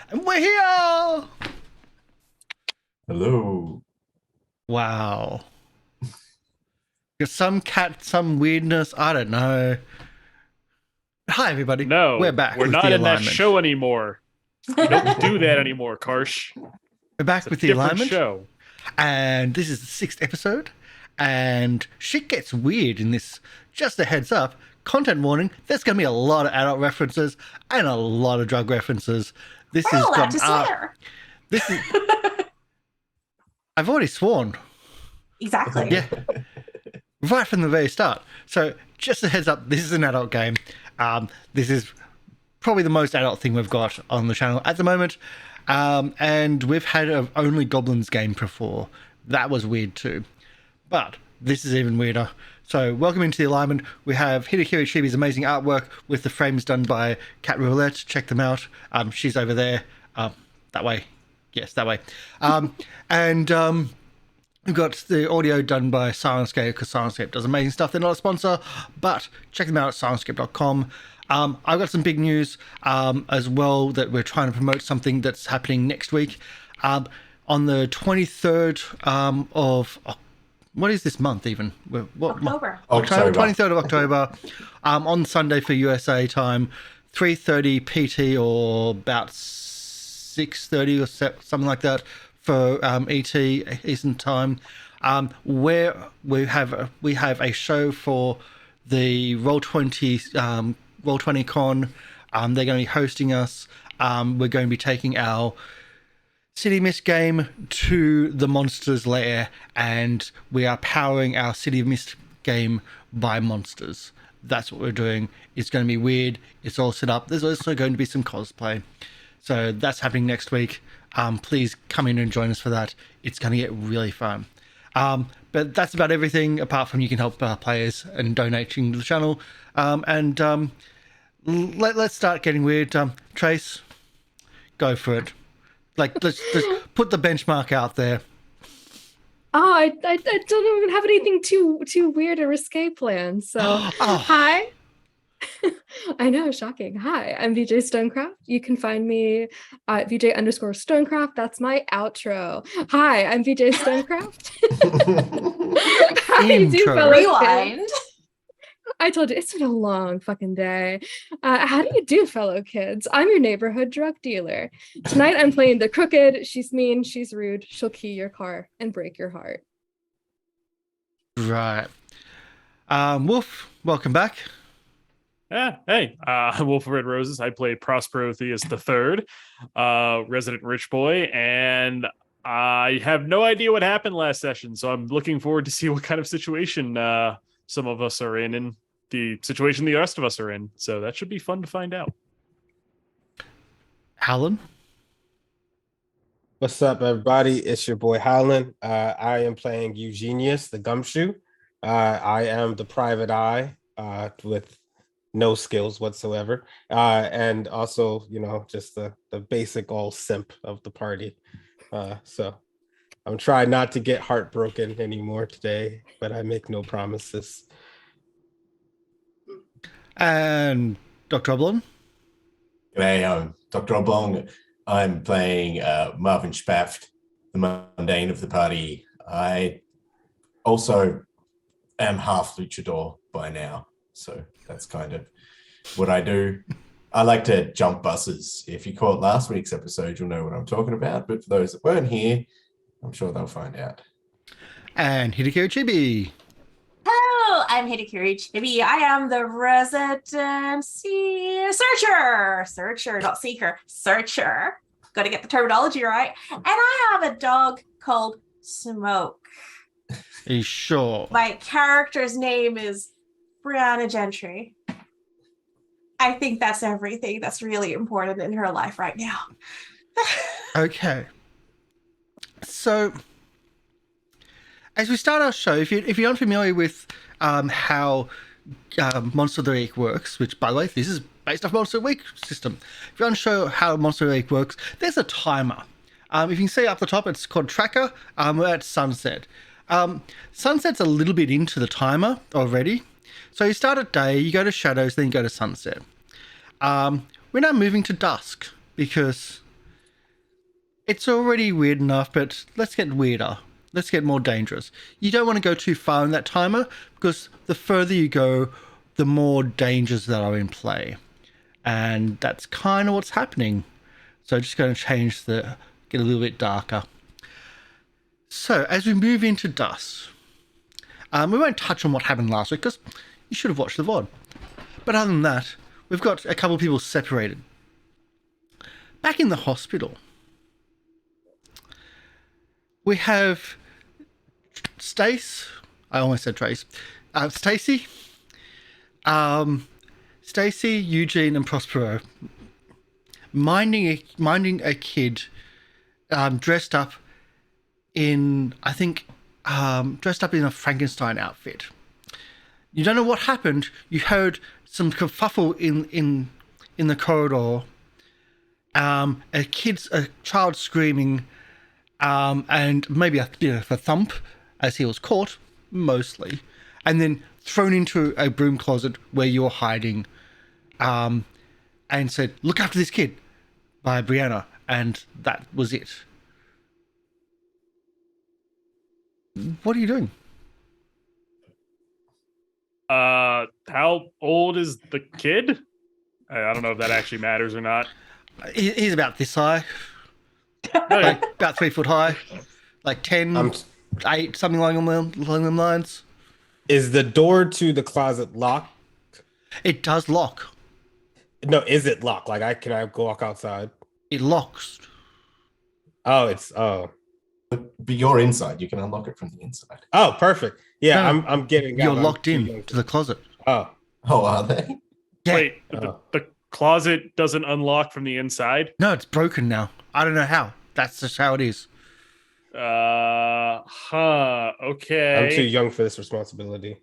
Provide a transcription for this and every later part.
And we're here! Hello. Wow. Got some cat, some weirdness, I don't know. Hi, everybody. We're No, back we're with not the in that alignment. show anymore. We don't do that anymore, Karsh. We're back It's a with the different alignment. show. And this is the 6th episode. And shit gets weird in this. Just a heads up. Content warning, there's going to be a lot of adult references and a lot of drug references. This We're is allowed got to swear. This is. I've already sworn. Exactly. Yeah. Right from the very start. So just a heads up, this is an adult game. This is probably the most adult thing we've got on the channel at the moment. And we've had an only goblins game before. That was weird too. But this is even weirder. So welcome into the alignment. We have Hitokiri Chibi's amazing artwork with the frames done by Cat Roulette. Check them out. She's over there. That way. Yes, that way. And we've got the audio done by Silencescape because Silencescape does amazing stuff. They're not a sponsor, but check them out at silencescape.com. I've got some big news as well that we're trying to promote something that's happening next week. On the 23rd of... what is this month even? October. October. 23rd of October. On Sunday for USA time, 3:30 PT or about 6:30 or something like that for ET Eastern time, where we have a show for the Roll20 Roll20 Con. They're going to be hosting us. We're going to be taking our City Mist game to the Monsters lair, and we are powering our City Mist game by monsters. That's what we're doing. It's going to be weird. It's all set up. There's also going to be some cosplay. So that's happening next week. Please come in and join us for that. It's going to get really fun. But that's about everything, apart from you can help players and donating to the channel. Let's start getting weird. Trace, go for it. Let's put the benchmark out there. Oh, I don't even have anything too weird or risque planned. So, Hi. I know, shocking. Hi, I'm VJ Stonecraft. You can find me at VJ_Stonecraft. That's my outro. Hi, I'm VJ Stonecraft. How do you do, fellow kids? Rewind. I told you, it's been a long fucking day. How do you do, fellow kids? I'm your neighborhood drug dealer. Tonight I'm playing the crooked. She's mean, she's rude. She'll key your car and break your heart. Right. Wolf, welcome back. Hey, Wolf of Red Roses. I play Prospero Theus III, resident rich boy, and I have no idea what happened last session, so I'm looking forward to see what kind of situation some of us are in and the situation the rest of us are in. So that should be fun to find out. Howln. What's up, everybody? It's your boy Howln. I am playing Eugenius, the Gumshoe. I am the private eye with no skills whatsoever. And also, just the basic all simp of the party. So I'm trying not to get heartbroken anymore today, but I make no promises. And Dr. Oblong. G'day, I'm Dr. Oblong. I'm playing Marvin Spaft, the mundane of the party. I also am half luchador by now, so that's kind of what I do. I like to jump buses. If you caught last week's episode, you'll know what I'm talking about, but for those that weren't here, I'm sure they'll find out. And Hitokiri Chibi. Hello, I'm Hitokiri Chibi. I am the resident searcher, not seeker, searcher. Got to get the terminology right. And I have a dog called Smoke. Are you sure? My character's name is Brianna Gentry. I think that's everything that's really important in her life right now. Okay. So, as we start our show, if you're unfamiliar with how Monster of the Week works, which, by the way, this is based off Monster of the Week system. If you're unsure how Monster of the Week works, there's a timer. If you can see up the top, it's called Tracker. We're at Sunset. Sunset's a little bit into the timer already. So you start at day, you go to shadows, then you go to sunset. We're now moving to dusk because It's already weird enough, but let's get weirder. Let's get more dangerous. You don't want to go too far in that timer, because the further you go, the more dangers that are in play. And that's kind of what's happening. So just going to get a little bit darker. So as we move into dusk, we won't touch on what happened last week, because you should have watched the VOD. But other than that, we've got a couple of people separated. Back in the hospital, we have Stace. I almost said Trace. Stacy, Stacy, Eugene, and Prospero minding a kid dressed up in, I think, dressed up in a Frankenstein outfit. You don't know what happened. You heard some kerfuffle in the corridor. A child screaming, and maybe a bit of a thump as he was caught, mostly, and then thrown into a broom closet where you were hiding, and said, "Look after this kid," by Brianna, and that was it. What are you doing? How old is the kid? I don't know if that actually matters or not. He's about this high. Okay. Like about 3 foot high, like 10, 8, something along them lines. Is the door to the closet locked? It does lock. No, is it locked? Like, can I go walk outside? It locks. Oh. But you're inside. You can unlock it from the inside. Oh, perfect. Yeah, No, I'm getting. You're out. locked I'm too in young to the closet. Oh, Oh, are they? Yeah. Wait, Oh. the closet doesn't unlock from the inside? No, it's broken now. I don't know how. That's just how it is. Okay. I'm too young for this responsibility.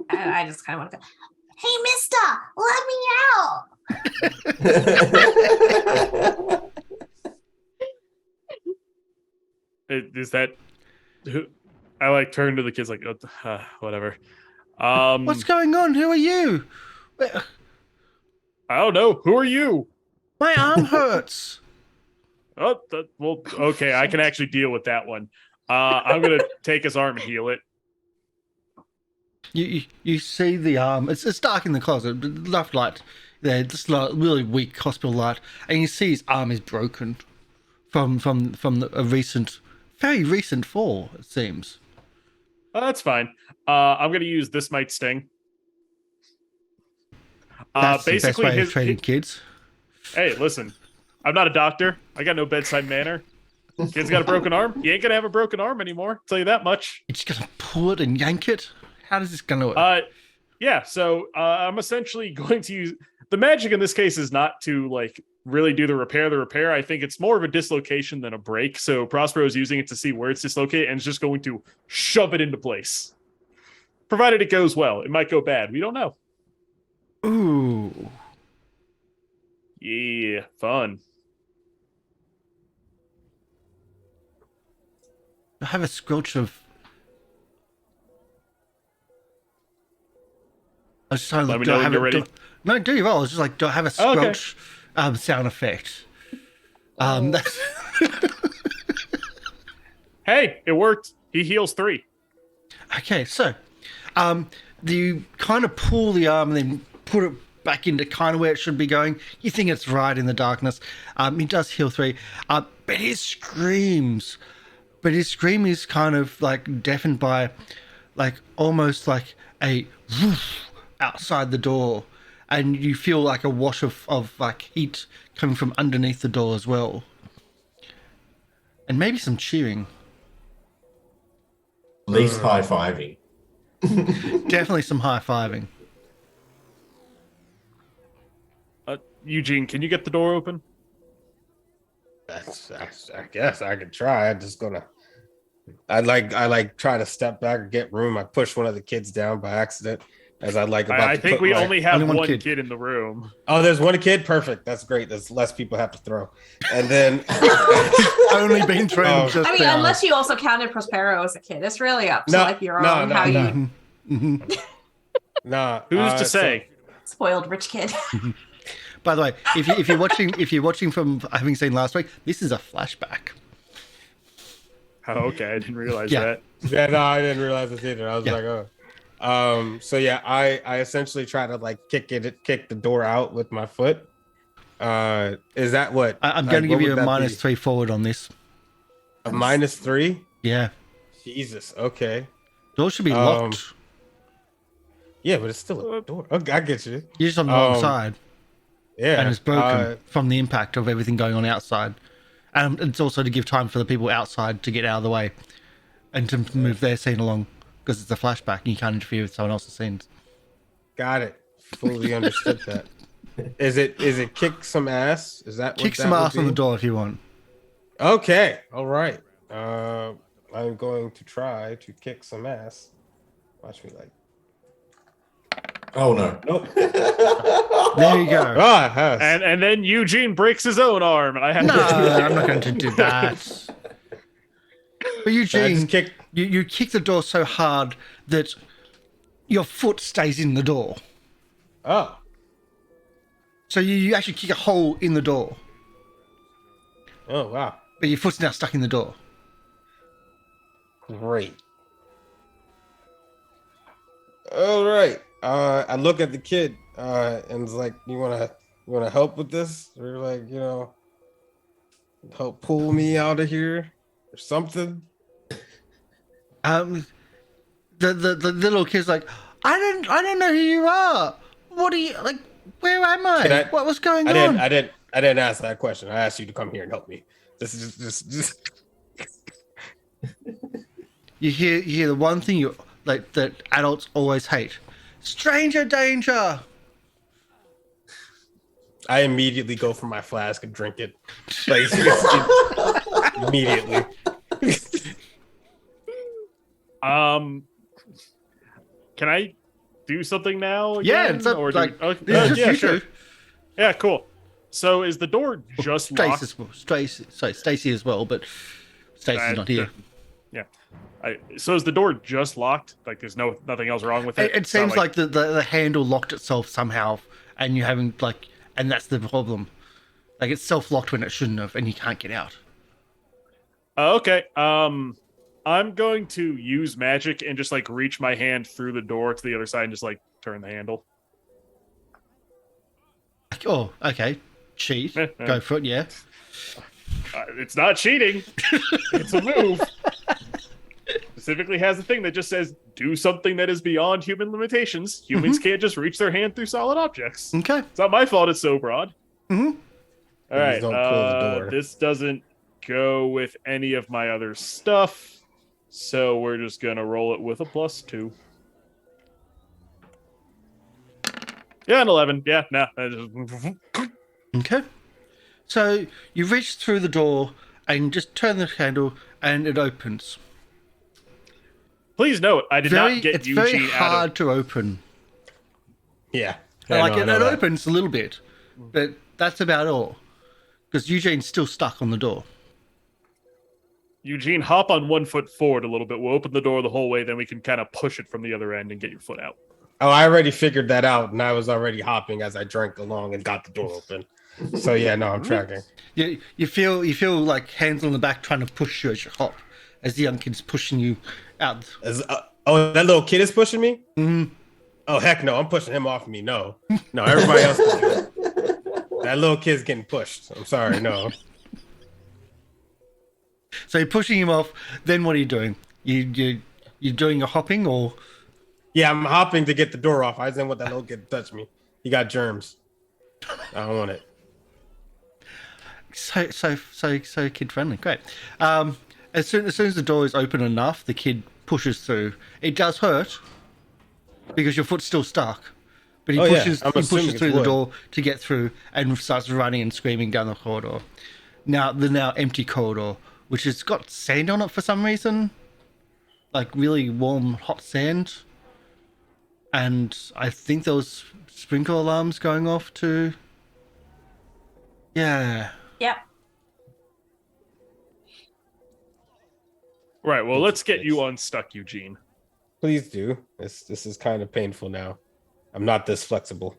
And I just kind of want to go, "Hey, mister, let me out." Is that who? I like turn to the kids like, whatever. What's going on? Who are you? I don't know. Who are you? My arm hurts. Oh, well, okay. I can actually deal with that one. I'm gonna take his arm and heal it. You see the arm. It's dark in the closet, but enough light there, just like really weak hospital light, and you see his arm is broken from a very recent fall. It seems. Oh, that's fine. I'm gonna use This Might Sting. That's the best Basically, way of treating kids. Hey, listen, I'm not a doctor. I got no bedside manner. Kid's got a broken arm. You ain't gonna have a broken arm anymore. I'll tell you that much. You're just gonna pull it and yank it. How does this gonna work? Yeah. So I'm essentially going to use the magic in this case is not to like really do the repair. I think it's more of a dislocation than a break. So Prospero is using it to see where it's dislocated and is just going to shove it into place. Provided it goes well. It might go bad. We don't know. Ooh. Yeah, fun. I have a squelch of. I was just trying to Let look. me know when you're ready. No, do you roll? I was just like, do I have a squelch sound effect? That's Hey, it worked. He heals 3. okay. So, you kind of pull the arm and then put it back into kind of where it should be going. You think it's right in the darkness. He does heal 3, but his screams. But his scream is kind of like deafened by, like almost like a woof outside the door, and you feel like a wash of like heat coming from underneath the door as well, and maybe some cheering. At least high-fiving. Definitely some high-fiving. Eugene, can you get the door open? I guess I could try. I try to step back or get room. I push one of the kids down by accident as I about I to think put we my- only have Only one one kid. kid in the room. Oh, there's one kid. Perfect. That's great. There's less people have to throw. And then Only been through Oh. just I mean, now. unless you also counted Prospero as a kid, it's really up to No, like your no, own no, how no. you Mhm. nah. Who's to so- say? spoiled rich kid. By the way, if you're watching from having seen last week, this is a flashback. Oh, okay, I didn't realize Yeah. that. Yeah, no, I didn't realize this either. I was Yeah. like, oh. So yeah, I essentially try to like kick the door out with my foot. Is that what I'm going to give you a would that -3 forward on this. be? A -3? Yeah, Jesus. Okay. door should be locked. Yeah, but it's still a door. Okay, I get you. You're just on the wrong side, Yeah. and it's broken from the impact of everything going on outside. And it's also to give time for the people outside to get out of the way and to move their scene along, because it's a flashback and you can't interfere with someone else's scenes. Got it. Fully understood that. Is it kick some ass? Is that Kick what some that would ass on the be? door if you want. Okay. All right. I'm going to try to kick some ass. Watch me like. Oh no. Nope. There you go. Ah, And then Eugene breaks his own arm, and I have No, to I'm not going to do that. But Eugene, just kick. you kick the door so hard that your foot stays in the door. Oh. So you actually kick a hole in the door, Oh wow. but your foot's now stuck in the door. Great. All right. I look at the kid and it's like, you wanna help with this? Or like, help pull me out of here or something? The little kid's like, I don't know who you are. What are you like? Where am I? What was going on? I didn't ask that question. I asked you to come here and help me. This is just You hear the one thing you like that adults always hate: stranger danger. I immediately go for my flask and drink it. Like immediately. Can I do something now? Yeah, again? it's up, Or like, do, this is just yeah, you sure. two. Yeah, cool. So is the door just locked? Stacy as well, but Stacy's not here. Yeah. So is the door just locked? Like there's nothing else wrong with it? It It's not seems like the handle locked itself somehow, and you haven't and that's the problem. Like it's self-locked when it shouldn't have, and you can't get out. Okay. I'm going to use magic and just like reach my hand through the door to the other side and just like turn the handle. Oh, okay. Cheat. Go for it, yeah. It's not cheating. It's a move. Specifically has a thing that just says do something that is beyond human limitations. Humans can't just reach their hand through solid objects. Okay. It's not my fault it's so broad. Mm-hmm. All right. Please don't pull the door. This doesn't go with any of my other stuff. So we're just going to roll it with a +2. Yeah, an 11. Yeah, no. Okay. So you reach through the door and just turn the handle, and it opens. Please note, I did not get It's Eugene very out hard of... to open. Yeah. It opens a little bit, but that's about all. Because Eugene's still stuck on the door. Eugene, hop on 1 foot forward a little bit. We'll open the door the whole way, then we can kind of push it from the other end and get your foot out. Oh, I already figured that out, and I was already hopping as I drank along and got the door open. So yeah, no, I'm tracking. You feel like hands on the back trying to push you as you hop, as the young kid's pushing you out. That little kid is pushing me? Mm-hmm. Oh heck no, I'm pushing him off me. No, everybody else can do it. That little kid's getting pushed. I'm sorry, no. So you're pushing him off. Then what are you doing? You doing your hopping or? Yeah, I'm hopping to get the door off. I didn't want that little kid to touch me. He got germs. I don't want it. So kid friendly. Great. As soon as the door is open enough, the kid pushes through. It does hurt because your foot's still stuck, but he pushes through the door to get through and starts running and screaming down the corridor. Now the empty corridor, which has got sand on it for some reason, like really warm hot sand, and I think there was sprinkler alarms going off too. Yeah. Yep. Right, well, let's get you unstuck, Eugene. Please do. This is kind of painful now. I'm not this flexible.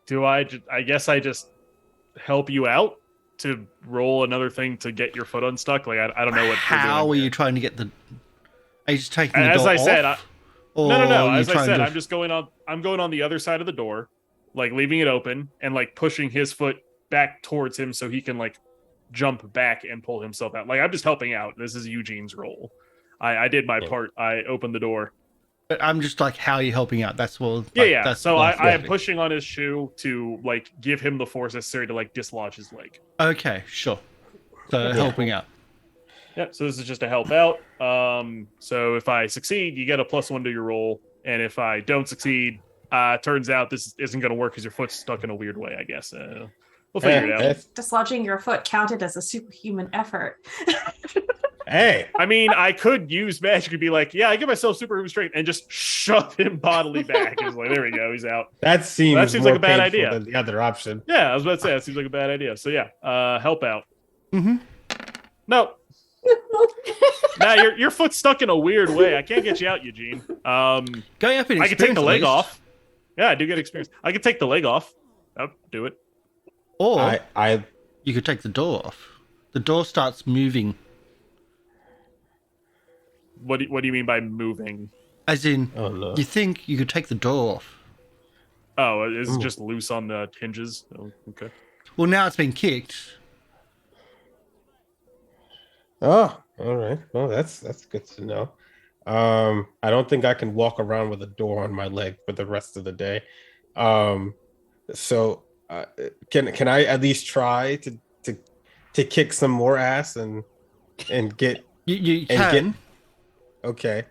Do I? I guess I just help you out to roll another thing to get your foot unstuck. Like I don't know what. How are you trying to get the? Are you just taking the As door I said, off? no. You're As I trying said, to- I'm just going on. I'm going on the other side of the door, like leaving it open and like pushing his foot back towards him so he can like jump back and pull himself out. Like I'm just helping out. This is Eugene's role. I did my part. I opened the door. But I'm just like, how are you helping out? That's what. Yeah. That's So what I am pushing on his shoe to like give him the force necessary to like dislodge his leg. Okay, sure. So helping out. Yeah, so this is just to help out. So if I succeed, you get a +1 to your roll, and if I don't succeed, turns out this isn't going to work because your foot's stuck in a weird way. I guess we'll figure it out. Dislodging your foot counted as a superhuman effort. Hey, I mean, I could use magic to be like, yeah, I give myself superhuman strength and just shove him bodily back. It's like, there we go, he's out. that seems like more a bad painful idea. than the other option. Yeah, I was about to say that seems like a bad idea. So yeah, help out. Mm-hmm. No. Nah, your foot's stuck in a weird way. I can't get you out, Eugene. Going up in I can take the experience, leg at least. off. Yeah, I do get experience. I can take the leg off. Oh, do it. Or I you could take the door off. The door starts moving. What do you mean by moving? As in, oh no. you think you could take the door off. Oh, is it Ooh. just loose on the hinges? Oh, okay. Well, now it's been kicked. Oh, all right. Well, that's good to know. I don't think I can walk around with a door on my leg for the rest of the day. So can I at least try to kick some more ass and get You and can. get okay.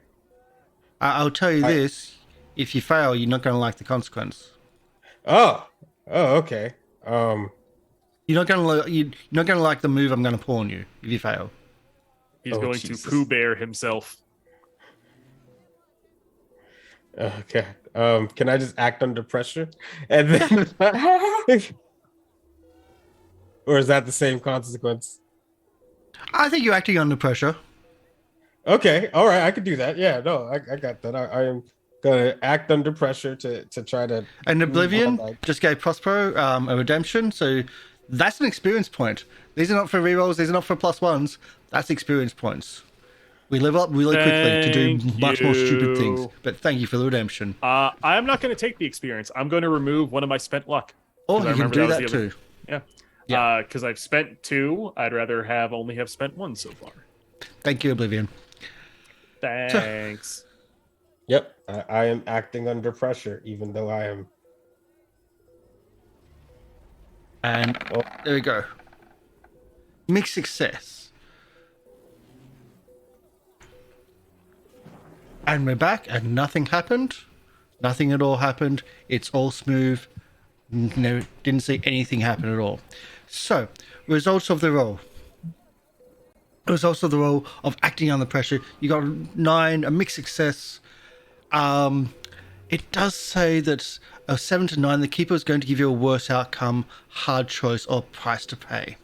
I'll tell you this: if you fail, you're not going to like the consequence. Oh, okay. You're not going to like the move I'm going to pull on you if you fail. He's Oh, going Jesus. to Pooh Bear himself. Okay. Can I just act under pressure? And then or is that the same consequence? I think you're acting under pressure. Okay, all right, I could do that. Yeah, no, I got that. I am gonna act under pressure to try to. And Oblivion Well, just gave Prospero a redemption, so that's an experience point. These are not for rerolls. These are not for +1s. That's experience points. We level up really quickly to do Thank much more stupid things. you. But thank you for the redemption. I'm not going to take the experience. I'm going to remove one of my spent luck. Or 'Cause I you can remember do that that was the other- too. Yeah. Yeah. Because I've spent 2. I'd rather only have spent 1 so far. Thank you, Oblivion. Thanks. Yep, I am acting under pressure, even though I am. And there we go. Mixed success. And we're back, and nothing happened. Nothing at all happened. It's all smooth. No, didn't see anything happen at all. So, results of the roll. Results of the roll of acting under pressure. You got 9, a mixed success. It does say that a 7 to 9, the keeper is going to give you a worse outcome, hard choice, or price to pay.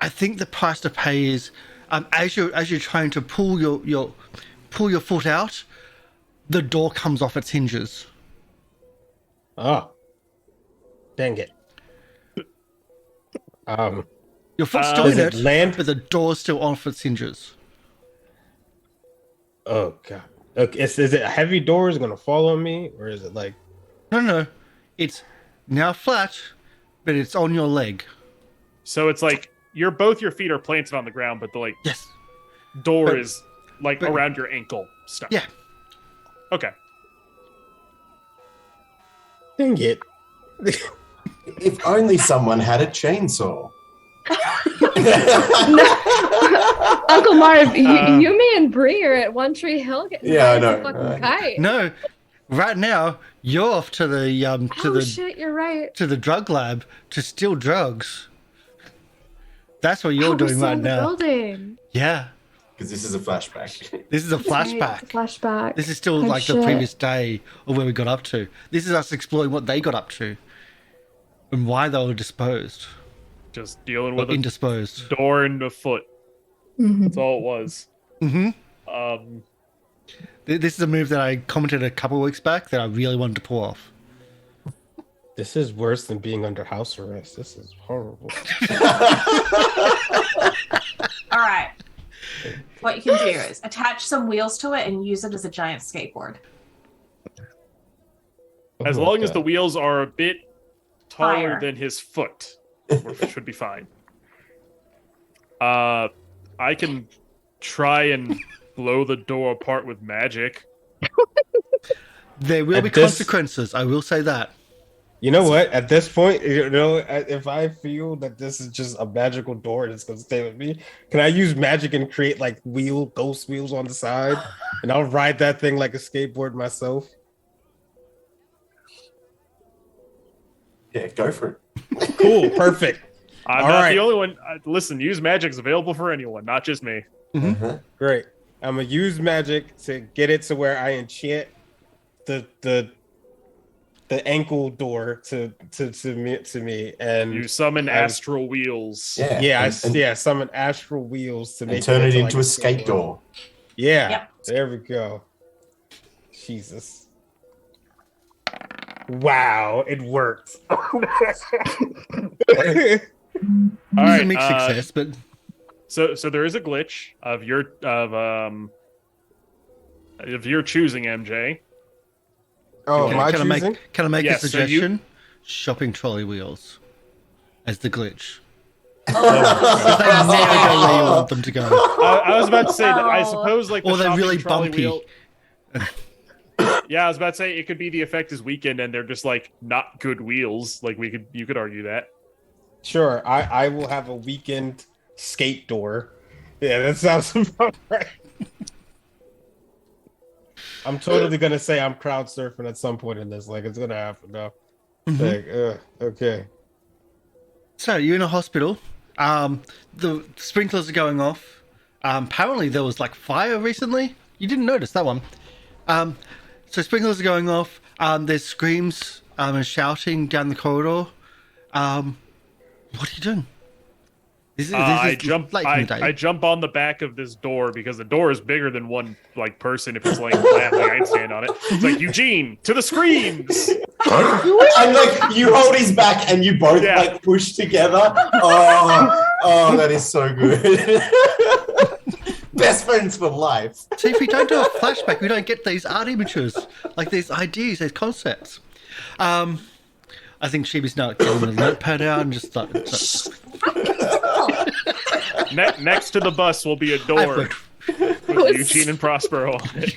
I think the price to pay is as you're trying to pull your foot out, the door comes off its hinges. Oh, dang it. Your foot's still Does in it it, land? but the door's still off its hinges. Oh god. Okay, is it a heavy door? Is it gonna fall on me, or is it like? No, it's now flat, but it's on your leg. So it's like both your feet are planted on the ground, but the Yes. door But- is like but- around your ankle stuff. Yeah. Okay. Dang it. If only someone had a chainsaw. Uncle Marv, you me and Bree are at One Tree Hill getting Yeah, I high as a know, fucking right. kite. No, right now you're off to the Oh shit, you're right. to the drug lab to steal drugs. That's what you're We're doing still right in the now. building. Yeah, Because this is a flashback. this is a That's right, flashback. it's a flashback. This is still Oh, like the shit. previous day of where we got up to. This is us exploring what they got up to and why they were disposed Just dealing or with a indisposed. door and a foot. Mhm. That's all it was. Mm-hmm. Um, This is a move that I commented a couple of weeks back that I really wanted to pull off. This is worse than being under house arrest. This is horrible. All right. What you can do is attach some wheels to it and use it as a giant skateboard. As Oh, long as God. the wheels are a bit taller Higher. than his foot, it should be fine. I can try and blow the door apart with magic. There will At be this- consequences. I will say that. You know what? At this point, if I feel that this is just a magical door that's gonna stay with me, can I use magic and create like ghost wheels on the side, and I'll ride that thing like a skateboard myself? Yeah, go for it. Cool, perfect, I'm All not right. the only one. Listen, use magic's available for anyone, not just me. Uh-huh. great. I'm gonna use magic to get it to where I enchant the ankle door to me, and You summon I- astral wheels. Yeah. and summon astral wheels to make turn it like into a skate door. Yeah, Yep. there we go. Jesus. Wow, it worked. All It's a right. mixed success, but So there is a glitch of your choosing, MJ. Oh, can, my can I choosing? make, can I make Yes, a so you- suggestion? Shopping trolley wheels as the glitch. Oh, They never go where you want them to go. I was about to say that I Oh. suppose like the Or they're shopping really trolley bumpy. wheel. Yeah, I was about to say it could be the effect is weakened and they're just like not good wheels. Like you could argue that. Sure, I will have a weekend skate door. Yeah, that sounds about right. I'm totally gonna say I'm crowd surfing at some point in this. Like it's gonna happen now. Like, okay. So you're in a hospital. The sprinklers are going off. Apparently there was like fire recently. You didn't notice that one. So sprinklers are going off. There's screams and shouting down the corridor. What are you doing? This is I jump. late in the day. I jump on the back of this door because the door is bigger than one like person. If it's laying flat, like I'd stand on it. It's like Eugene to the screams. And like you hold his back and you both Yeah. like push together. Oh, that is so good. Best friends for life. See, if we don't do a flashback, we don't get these art images, like these ideas, these concepts. I think Chibi's now getting the notepad out and just like. Next to the bus will be a door with Eugene and Prospero on it.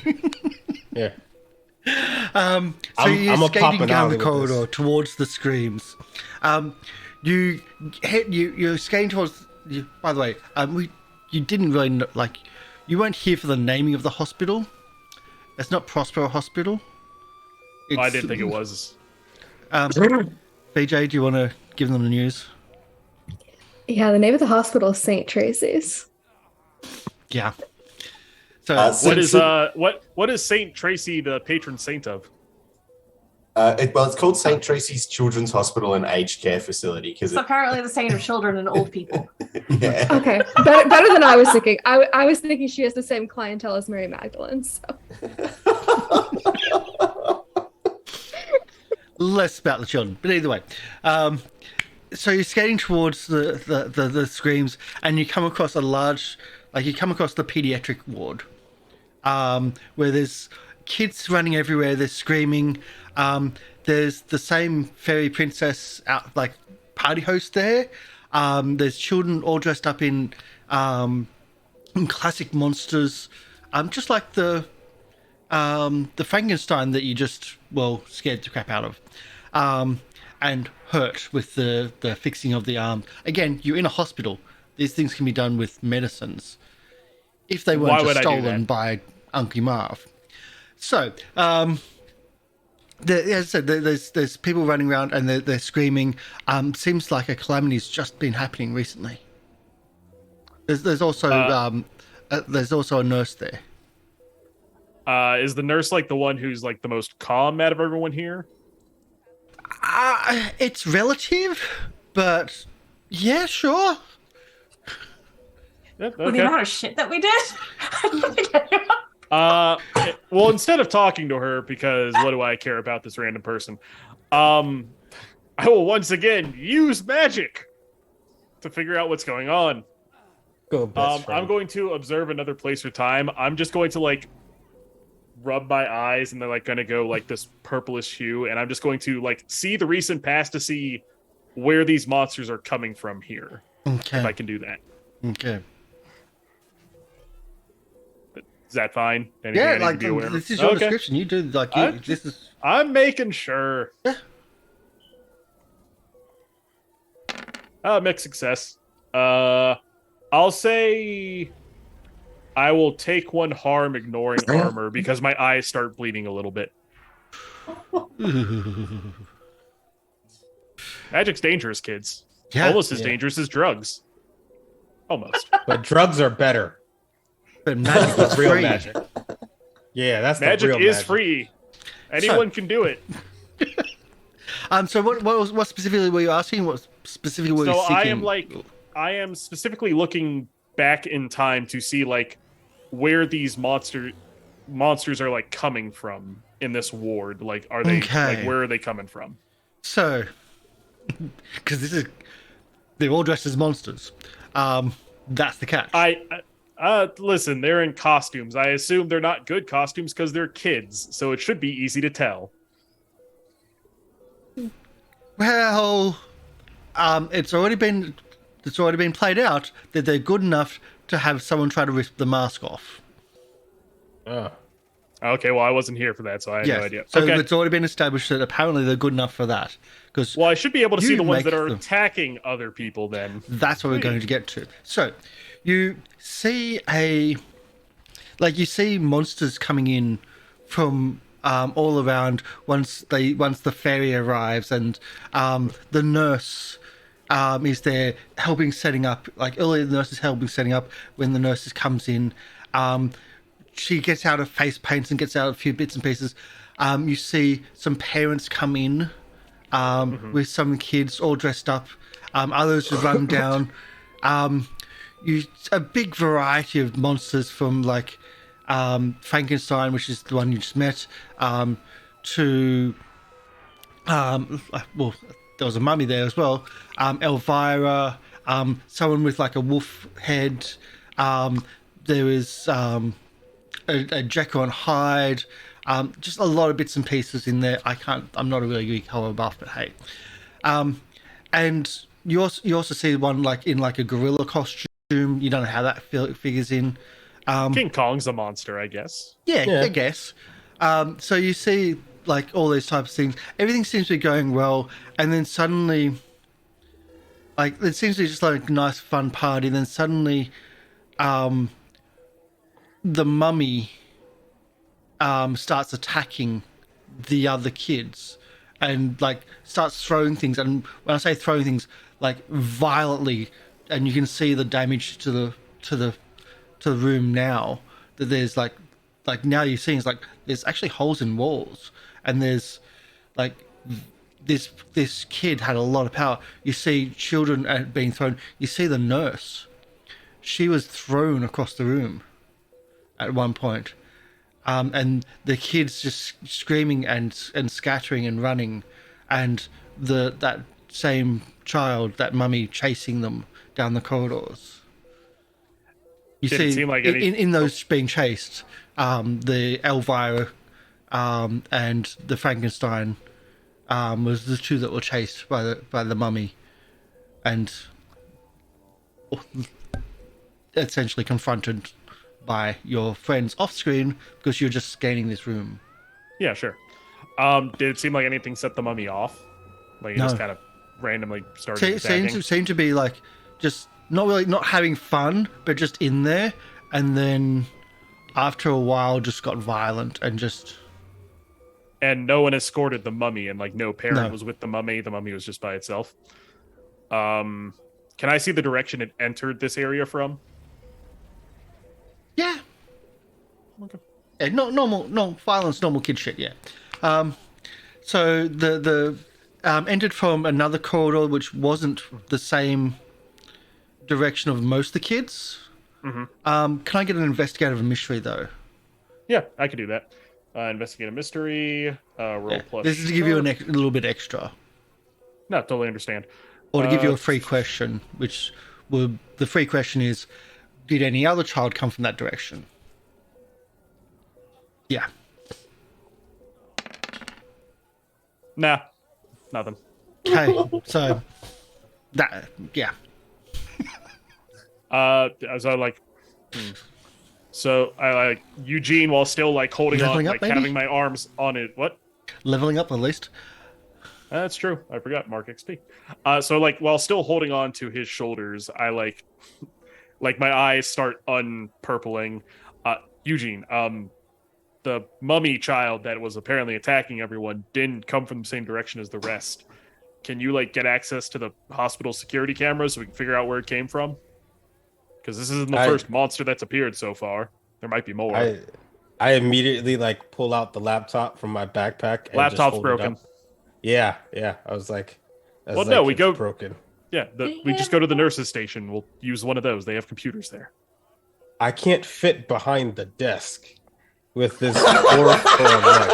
Yeah. So you're I'm a pop skating an down alley the with this. corridor towards the screams. You're skating towards. By the way, you didn't really know, like you weren't here for the naming of the hospital. It's not Prospero Hospital. I didn't think it was. BJ, do you want to give them the news? Yeah, the name of the hospital is St. Tracy's. Yeah. So What is Saint Tracy the patron saint of? It's called St. Tracy's Children's Hospital and Aged Care Facility because It's apparently the saint of children and old people. yeah. Okay, better than I was thinking. I was thinking she has the same clientele as Mary Magdalene. So. less about the children, but either way. So you're skating towards the screams, and you come across the pediatric ward, where there's kids running everywhere. They're screaming. There's the same fairy princess like party host there. There's children all dressed up in classic monsters, just like the Frankenstein that you just scared the crap out of. And hurt with the fixing of the arm. Again, you're in a hospital. These things can be done with medicines. If they weren't Why just would I do stolen that? by Uncle Marv. So, as I said, there's people running around and they're screaming. Seems like a calamity's just been happening recently. There's also a nurse there. Is the nurse like the one who's like the most calm out of everyone here? It's relative, but yeah, sure. Yeah, With the okay. amount of shit that we did. Well, instead of talking to her, because what do I care about this random person? I will once again use magic to figure out what's going on. Go, best friend. I'm going to observe another place or time. I'm just going to like rub my eyes, and they're like going to go like this purplish hue, and I'm just going to like see the recent past to see where these monsters are coming from here. Okay. If I can do that. Okay. Is that fine? Anything I Yeah, need to like be aware of? this is your Okay. description. You do like this is. I'm making sure. Yeah. Mixed success. I'll say I will take one harm ignoring armor because my eyes start bleeding a little bit. Magic's dangerous, kids. Yeah. Almost as dangerous as drugs. Almost. But drugs are better. But magic is Real free. magic. Yeah, that's the Magic real is magic. free. Anyone can do it. So what specifically were you asking? What specifically were you So seeking? I am specifically looking back in time to see like where these monsters are like coming from in this ward. Like, are they like where are they coming from? So, because they're all dressed as monsters. That's the catch. Listen, they're in costumes. I assume they're not good costumes because they're kids, so it should be easy to tell. Well, it's already been played out that they're good enough to have someone try to rip the mask off. Oh. Okay, well, I wasn't here for that, so I had no idea. So Okay. it's already been established that apparently they're good enough for that. Because Well, I should be able to see you the ones make that are them. attacking other people then. that's what we're going to get to. So you see you see monsters coming in from all around once the fairy arrives, and the nurse is there helping setting up. Like earlier, the nurse is helping setting up. When the nurse comes in, she gets out of face paints and gets out a few bits and pieces. You see some parents come in with some kids all dressed up. Others run down. A big variety of monsters from like Frankenstein, which is the one you just met, to well, there was a mummy there as well. Elvira, someone with like a wolf head. There is a Jekyll and Hyde. Just a lot of bits and pieces in there. I'm not a really good color buff, but hey. And you also see one like in like a gorilla costume. You don't know how that figures in. King Kong's a monster, I guess. Yeah, I guess. So you see like all those types of things. Everything seems to be going well, and then suddenly, like it seems to be just like a nice fun party. Then suddenly, the mummy starts attacking the other kids, and like starts throwing things. And when I say throwing things, like violently, and you can see the damage to the room now. That there's like now you're seeing it's like there's actually holes in walls, and there's like this kid had a lot of power. You see children being thrown. You see the nurse. She was thrown across the room at one point. And the kids just screaming and scattering and running, and that same child, that mummy, chasing them down the corridors. You Didn't see, seem like any- in those being chased, the Elvira and the Frankenstein was the two that were chased by the mummy, and essentially confronted by your friends off screen because you're just scanning this room. Yeah, sure. Did it seem like anything set the mummy off? Like it No. just kind of randomly started attacking? Seemed to be like just not having fun, but just in there, and then after a while just got violent and just. And no one escorted the mummy, and like no parent No. was with the mummy. The mummy was just by itself. Can I see the direction it entered this area from? Yeah. Okay. Yeah, no violence, normal kid shit. Yeah. So the entered from another corridor, which wasn't the same direction of most of the kids. Mhm. Can I get an investigative mystery though? Yeah, I can do that. Investigate a mystery. Roll Yeah. plus. This is to give you a sharp. little bit extra, No, totally understand. or to give you a free question, which will the free question is, did any other child come from that direction? Yeah. Nah, nothing. Okay. So that yeah. So like, so I like Eugene while still like holding Leveling on, up, like maybe? having my arms on it. What? Leveling up at least. That's true. I forgot Mark XP. So like while still holding on to his shoulders, I like my eyes start unpurpling. Eugene, the mummy child that was apparently attacking everyone didn't come from the same direction as the rest. Can you like get access to the hospital security cameras so we can figure out where it came from? Because this isn't the first monster that's appeared so far. There might be more. I immediately like pull out the laptop from my backpack. And Laptop's just hold broken. It up. Yeah. I was like, well, no, we go broken. Yeah, we just go to the nurse's station. We'll use one of those. They have computers there. I can't fit behind the desk with this 4-4 leg.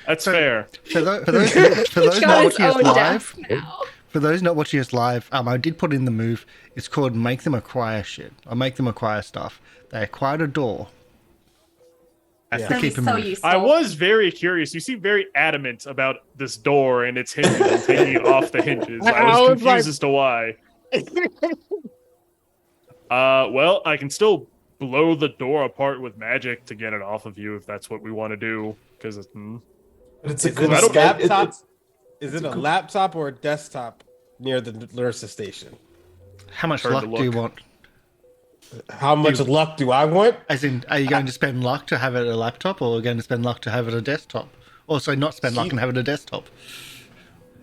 That's fair. For those Got not his watching us own live, desk now. for those not watching us live, I did put in the move. It's called make them acquire shit. Or make them acquire stuff. They acquired a door. That's Yeah. the That'd be keeper so move. useful. I was very curious. You seem very adamant about this door and its hinges and taking it off the hinges. I was confused as to why. Well, I can still blow the door apart with magic to get it off of you if that's what we want to do. Because It's a Is it good a escape. laptop? It's- Is it a laptop or a desktop near the nurse's station? How much Turn to luck do you look. want? How much luck do I want? As in, are you going to spend luck to have it a laptop, or are you going to spend luck to have it a desktop? Also, not spend luck and have it a desktop.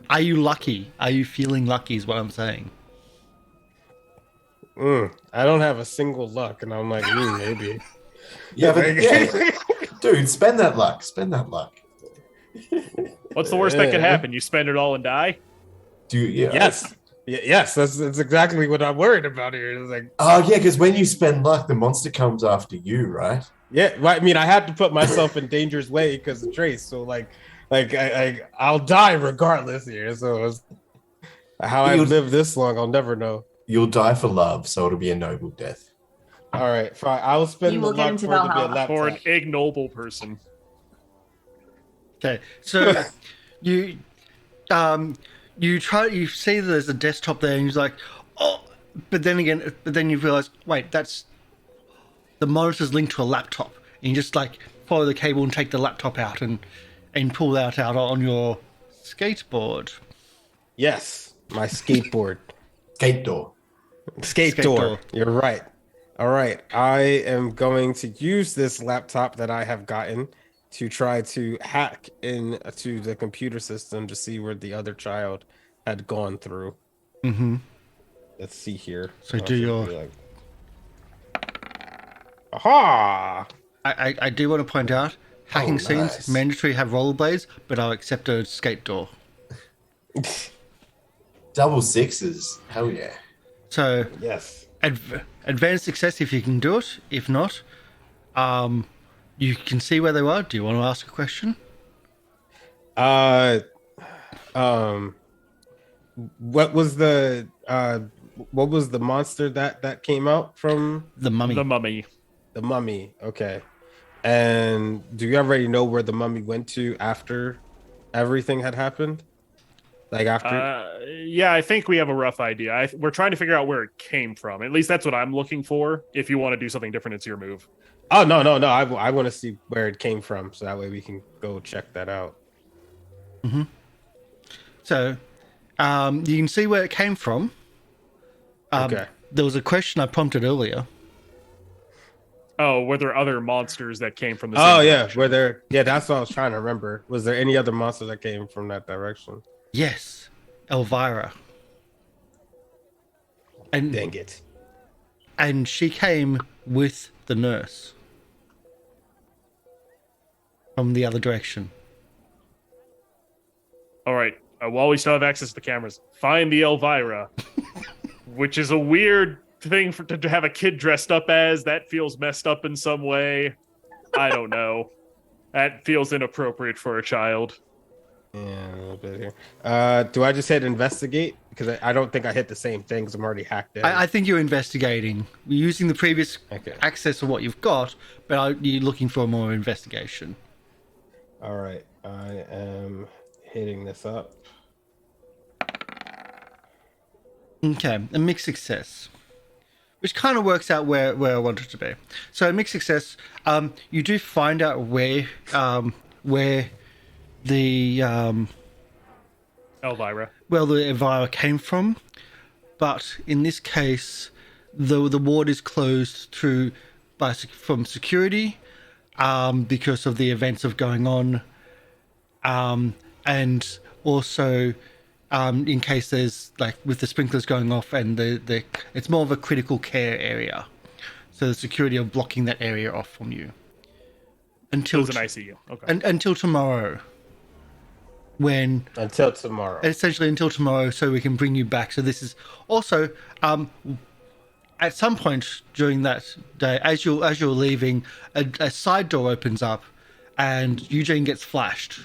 Are you lucky? Are you feeling lucky? Is what I'm saying. I don't have a single luck, and I'm like, maybe. Yeah, but yeah, dude, spend that luck. Spend that luck. what's the worst that could Yeah. happen? You spend it all and die? Yes. Yes, that's exactly what I'm worried about here. It's like, Oh yeah, because when you spend luck, the monster comes after you, right? yeah, well, I mean, I had to put myself in danger's way because of Trace. So like I'll die regardless here. So how I've lived this long, I'll never know. You'll die for love, so it'll be a noble death. All right, fine. I'll spend You the will get luck into for it to be a Valhalla. laptop. For an ignoble person. Okay, so you see there's a desktop there, and you're like, oh, but then you realize, wait, that's the monitor's linked to a laptop, and you just like follow the cable and take the laptop out and pull that out on your skateboard. Yes, my skateboard. Skate door. Skate door. You're right. All right. I am going to use this laptop that I have gotten to try to hack into the computer system to see where the other child had gone through. Mm-hmm. Let's see here. So do your. Aha! I do want to point out, hacking scenes nice. mandatory have rollerblades, but I'll accept a skate door. Double sixes. Hell yeah. So Yes. advanced success if you can do it. If not, you can see where they are. Do you want to ask a question? What was the monster that came out from The mummy. The mummy. the mummy? Okay. And do you already know where the mummy went to after everything had happened? Like after Yeah, I think we have a rough idea. We're trying to figure out where it came from. At least that's what I'm looking for. If you want to do something different, it's your move. Oh no. I want to see where it came from, so that way we can go check that out. So you can see where it came from. Okay. There was a question I prompted earlier. Oh, were there other monsters that came from the Oh same yeah, direction? were there? Yeah, that's what I was trying to remember. Was there any other monster that came from that direction? Yes, Elvira. And Dang it! and she came with the nurse from the other direction. All right. While we still have access to the cameras, find the Elvira, which is a weird thing to have a kid dressed up as. That feels messed up in some way. I don't know. That feels inappropriate for a child. Yeah, a little bit here. Do I just hit investigate? Because I don't think I hit the same thing because I'm already hacked in. I think you're investigating. You're using the previous access of what you've got, but you're looking for more investigation. All right. I am hitting this up. Okay, a mixed success, which kind of works out where I want it to be. So a mixed success, you do find out where the Elvira came from, but in this case, the ward is closed from security, because of the events of going on, and also in case there's like with the sprinklers going off and it's more of a critical care area, so the security are blocking that area off from you until an ICU. Okay. Until tomorrow. Essentially until tomorrow, so we can bring you back. So this is also at some point during that day, as you're leaving, a side door opens up, and Eugene gets flashed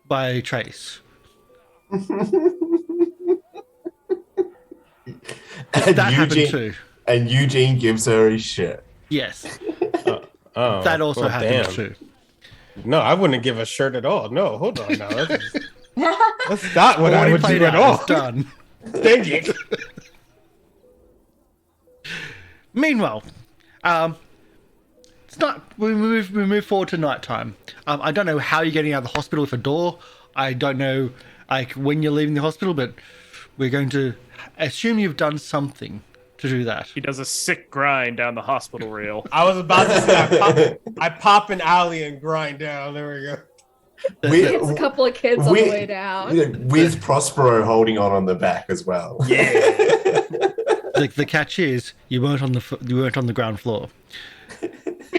by Trace. That happened too. And Eugene gives her his shit. Yes. That also happened too. No, I wouldn't give a shirt at all. No, hold on now. That's not what I would do at all. Done. Dang it. Meanwhile, it's not. We move forward to nighttime. I don't know how you're getting out of the hospital with a door. I don't know like when you're leaving the hospital, but we're going to assume you've done something to do that. He does a sick grind down the hospital rail. I was about to say I pop an alley and grind down. There we go. It's a couple of kids on the way down. With Prospero holding on the back as well. Yeah. The catch is you weren't on the ground floor.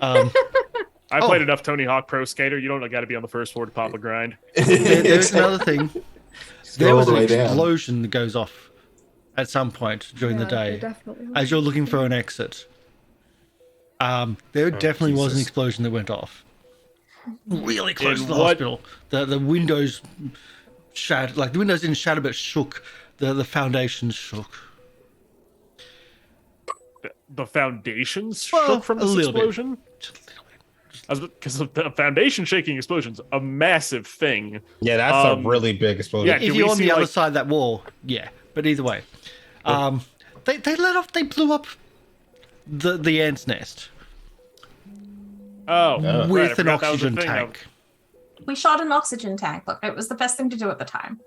I played enough Tony Hawk Pro Skater. You don't got to be on the first floor to pop a grind. There's another thing. There was an explosion that goes off at some point during the day as you're looking for an exit. There definitely was an explosion that went off really close to the hospital. The windows shattered. Like the windows didn't shatter, but shook. The foundations shook. The foundations shook from this explosion? Because the foundation shaking explosion's a massive thing. Yeah, that's a really big explosion. Yeah, if you're on the other side of that wall, yeah. But either way, they blew up the ant's nest. With an oxygen tank. We shot an oxygen tank. Look, it was the best thing to do at the time.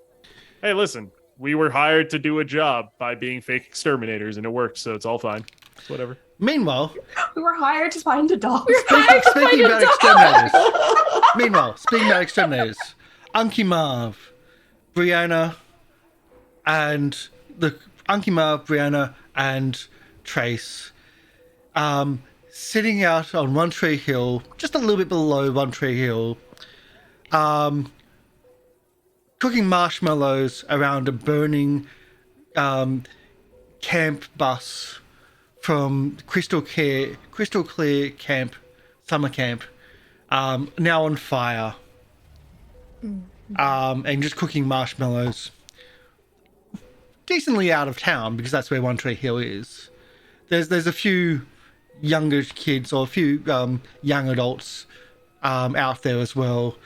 Hey, listen, we were hired to do a job by being fake exterminators, and it worked, so it's all fine. It's whatever. Meanwhile, we were hired to find a dog. Speaking about exterminators. Meanwhile, speaking about exterminators, Unky Marv, Brianna, and Trace, sitting out on One Tree Hill, just a little bit below One Tree Hill, cooking marshmallows around a burning camp bus from Crystal Clear Camp, summer camp, now on fire, and just cooking marshmallows. Decently out of town because that's where One Tree Hill is. There's a few younger kids or a few young adults out there as well,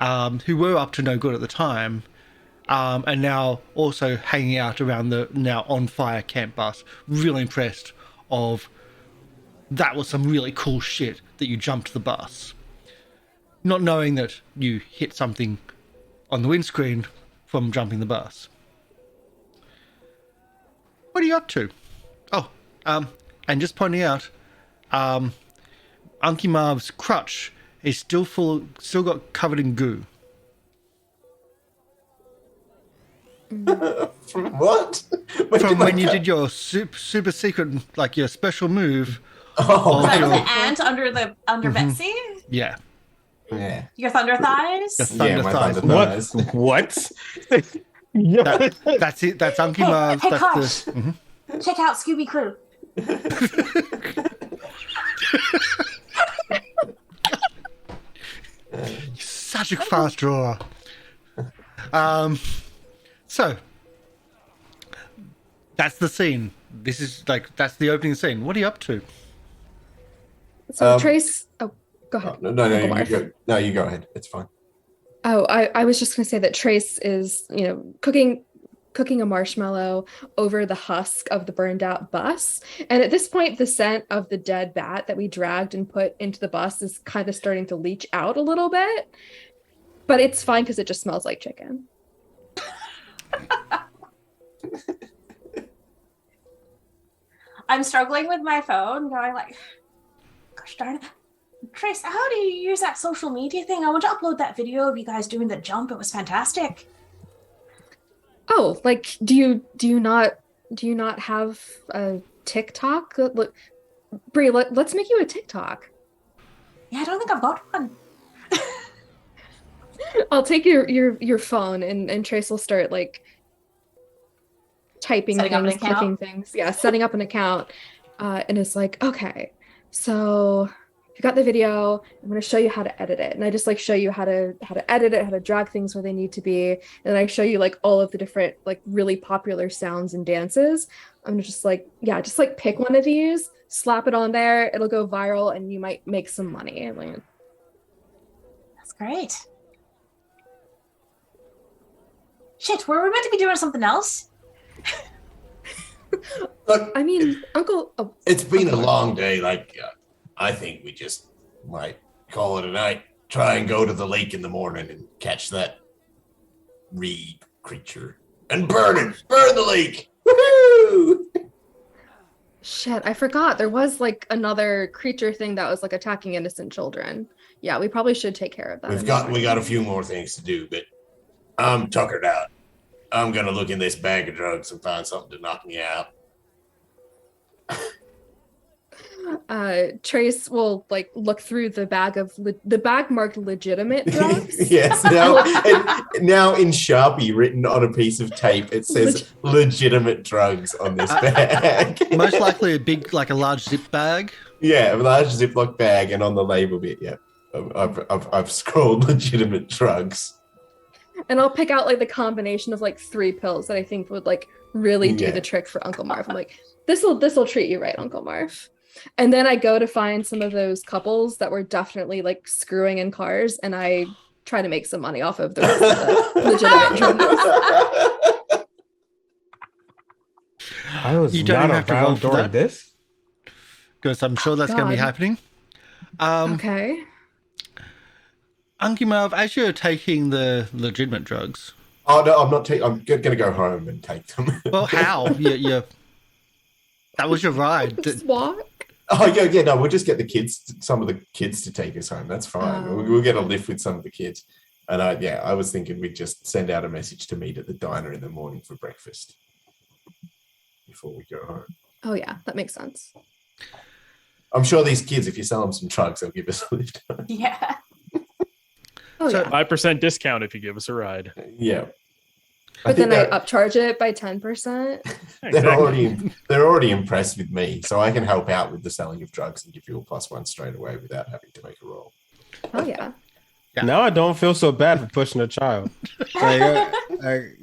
who were up to no good at the time, and now also hanging out around the now on fire camp bus. Really impressed of that was some really cool shit that you jumped the bus, not knowing that you hit something on the windscreen from jumping the bus. What are you up to? And just pointing out, Unky Marv's crutch is still got covered in goo. From what? From when you did your super secret, like your special move. Oh, was that the ant under Betsy? Yeah. Yeah. Your thunder thighs? Your thunder thighs. What? That's it. That's Unky Marv. Hey, that's Karsh. Check out Scooby Crew. Such a fast drawer. So that's the scene. This is like that's the opening scene. What are you up to? So Trace, go ahead. No, Uncle you Marv. go. No, you go ahead. It's fine. Oh, I was just gonna say that Trace is, cooking a marshmallow over the husk of the burned out bus. And at this point, the scent of the dead bat that we dragged and put into the bus is kind of starting to leach out a little bit. But it's fine because it just smells like chicken. I'm struggling with my phone, going like, gosh darn it. Trace, how do you use that social media thing? I want to upload that video of you guys doing the jump. It was fantastic. Oh, like do you not have a TikTok? Look, Brie, let's make you a TikTok. Yeah, I don't think I've got one. I'll take your phone and Trace will start like typing Setting up an things, clicking account? things. Yeah, setting up an account. And it's like, okay, so you got the video. I'm going to show you how to edit it. And I just like show you how to edit it, how to drag things where they need to be. And then I show you like all of the different like really popular sounds and dances. I'm just like, yeah, just like pick one of these, slap it on there. It'll go viral and you might make some money. Like, That's great. Shit, were we meant to be doing something else? Look, I mean, Uncle. Oh, it's been a Uncle- long day. I think we just might call it a night. Try and go to the lake in the morning and catch that reed creature and burn it. Burn the lake. Woohoo! Shit, I forgot. There was like another creature thing that was like attacking innocent children. Yeah, we probably should take care of that. We got a few more things to do, but I'm tuckered out. I'm gonna look in this bag of drugs and find something to knock me out. Trace will like look through the bag marked legitimate drugs. Yes. Now in Sharpie, written on a piece of tape, it says legitimate drugs on this bag. Most likely a large zip bag. Yeah, a large Ziploc bag, and on the label bit, yeah, I've scrolled legitimate drugs. And I'll pick out like the combination of like 3 pills that I think would like really do Yeah. the trick for Uncle Marv. I'm like, this'll treat you right, Uncle Marv. And then I go to find some of those couples that were definitely like screwing in cars, and I try to make some money off of the rest of the legitimate drugs. I was You don't not have to roll around for during that. this. Because I'm sure that's going to be God. happening. Okay. Unky Marv, as you're taking the legitimate drugs, Oh no, I'm not. I'm gonna go home and take them. well, how? you that was your ride. Just walk. Oh yeah. No, we'll just get some of the kids to take us home. That's fine. Oh. We'll get a lift with some of the kids. And I was thinking we'd just send out a message to meet at the diner in the morning for breakfast before we go home. Oh yeah, that makes sense. I'm sure these kids, if you sell them some drugs, they'll give us a lift home. Yeah. Oh So- yeah. 5% discount if you give us a ride. Yeah. But then think I upcharge it by 10%. they're already impressed with me, so I can help out with the selling of drugs and give you a +1 straight away without having to make a roll. Oh yeah. Yeah. Now I don't feel so bad for pushing a child. Like,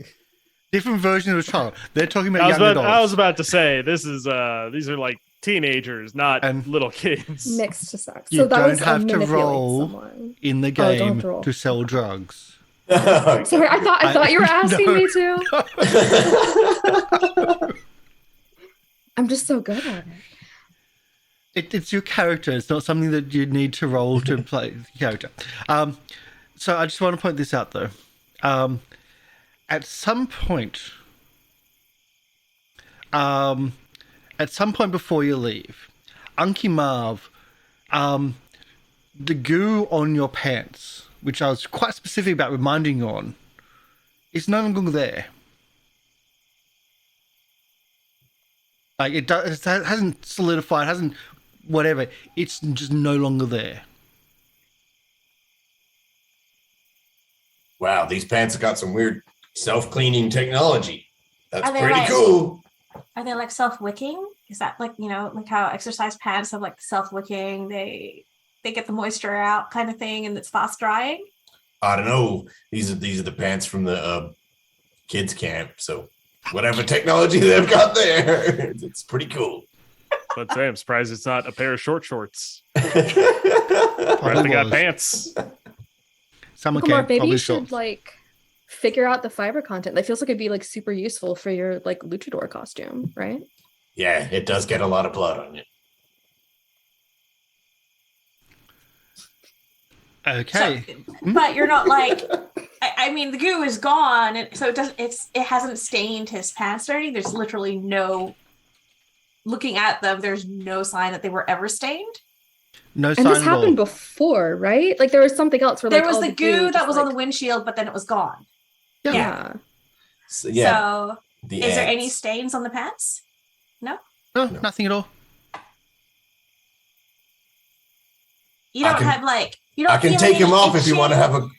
Different version of a child. They're talking about I young adults. was about to say these are like teenagers, not And- little kids. Mixed to sex. You So that don't was have to manipulate roll. someone. in the Oh, don't game roll. to sell drugs. Sorry, I thought you were asking No. me to. I'm just so good at it. It's your character. It's not something that you need to roll to play the character. So I just want to point this out, though. At some point before you leave, Unky Marv, the goo on your pants, which I was quite specific about reminding you on, is no longer there. Like it hasn't solidified, hasn't whatever. It's just no longer there. Wow, these pants have got some weird self-cleaning technology. That's Are they pretty like- cool. Are they like self-wicking? Is that like, like how exercise pants have like self-wicking, they get the moisture out kind of thing, and it's fast drying? I don't know. These are the pants from the kids camp. So whatever technology they've got there, it's pretty cool. But say, I'm surprised it's not a pair of short shorts. Probably Right, they got was. pants. Someone Uncle Marv, can maybe probably you should shorts. like figure out the fiber content. That feels like it'd be like super useful for your like luchador costume, right? Yeah, it does get a lot of blood on it. Okay. So, but you're not like, I mean, the goo is gone, and so it hasn't stained his pants or anything. There's literally no, looking at them, there's no sign that they were ever stained. No And sign this at all. happened before, right? Like there was something else where There like was all the goo that just, was like, on the windshield, but then it was gone. Yeah. So, yeah. So, The is there any ants. stains on the pants? No, No. nothing at all. You I don't can- have like, you don't. I can feel take any him off if you want to itching?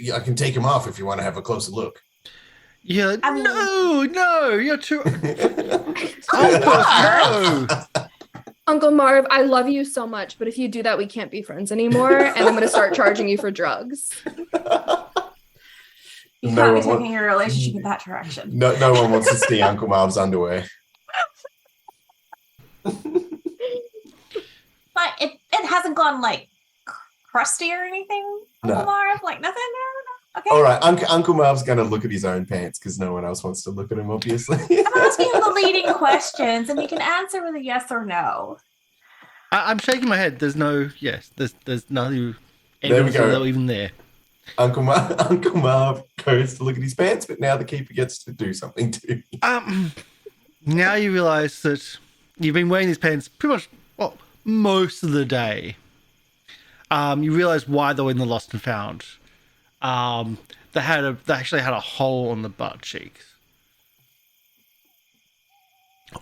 have I can take him off if you want to have a closer look. Yeah. I mean- No, you're too. Oh, No. Uncle Marv, I love you so much, but if you do that, we can't be friends anymore, and I'm gonna start charging you for drugs. You No can't be one wa- taking your relationship in that direction. No one wants to see Uncle Marv's underwear. But it hasn't gone like crusty or anything, Uncle No. Marv? Like nothing? No. Okay. All right, Uncle Marv's going to look at his own pants because no one else wants to look at him, obviously. I'm asking you the leading questions, and you can answer with a yes or no. I'm shaking my head. There's no yes. There's nothing. There we Evidence go. that they were even there. Uncle Marv goes to look at his pants, but now the keeper gets to do something too. Now you realise that you've been wearing these pants pretty much most of the day. You realise why they were in the lost and found. They actually had a hole on the butt cheeks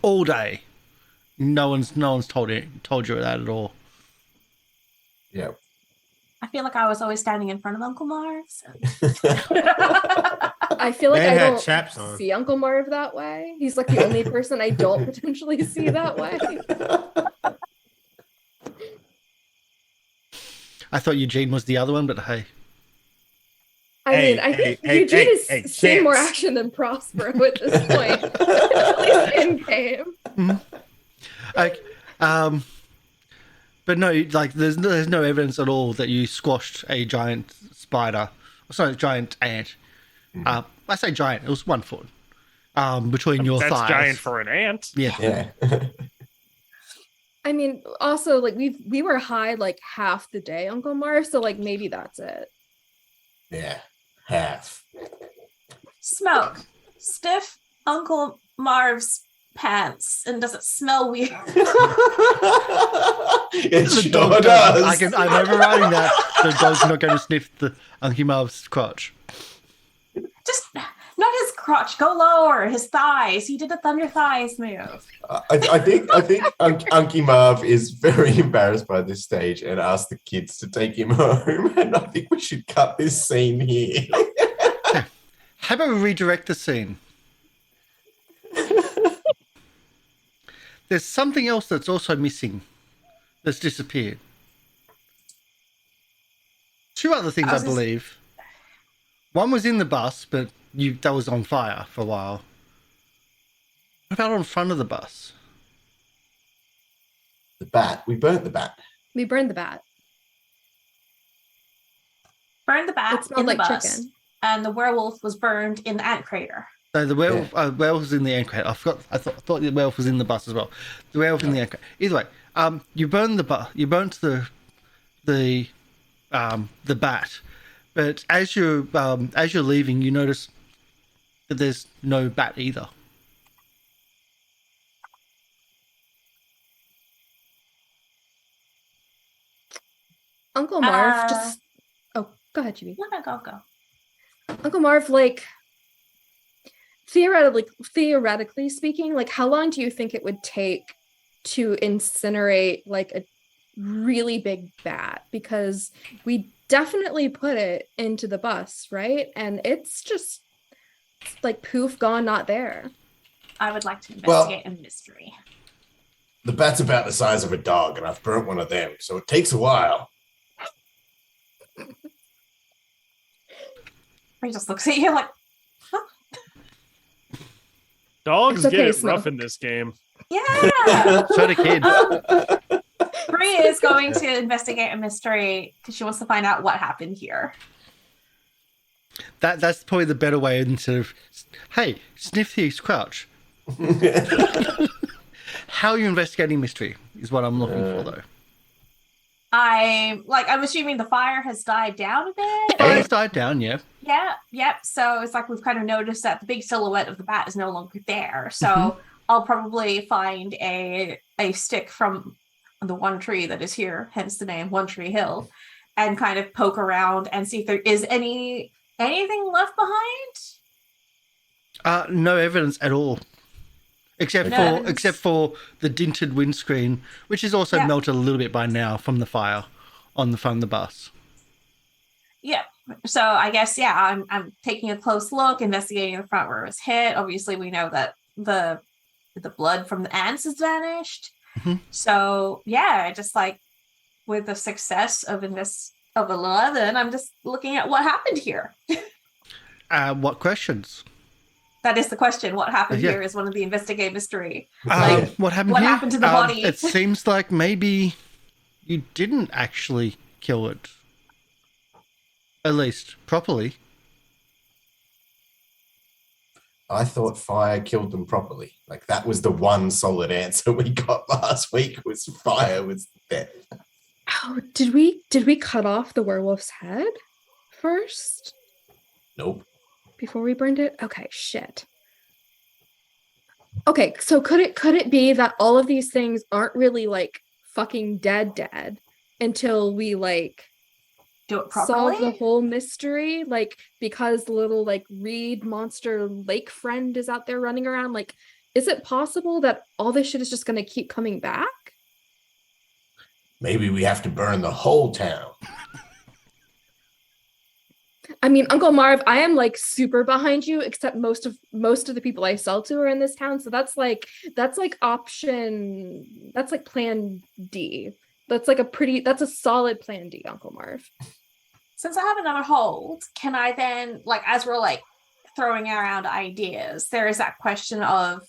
all day. No one's told you that at all. Yeah. I feel like I was always standing in front of Uncle Marv. So. I feel like Man I had don't chaps on. see Uncle Marv that way. He's like the only person I don't potentially see that way. I thought Eugene was the other one, but hey. I Hey, mean, I think hey, Eugene hey, has hey, seen more champs. action than Prospero at this point. At least in game. Like, but no, like there's no evidence at all that you squashed a giant spider. Sorry, giant ant. I say giant. It was 1 foot. Between your That's thighs. giant for an ant. Yeah. Yeah. I mean, also like we were high like half the day, Uncle Marv, so like maybe that's it. Yeah. Half. Smoke. Stiff Uncle Marv's pants, and does it smell weird? It The sure dog does. I'm overriding that. The dog's not going to sniff the Unky Marv's crotch. Just not his crotch. Go lower. His thighs. He did a thunder thighs move. I think Unky Marv is very embarrassed by this stage and asked the kids to take him home. And I think we should cut this scene here. How about we redirect the scene? There's something else that's also missing. That's disappeared. 2 other things, I believe. One was in the bus, but that was on fire for a while. What about on front of the bus? The bat. We burnt the bat. We burned the bat. Burned the bat It smelled in the like bus, chicken. and the werewolf was burned in the ant crater. So the werewolf, werewolf was in the ant crate. I thought the werewolf was in the bus as well. The werewolf in the ant crate. Either way, you burned you burnt the bat, but as you're leaving, you notice that there's no bat either. Uncle Marv just oh, go ahead, Chibi. No, go. Uncle Marv, like theoretically speaking, like how long do you think it would take to incinerate like a really big bat? Because we definitely put it into the bus, right? And it's just like poof, gone, not there. I would like to investigate a mystery. the bat's about the size of a dog, and I've burnt one of them, so it takes a while. He just looks at you like, Dogs It's okay, get it Smoke. rough in this game. yeah. So do kids. Bree is going to investigate a mystery because she wants to find out what happened here. That's probably the better way instead of, hey, sniff his crouch. How are you investigating mystery is what I'm looking for, though. I'm assuming the fire has died down a bit. Fire's died down, yeah. Yeah, yep. So it's like we've kind of noticed that the big silhouette of the bat is no longer there. So I'll probably find a stick from the one tree that is here, hence the name One Tree Hill, and kind of poke around and see if there is anything left behind. No evidence at all. Except for the dinted windscreen, which is also melted a little bit by now from the fire on the front of the bus. Yeah. So I guess I'm taking a close look, investigating the front where it was hit. Obviously, we know that the blood from the ants has vanished. Mm-hmm. So just like with the success of 11, I'm just looking at what happened here. What questions? That is the question. What happened here is one of the investigate mystery. What happened what here? happened to the body? It seems like maybe you didn't actually kill it. At least properly. I thought fire killed them properly. Like, that was the one solid answer we got last week, was fire was death. Oh, did we cut off the werewolf's head first Nope. before we burned it? Okay, shit. Okay, so could it be that all of these things aren't really like fucking dead until we like Do it properly? solve the whole mystery? Like, because the little like reed monster lake friend is out there running around, like, is it possible that all this shit is just gonna keep coming back? Maybe we have to burn the whole town. I mean, Uncle Marv, I am like super behind you, except most of the people I sell to are in this town. So that's like option. That's like plan D. That's a solid plan D, Uncle Marv. Since I have another hold, can I then, like, as we're like throwing around ideas, there is that question of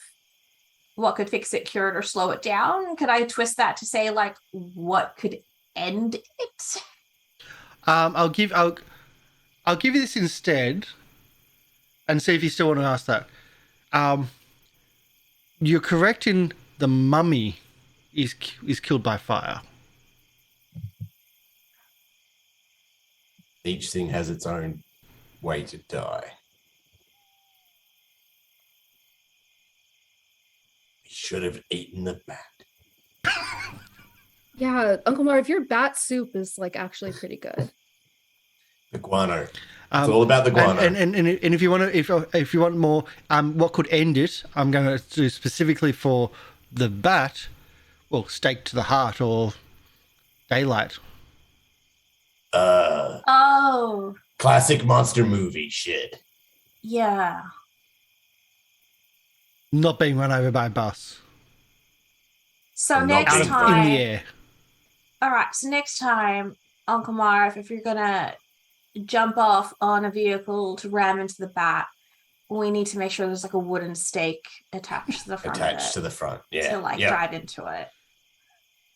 what could fix it, cure it, or slow it down? Could I twist that to say, like, what could end it? I'll give you this instead, and see if you still want to ask that. You're correct in the mummy is killed by fire. Each thing has its own way to die. We should have eaten the bat. Yeah, Uncle Marv, your bat soup is like actually pretty good. The guano. It's all about the guano. And if you want to, if you want more, what could end it? I'm going to do specifically for the bat. Well, stake to the heart or daylight. Oh, Classic monster movie shit. yeah. Not being run over by a bus. So Not next being- In time, the air. all right. So next time, Uncle Marv, if you're gonna jump off on a vehicle to ram into the bat, we need to make sure there's like a wooden stake attached to the front Attached of to it the front. Yeah. to like yeah. drive into it.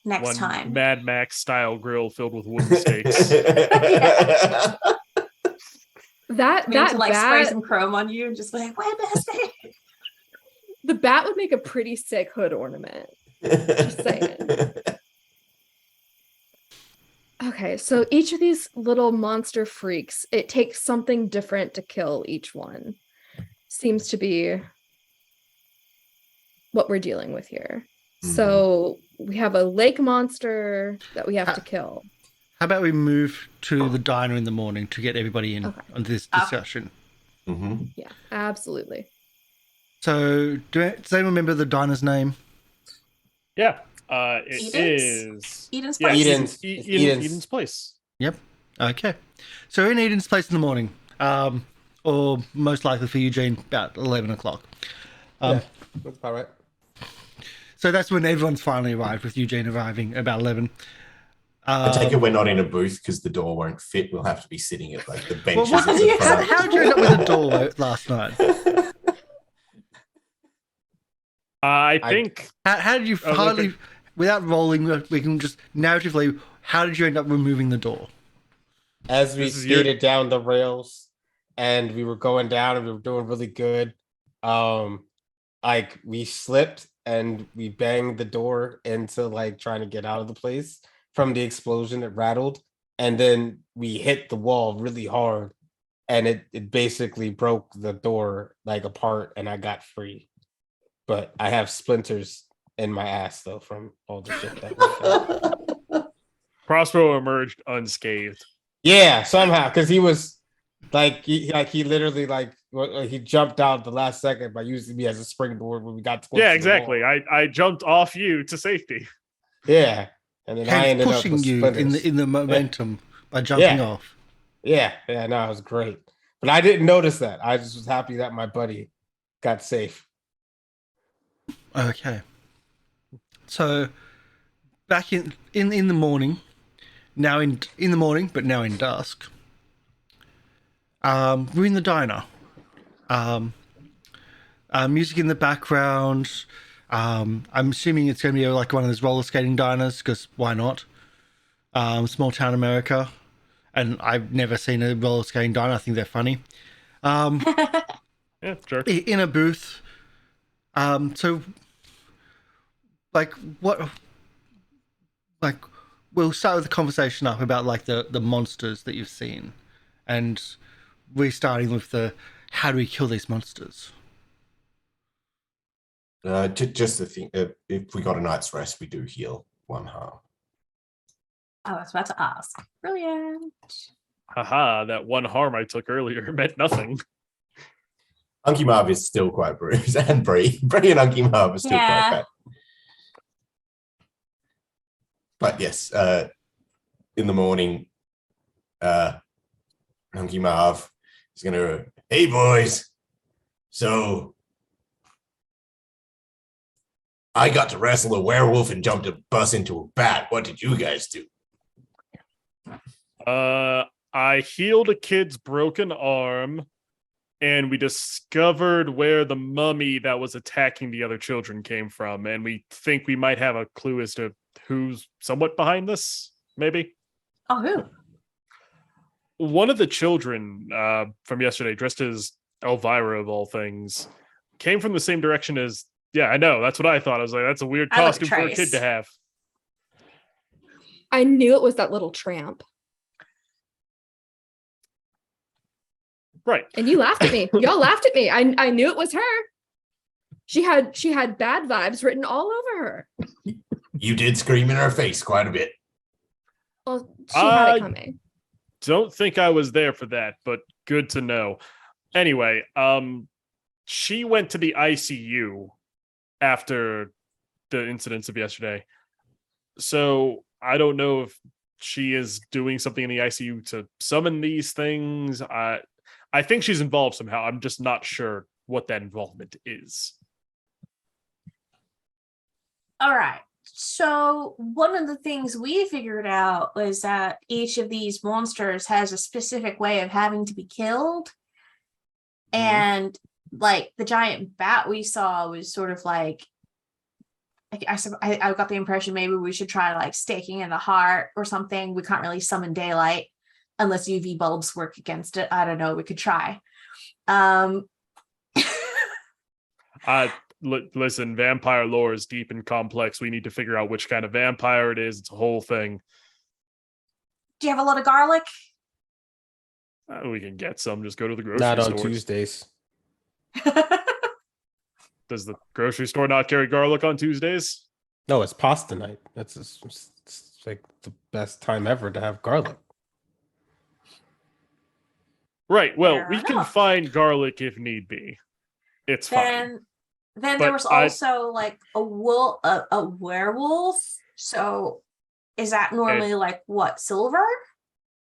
Next One time. Mad Max style grill filled with wooden stakes. That We need to like spray bat, some chrome on you and just be like, where's the stake? the bat would make a pretty sick hood ornament. Just saying. Okay, so each of these little monster freaks, it takes something different to kill each one. Seems to be what we're dealing with here. So we have a lake monster that we have to kill. How about we move to the diner in the morning to get everybody in Okay. on this discussion? Mm-hmm. Yeah, absolutely. So, does anyone remember the diner's name? Yeah. It is Eden's yeah, place. Eden's. Eden's place. Yep. Okay. So we're in Eden's place in the morning, or most likely for Eugene about 11 o'clock. Yeah, that's about right. So that's when everyone's finally arrived, with Eugene arriving about 11. I take it we're not in a booth because the door won't fit. We'll have to be sitting at like the benches Well, at the front. how did you end up with a door last night? I think. How did you finally, without rolling, we can just narratively, how did you end up removing the door? As we skated down the rails and we were going down and we were doing really good, like we slipped and we banged the door into like trying to get out of the place from the explosion. It rattled, and then we hit the wall really hard, and it basically broke the door like apart, and I got free. But I have splinters in my ass though from all the shit that went down. Prospero emerged unscathed. Yeah, somehow, because he was he literally he jumped out the last second by using me as a springboard when we got to Yeah, exactly. I jumped off you to safety. Yeah, and then I ended pushing up with you splinters. in the momentum by jumping off. Yeah, no, it was great. But I didn't notice that. I just was happy that my buddy got safe. Okay. So back in the morning, now in the morning, but now in dusk. We're in the diner. Music in the background. I'm assuming it's going to be like one of those roller skating diners, because why not? Small town America, and I've never seen a roller skating diner. I think they're funny. Yeah, sure. In a booth. So, like, what? Like, we'll start with the conversation up about like the monsters that you've seen, and restarting with the how do we kill these monsters? Just the thing, if we got a night's rest, we do heal 1 harm. I was about to ask. Brilliant. Haha, that 1 harm I took earlier meant nothing. Unky Marv is still quite bruised, and Bree and Unky Marv are still quite bad. But yes, in the morning, Unky Marv is going to, hey boys, so I got to wrestle a werewolf and jumped a bus into a bat. What did you guys do? I healed a kid's broken arm, and we discovered where the mummy that was attacking the other children came from, and we think we might have a clue as to who's somewhat behind this, maybe. Oh, who? One of the children from yesterday, dressed as Elvira of all things, came from the same direction as... Yeah, I know. That's what I thought. I was like, that's a weird costume for a kid to have. I knew it was that little tramp. Right. And you laughed at me. Y'all laughed at me. I knew it was her. She had bad vibes written all over her. You did scream in her face quite a bit. Well, she had it coming. Don't think I was there for that, but good to know. Anyway, she went to the ICU after the incidents of yesterday. So I don't know if she is doing something in the ICU to summon these things. I think she's involved somehow. I'm just not sure what that involvement is. All right. So one of the things we figured out was that each of these monsters has a specific way of having to be killed. And like the giant bat we saw was sort of like, I got the impression maybe we should try like staking in the heart or something. We can't really summon daylight unless UV bulbs work against it. I don't know. We could try. Listen, vampire lore is deep and complex. We need to figure out which kind of vampire it is. It's a whole thing. Do you have a lot of garlic? We can get some. Just go to the grocery Not store. on Tuesdays. Does the grocery store not carry garlic on Tuesdays? No, it's pasta night. It's like the best time ever to have garlic. Right. Well, Fair we can enough. find garlic if need be. It's fine. Then But there was also like a werewolf. So is that normally like what, silver?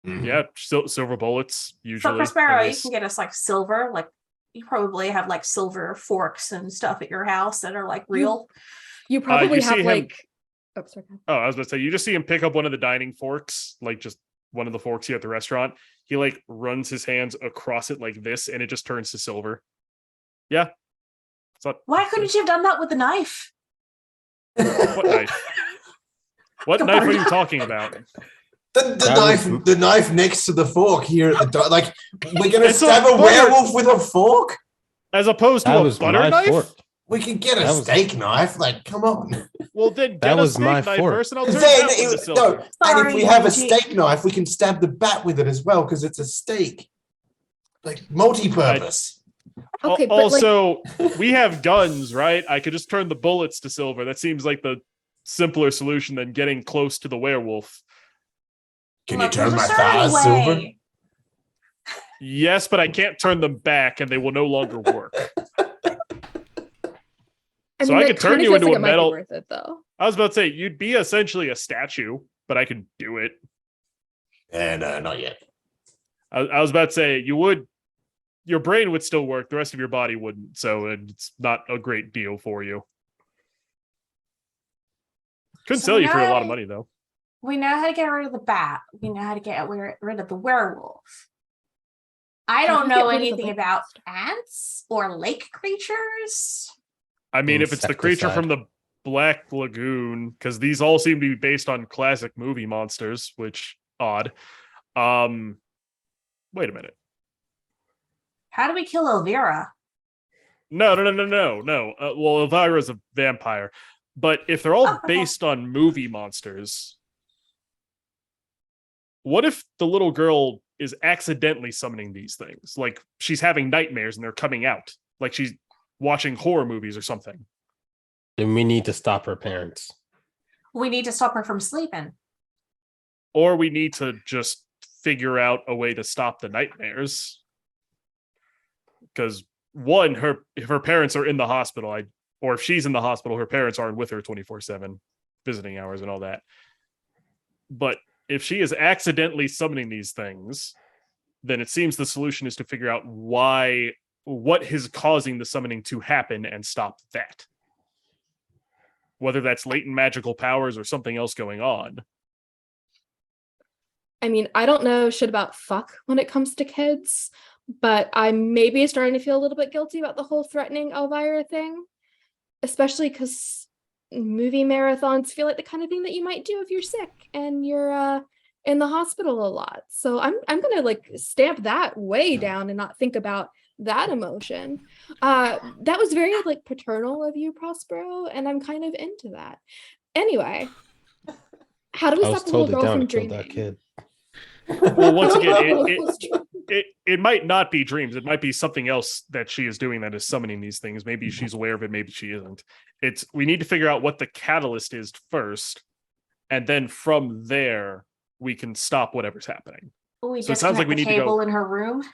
Yeah, silver bullets usually. So Prospero, you Unless- can get us like silver. Like you probably have like silver forks and stuff at your house that are like real. You probably you see have him- like. Oh, sorry. go ahead. Oh, I was about to say, you just see him pick up one of the dining forks, like just one of the forks here at the restaurant. He like runs his hands across it like this, and it just turns to silver. Yeah. Why couldn't you have done that with the knife? What knife? What knife are you talking about? The knife next to the fork here at the like we're gonna It's stab a a werewolf with a fork. As opposed to That a was butter my knife? fork. We could get a That was- steak knife. Like, come on. Well, then That get a was steak my knife fork. first, and I'll turn Then that one to it, silver. no, and Sorry, if we have a Luigi. steak knife, we can stab the bat with it as well because it's a steak. Like multi-purpose. Okay, but Also, we have guns, right? I could just turn the bullets to silver. That seems like the simpler solution than getting close to the werewolf. Can Look, you turn there's my a certain thighs silver? way. Yes, but I can't turn them back, and they will no longer work. So I that could turn kinda you feels into like a it might be metal- worth it though. I was about to say, you'd be essentially a statue, but I could do it. And not yet. I was about to say, your brain would still work, the rest of your body wouldn't, so it's not a great deal for you. Couldn't So sell you for a lot of now- money, though. We know how to get rid of the bat. We know how to get rid of the werewolf. I How do don't you know get rid of the anything lake about monster? ants or lake creatures. I mean, if it's the creature from the Black Lagoon, because these all seem to be based on classic movie monsters, which odd. Wait a minute. How do we kill Elvira? No. Well, Elvira's a vampire, but if they're all Oh, okay. based on movie monsters, what if the little girl is accidentally summoning these things? Like she's having nightmares and they're coming out, like she's watching horror movies or something. Then we need to stop her parents. We need to stop her from sleeping. Or we need to just figure out a way to stop the nightmares. Because one, if her parents are in the hospital, or if she's in the hospital, her parents aren't with her 24/7, visiting hours and all that. But if she is accidentally summoning these things, then it seems the solution is to figure out what is causing the summoning to happen and stop that. Whether that's latent magical powers or something else going on. I mean, I don't know shit about fuck when it comes to kids, but I'm maybe starting to feel a little bit guilty about the whole threatening Elvira thing, especially because movie marathons feel like the kind of thing that you might do if you're sick and you're in the hospital a lot. So I'm gonna like stamp that way down and not think about that emotion. That was very like paternal of you, Prospero, and I'm kind of into that. Anyway, how do we I was stop the little totally girl down from to kill dreaming? that kid. Well, once again, It's true. it might not be dreams. It might be something else that she is doing that is summoning these things. Maybe she's aware of it. Maybe she isn't. We need to figure out what the catalyst is first, and then from there we can stop whatever's happening. We So it sounds like we disconnect need the to go- table in her room.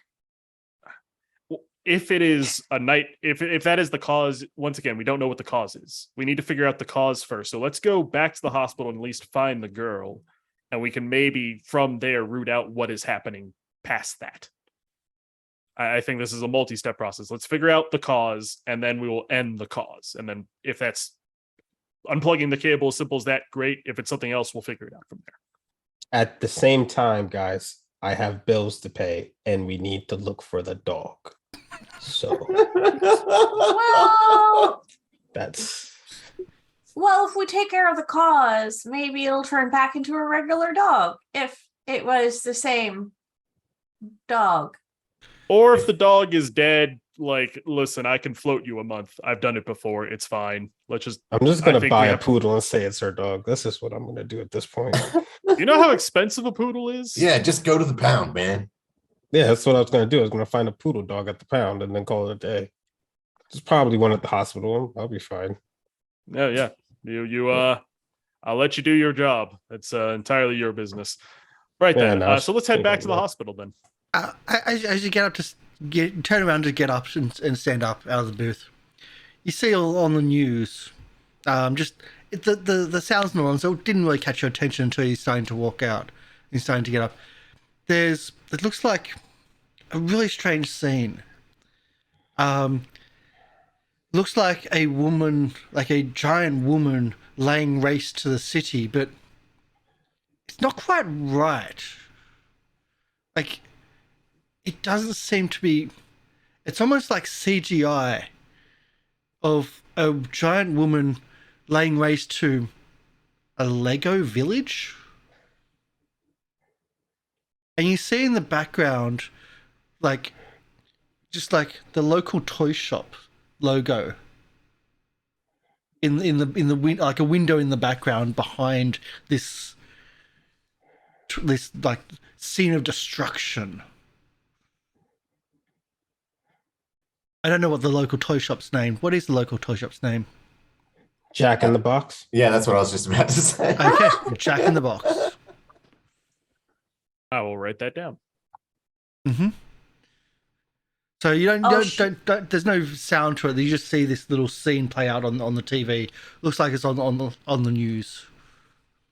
If it is a night, if that is the cause, once again, we don't know what the cause is. We need to figure out the cause first. So let's go back to the hospital and at least find the girl, and we can maybe from there root out what is happening past that. I think this is a multi-step process. Let's figure out the cause, and then we will end the cause. And then if that's unplugging the cable, as simple as that, great. If it's something else, we'll figure it out from there. At the same time, guys, I have bills to pay and we need to look for the dog. So Well, that's well, if we take care of the cause, maybe it'll turn back into a regular dog. If it was the same dog. Or if the dog is dead, like, listen, I can float you a month. I've done it before. It's fine. I'm just gonna think buy we a have- poodle and say it's her dog. This is what I'm gonna do at this point. You know how expensive a poodle is? Yeah, just go to the pound, man. Yeah, that's what I was gonna do. I was gonna find a poodle dog at the pound and then call it a day. There's probably one at the hospital. I'll be fine. Yeah. I'll let you do your job. It's entirely your business. Right Yeah, then. no, So let's head think back of to the that. hospital then. As you get up turn around to get up and stand up out of the booth, you see all on the news. The sounds and all, and so it didn't really catch your attention until you're starting to walk out. You're starting to get up. It looks like a really strange scene. Looks looks like a woman, like a giant woman laying waste to the city, but it's not quite right. Like, it doesn't seem to be. It's almost like CGI of a giant woman laying waste to a Lego village. And you see in the background, like, just like the local toy shop logo in the like a window in the background behind this like scene of destruction. I don't know what the local toy shop's name. What is the local toy shop's name? Jack in the Box. Yeah, that's what I was just about to say. Okay, Jack in the Box. I will write that down. Mm-hmm. So you don't there's no sound to it. You just see this little scene play out on the TV. Looks like it's on the news.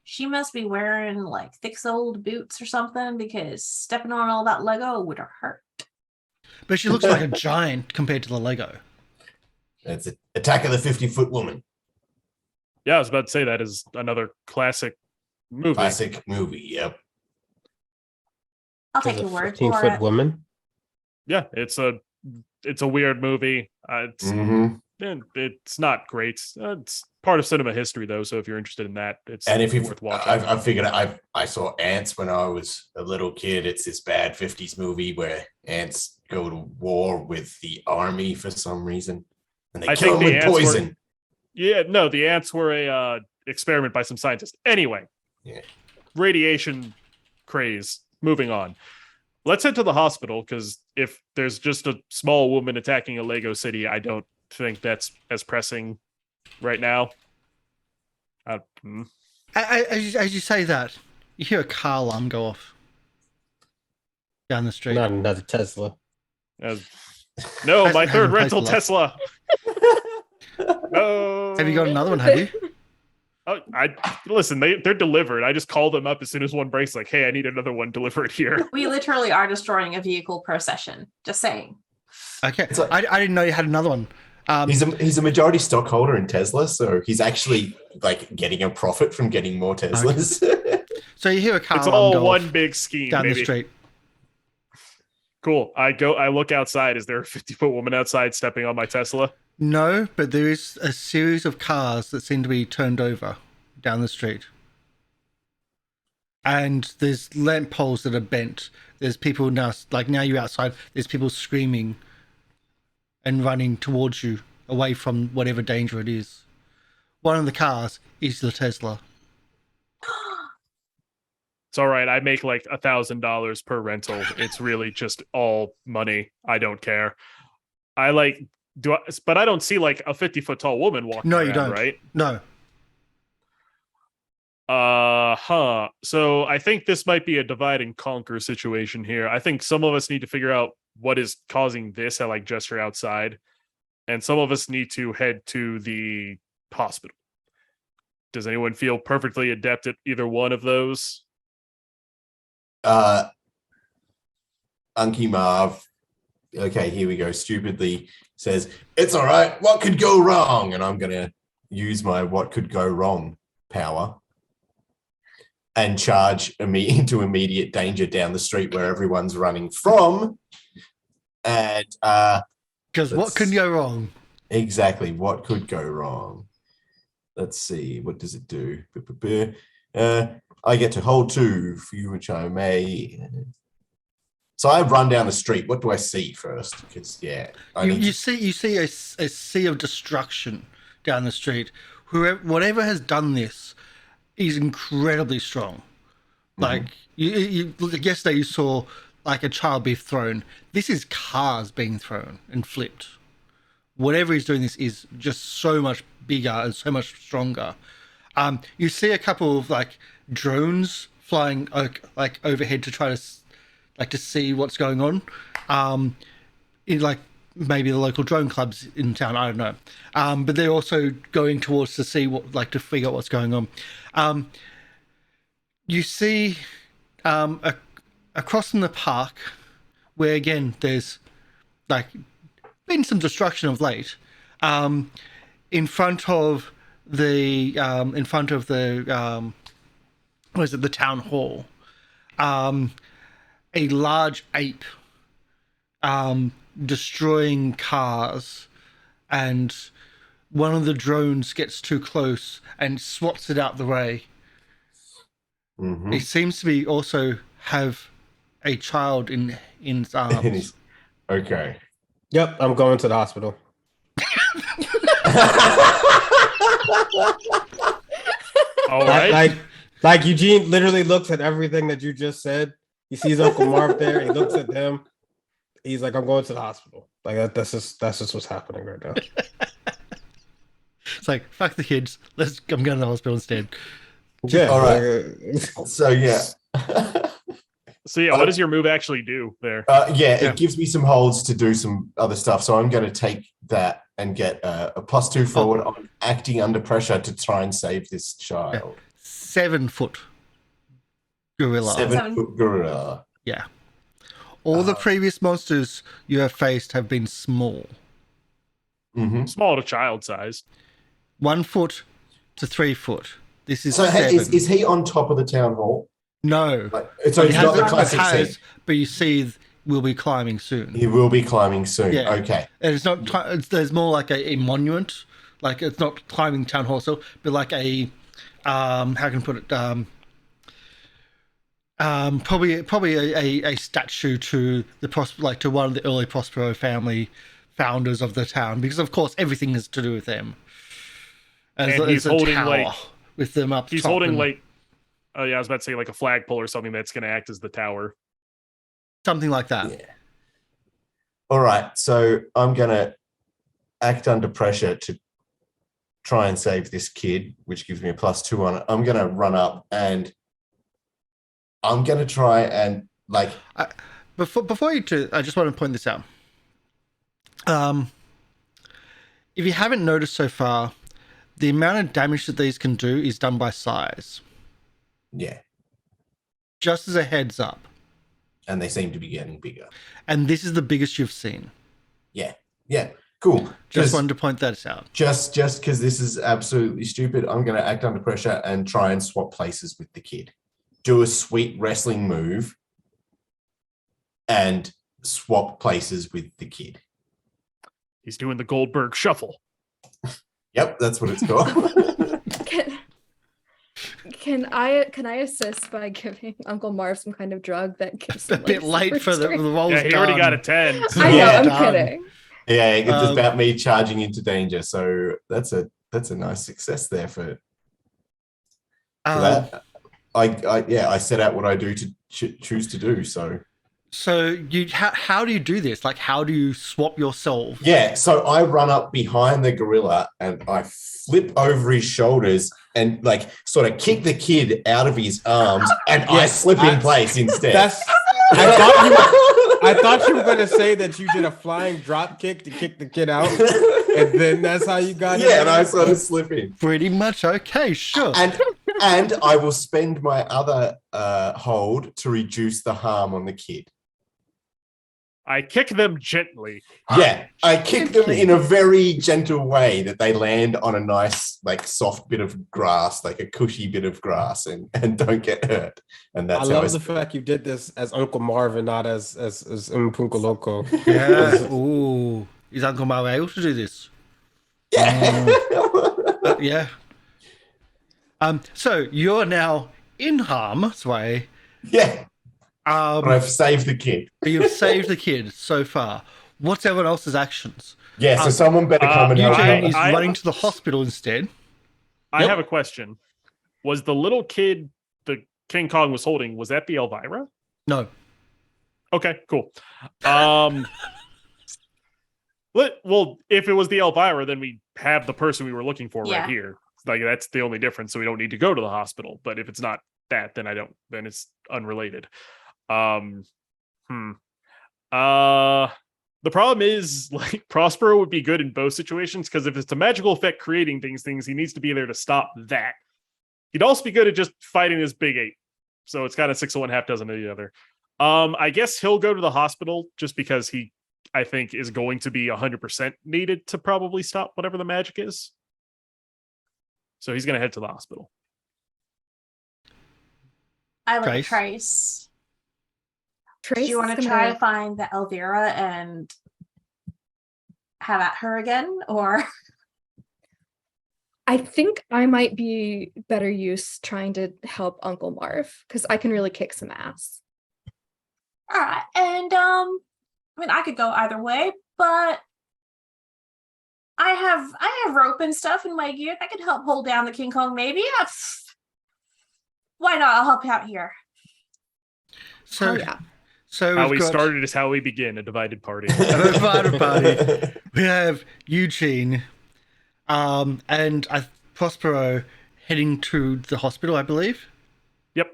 She must be wearing like thick soled boots or something because stepping on all that Lego would hurt. But she looks like a giant compared to the Lego. It's Attack of the 50-Foot Woman. Yeah, I was about to say that is another classic movie. Classic movie, yep. I'll take your word for 15-foot it. woman. Yeah, it's a weird movie. It's not great. It's part of cinema history though, so if you're interested in that, it's And if worth watching. I figured I saw Ants when I was a little kid. It's this bad 50s movie where ants go to war with the army for some reason, and they kill them with poison. The ants were a experiment by some scientists. Anyway, radiation craze. Moving on. Let's head to the hospital, because if there's just a small woman attacking a Lego city, I don't think that's as pressing right now. As you say that, you hear a car alarm go off down the street. Not another Tesla. No, my third rental Tesla. No. Have you got another one, have you? Oh, listen. They're delivered. I just call them up as soon as one breaks. Like, hey, I need another one delivered here. We literally are destroying a vehicle per session. Just saying. Okay, I didn't know you had another one. He's a majority stockholder in Tesla, so he's actually like getting a profit from getting more Teslas. Okay. So you hear a car. It's all one big scheme down the street. Cool. I look outside. Is there a 50-foot woman outside stepping on my Tesla? No, but there is a series of cars that seem to be turned over down the street. And there's lamp poles that are bent. There's people now you're outside, there's people screaming and running towards you, away from whatever danger it is. One of the cars is the Tesla. It's all right. I make like $1,000 per rental. It's really just all money. I don't care. But I don't see like a 50-foot tall woman walking around, you don't. Right? No. So I think this might be a divide and conquer situation here. I think some of us need to figure out what is causing this. I like gesture outside, and some of us need to head to the hospital. Does anyone feel perfectly adept at either one of those? Unky Marv. Okay, here we go. Stupidly says, "It's all right. What could go wrong?" And I'm gonna use my "what could go wrong" power and charge into immediate danger down the street where everyone's running from. And because what could go wrong? Exactly, what could go wrong? Let's see, what does it do? I get to hold 2 for you, which I may. So I run down the street. What do I see first? Because you see a sea of destruction down the street. Whatever has done this is incredibly strong. Like yesterday, you saw like a child be thrown. This is cars being thrown and flipped. Whatever he's doing, this is just so much bigger and so much stronger. You see a couple of like drones flying like overhead to try to see what's going on. In like maybe the local drone clubs in town, I don't know. But they're also going towards to see to figure out what's going on. You see across from the park, where again there's like been some destruction of late. in front of the what is it, the town hall, a large ape destroying cars, and one of the drones gets too close and swats it out the way. Mm-hmm. It seems to be also have a child in its arms. Okay. Yep, I'm going to the hospital. All right. Like Eugene literally looks at everything that you just said. He sees Uncle Marv there. He looks at them. He's like, "I'm going to the hospital." Like that's just what's happening right now. It's like, fuck the kids. I'm going to the hospital instead. Yeah. All right. So yeah. So yeah, what does your move actually do there? It gives me some holds to do some other stuff. So I'm going to take that and get a +2 forward on acting under pressure to try and save this child. 7 foot gorilla. 7 foot gorilla. Yeah. All the previous monsters you have faced have been small. Mm-hmm. Small to child size. 1 foot to 3 foot. This is So 7. is he on top of the town hall? No. So But it's he not the has- classic has, scene. but you see we'll be climbing soon. He will be climbing soon. Yeah. Okay. And it's not. There's more like a monument. Like it's not climbing town hall, so but like a how can I put it? Probably a statue to the to one of the early Prospero family founders of the town, because of course everything is to do with them. And there's he's a holding tower like with them up. he's top holding and like I was about to say like a flagpole or something that's going to act as the tower. something like that. Yeah. All right. So I'm going to act under pressure to try and save this kid, which gives me a +2 on it. I'm going to run up and I'm going to try and like. Before you do, I just want to point this out. If you haven't noticed so far, the amount of damage that these can do is done by size. Yeah. Just as a heads up. And they seem to be getting bigger. And this is the biggest you've seen. Yeah. Yeah. Cool. Just wanted to point that out. Just because this is absolutely stupid, I'm going to act under pressure and try and swap places with the kid. Do a sweet wrestling move and swap places with the kid. He's doing the Goldberg shuffle. Yep, that's what it's called. Can I assist by giving Uncle Marv some kind of drug that gives A him, bit late for the rolls. Yeah, he already got a 10. so- I know, Yeah, I'm done. kidding. Yeah, it's about me charging into danger. So that's a nice success there for that. I set out what I do to choose to do. So how do you do this? Like, how do you swap yourself? yeah, so I run up behind the gorilla and I flip over his shoulders and like sort of kick the kid out of his arms, and I slip in place instead. I thought you were going to say that you did a flying drop kick to kick the kid out, and then that's how you got it. Yeah, and I sort of slip in. Pretty much okay, sure. And I will spend my other hold to reduce the harm on the kid. I kick them gently. Yeah, I kick them in a very gentle way that they land on a nice, like, soft bit of grass, like a cushy bit of grass, and don't get hurt. And that's I love the fact you did this as Uncle Marv and not as Punko Loco. Yeah. Ooh. Is Uncle Marv able to do this? Yeah. Yeah. So you're now in harm's way. Yeah. But I've saved the kid. But you've saved the kid so far. What's everyone else's actions? Yeah, so someone better come and help Eugene me. is running to the hospital instead. I Yep. have a question. Was the little kid the King Kong was holding, was that the Elvira? No. Okay, cool. Well, if it was the Elvira, then we have the person we were looking for Yeah. right here. Like that's the only difference, so we don't need to go to the hospital. But if it's not that, then then it's unrelated. The problem is, like, Prospero would be good in both situations, because if it's a magical effect creating things, he needs to be there to stop that. He'd also be good at just fighting this big ape. So it's kind of 6 of one, half dozen of the other. I guess he'll go to the hospital just because he I think is going to be 100% needed to probably stop whatever the magic is. So he's going to head to the hospital. I look at Trace? Trace. Trace Do you want is to gonna- try to find the Elvira and have at her again, or? I think I might be better use trying to help Uncle Marv because I can really kick some ass. All right, and I mean, I could go either way, but I have rope and stuff in my gear that could help hold down the King Kong. Maybe. Why not? I'll help you out here. So, Oh yeah. so How we've we got started is how we begin, a divided party. a divided party. We have Eugene, and Prospero heading to the hospital, I believe. Yep.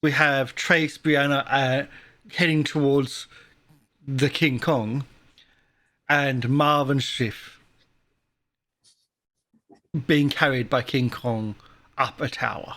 We have Trace, Brianna heading towards the King Kong, and Marv and Schiff being carried by King Kong up a tower.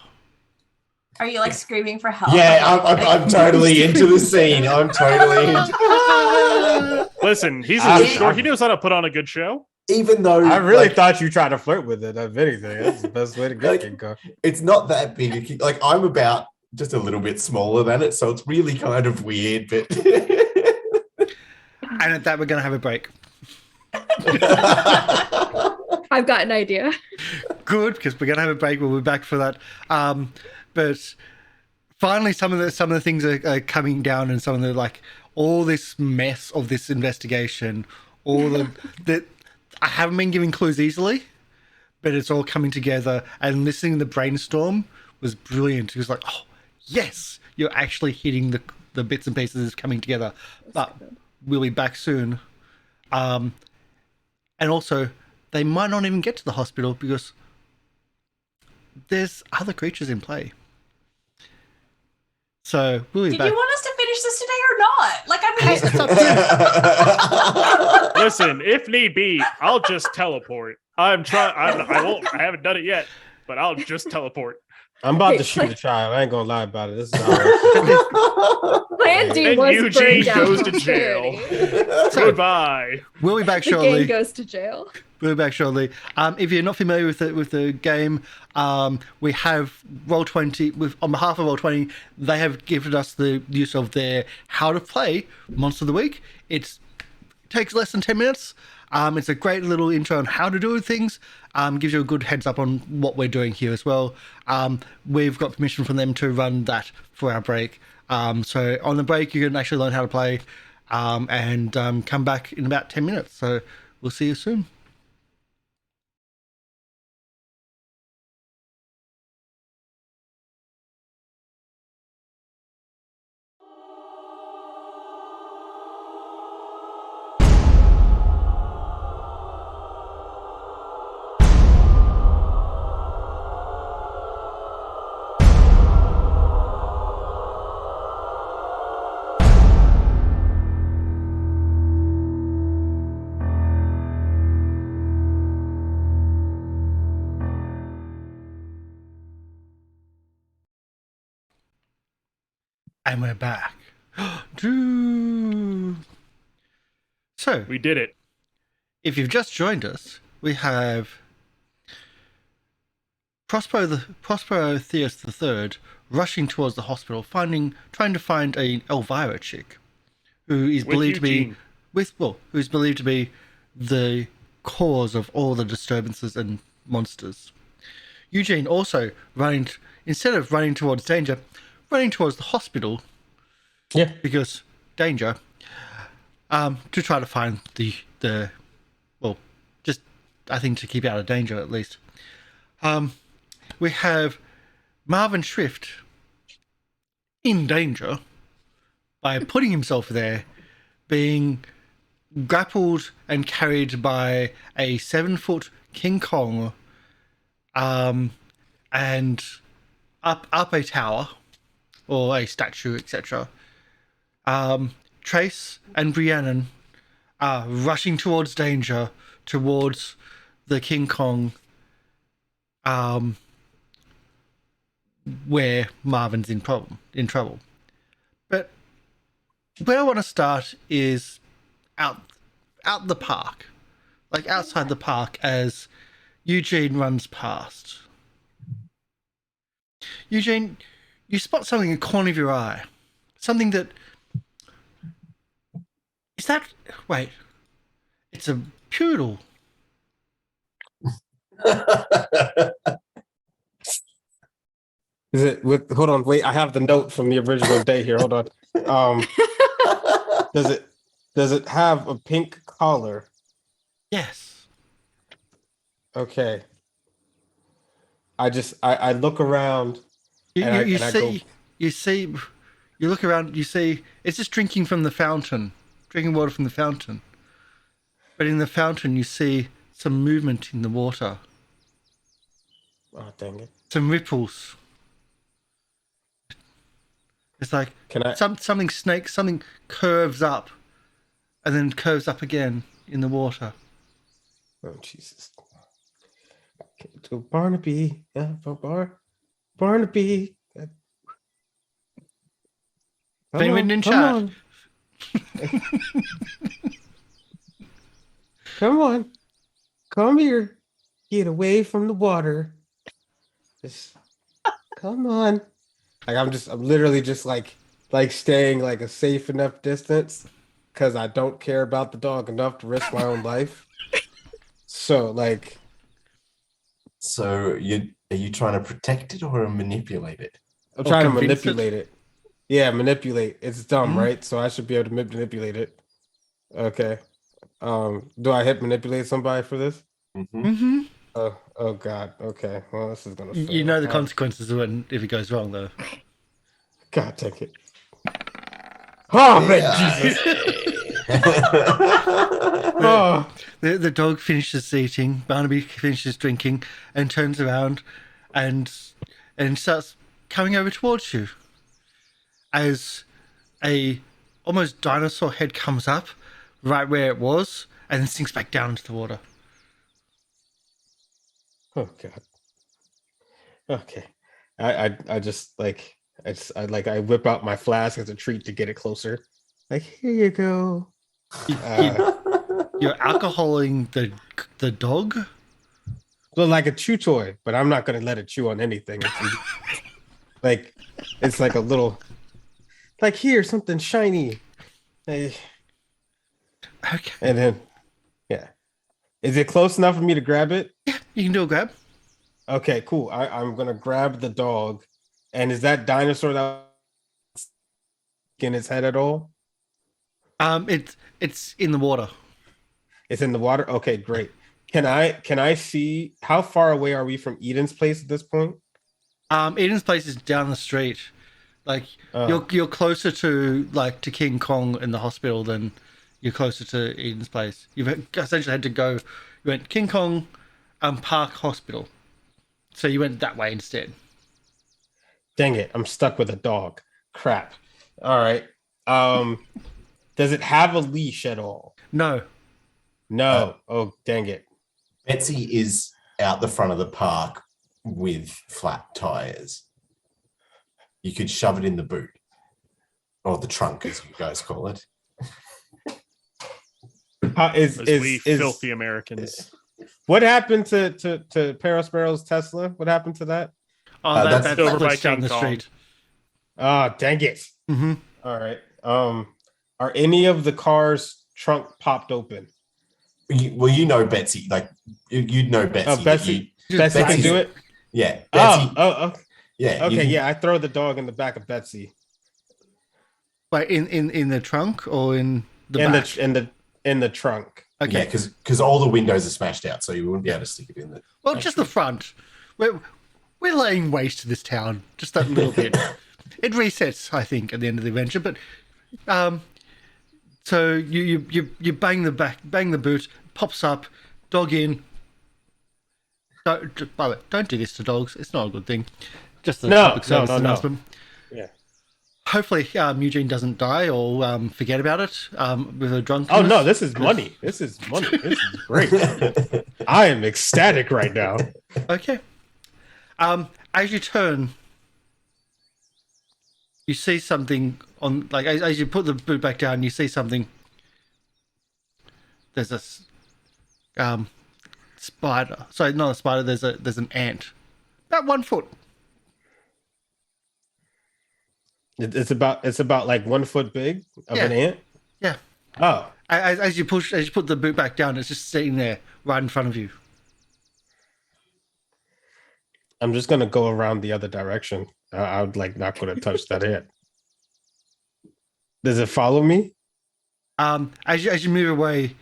Are you like screaming for help? Yeah, I'm totally into the scene. I'm totally into Listen, he's a short. He knows how to put on a good show. Even though I really like, thought you tried to flirt with it. If anything, that's the best way to get Like- King Kong. it's not that big a kick. Like I'm about just a little bit smaller than it, so it's really kind of weird, but And at that, we're going to have a break. I've got an idea. Good, because we're going to have a break. We'll be back for that. But finally, some of the things are coming down, and some of the all this mess of this investigation, all the I haven't been giving clues easily, but it's all coming together. And listening to the brainstorm was brilliant. It was like, oh yes, you're actually hitting the bits and pieces that's coming together. But we'll be back soon. And also, they might not even get to the hospital because there's other creatures in play. So we'll be Did back. you want us to finish this today or not? Like, I mean, Listen, if need be, I'll just teleport. I won't. I haven't done it yet, but I'll just teleport. I'm about to Wait, shoot like- the child. I ain't gonna lie about it. This is how Plan D Then was Eugene burned out goes for to jail. charity. Goodbye. We'll be back The shortly. gang goes to jail. We'll be back shortly. If you're not familiar with the game, we have Roll20. On behalf of Roll20, they have given us the use of their How to Play Monster of the Week. It takes less than 10 minutes. It's a great little intro on how to do things. Gives you a good heads up on what we're doing here as well. We've got permission from them to run that for our break. So on the break, you can actually learn how to play and come back in about 10 minutes. So we'll see you soon. And we're back. So, We did it. if you've just joined us, we have Prospero Theus III rushing towards the hospital, trying to find an Elvira chick who is With believed Eugene. to be who's believed to be the cause of all the disturbances and monsters. Eugene also instead of running towards danger, running towards the hospital. Yeah. Because danger. To try to find just I think to keep out of danger at least. We have Marvin Shrift in danger by putting himself there, being grappled and carried by a 7-foot King Kong, and up a tower or a statue, etc. Trace and Rhiannon are rushing towards danger, towards the King Kong, where Marvin's in trouble. But where I want to start is out the park, like outside the park, as Eugene runs past. Eugene, you spot something in the corner of your eye. Something that... Is that... Wait. It's a poodle. Is it with? Hold on, wait. I have the note from the original day here. Hold on. Does it have a pink collar? Yes. Okay. I look around. You look around. You see it's just drinking from the fountain, drinking water from the fountain. But in the fountain, you see some movement in the water. Oh, dang it! Some ripples. It's like something curves up, and then curves up again in the water. Oh Jesus! To Barnaby, Barnaby. Anyone in chat? Come on, come here. Get away from the water. Just come on. Like I'm literally just like staying like a safe enough distance because I don't care about the dog enough to risk my own life. So like, are you trying to protect it or manipulate it? I'm trying to manipulate it. Yeah, manipulate. It's dumb, right? So I should be able to manipulate it. Okay. Do I hit manipulate somebody for this? Mm-hmm. Oh God. Okay. Well, this is gonna fail. You know the consequences of it if it goes wrong, though. God, take it. Oh, man, Jesus. Oh. The dog finishes eating, Barnaby finishes drinking, and turns around and starts coming over towards you. As a almost dinosaur head comes up right where it was and then sinks back down into the water. Oh God. Okay. I whip out my flask as a treat to get it closer. Like, here you go. You're alcoholing the dog? Well, like a chew toy, but I'm not gonna let it chew on anything. It's like a little, like, here, something shiny. Hey. Okay. And then, yeah. Is it close enough for me to grab it? Yeah, you can do a grab. Okay, cool. I'm gonna grab the dog. And is that dinosaur that in its head at all? It's in the water. It's in the water. Okay, great. Can I see how far away are we from Eden's place at this point? Eden's place is down the street. Like you're closer to King Kong in the hospital than you're closer to Eden's place. You've essentially had to go. You went King Kong, Park Hospital. So you went that way instead. Dang it! I'm stuck with a dog. Crap. All right. Does it have a leash at all? No. Oh, dang it. Betsy is out the front of the park with flat tires. You could shove it in the boot or the trunk, as you guys call it. We filthy Americans. What happened to Parasparrow's Tesla? What happened to that? Oh, that's over by down King the Kong. street. Oh, dang it. Mm-hmm. All right. Are any of the cars trunk popped open? You know Betsy. Like you'd know Betsy. Oh, Betsy can do it. Yeah. Betsy, Oh. yeah. Okay. Yeah, I throw the dog in the back of Betsy. Like in the trunk or in the back? In the trunk. Okay. Yeah, because all the windows are smashed out, so you wouldn't be able to stick it in the. Well, just the front. We're laying waste to this town just that little bit. It resets, I think, at the end of the adventure. But so you bang the boot, pops up, dog in. By the way, don't do this to dogs. It's not a good thing. Just the public service announcement. Yeah. Hopefully, Eugene doesn't die or forget about it with a drunk. Oh no, this is money. This is money. This is great. I am ecstatic right now. Okay. As you turn, you see something on, like, as you put the boot back down, you see something there's a spider. Sorry, not a spider. There's an ant, about 1 foot. It's about like 1 foot big of an ant. Yeah. Oh, As you put the boot back down, it's just sitting there right in front of you. I'm just gonna go around the other direction. I would like not gonna touch that ant. Does it follow me? As you move away,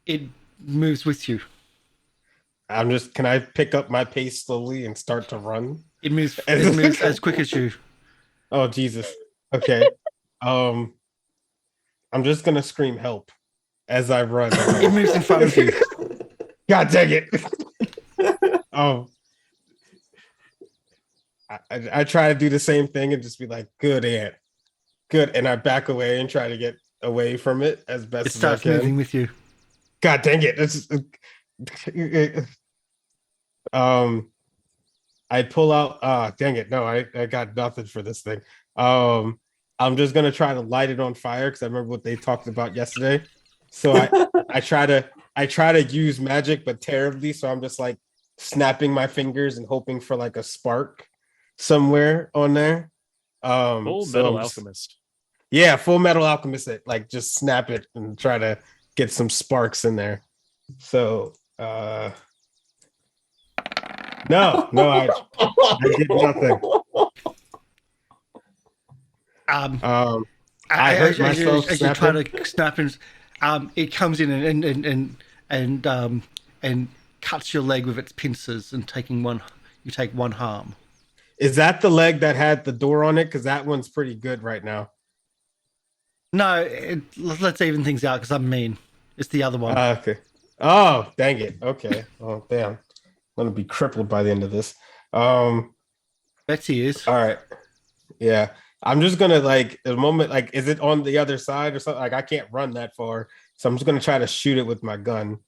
it moves with you. Can I pick up my pace slowly and start to run? It moves as quick as you. Oh Jesus. Okay. I'm just gonna scream help as I run. It moves in front of you. God dang it. Oh. I try to do the same thing and just be like, good ant. Good. And I back away and try to get away from it as best as I can. It starts moving with you. God dang it. I pull out dang it. No, I got nothing for this thing. I'm just gonna try to light it on fire because I remember what they talked about yesterday. So I try to use magic, but terribly. So I'm just like snapping my fingers and hoping for like a spark somewhere on there. Full Metal Alchemist. Yeah, Full Metal Alchemist. It like just snap it and try to get some sparks in there. So no, I did nothing. I hurt myself. As you try to snap and it comes in and cuts your leg with its pincers and you take one harm. Is that the leg that had the door on it? Because that one's pretty good right now. No, let's even things out because I'm mean. It's the other one. Okay. Oh, dang it. Okay. Oh, damn. I'm gonna be crippled by the end of this. Betsy is. All right. Yeah. I'm just gonna like the moment, like, is it on the other side or something? Like I can't run that far. So I'm just gonna try to shoot it with my gun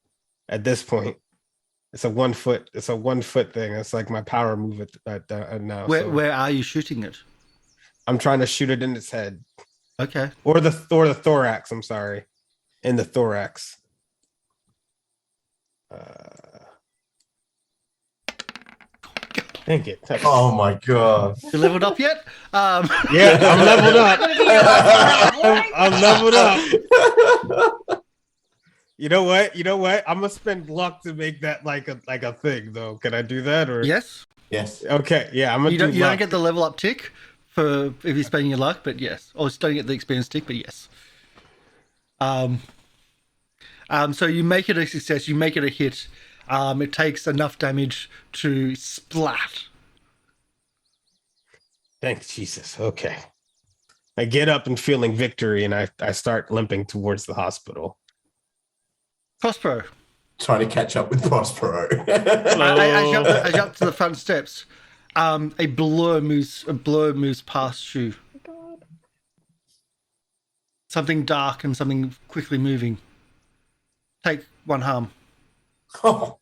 at this point. It's a 1 foot thing. It's like my power move at now. Where are you shooting it? I'm trying to shoot it in its head. Okay. Or the thorax, I'm sorry. In the thorax. Thank you. Oh my god. You leveled up yet? Yeah, I'm leveled up. I'm leveled up. You know what? I'm gonna spend luck to make that like a thing, though. Can I do that? Or Yes. Yes. Okay. Yeah, I'm gonna. You don't get the level up tick for if you're spending your luck, but yes. Or you don't get the experience tick, but yes. So you make it a success. You make it a hit. It takes enough damage to splat. Thank Jesus. Okay. I get up and feeling victory, and I start limping towards the hospital. Prospero. Trying to catch up with Prospero. I jump to the front steps. A blur moves past you. Oh God. Something dark and something quickly moving. Take one harm. Oh.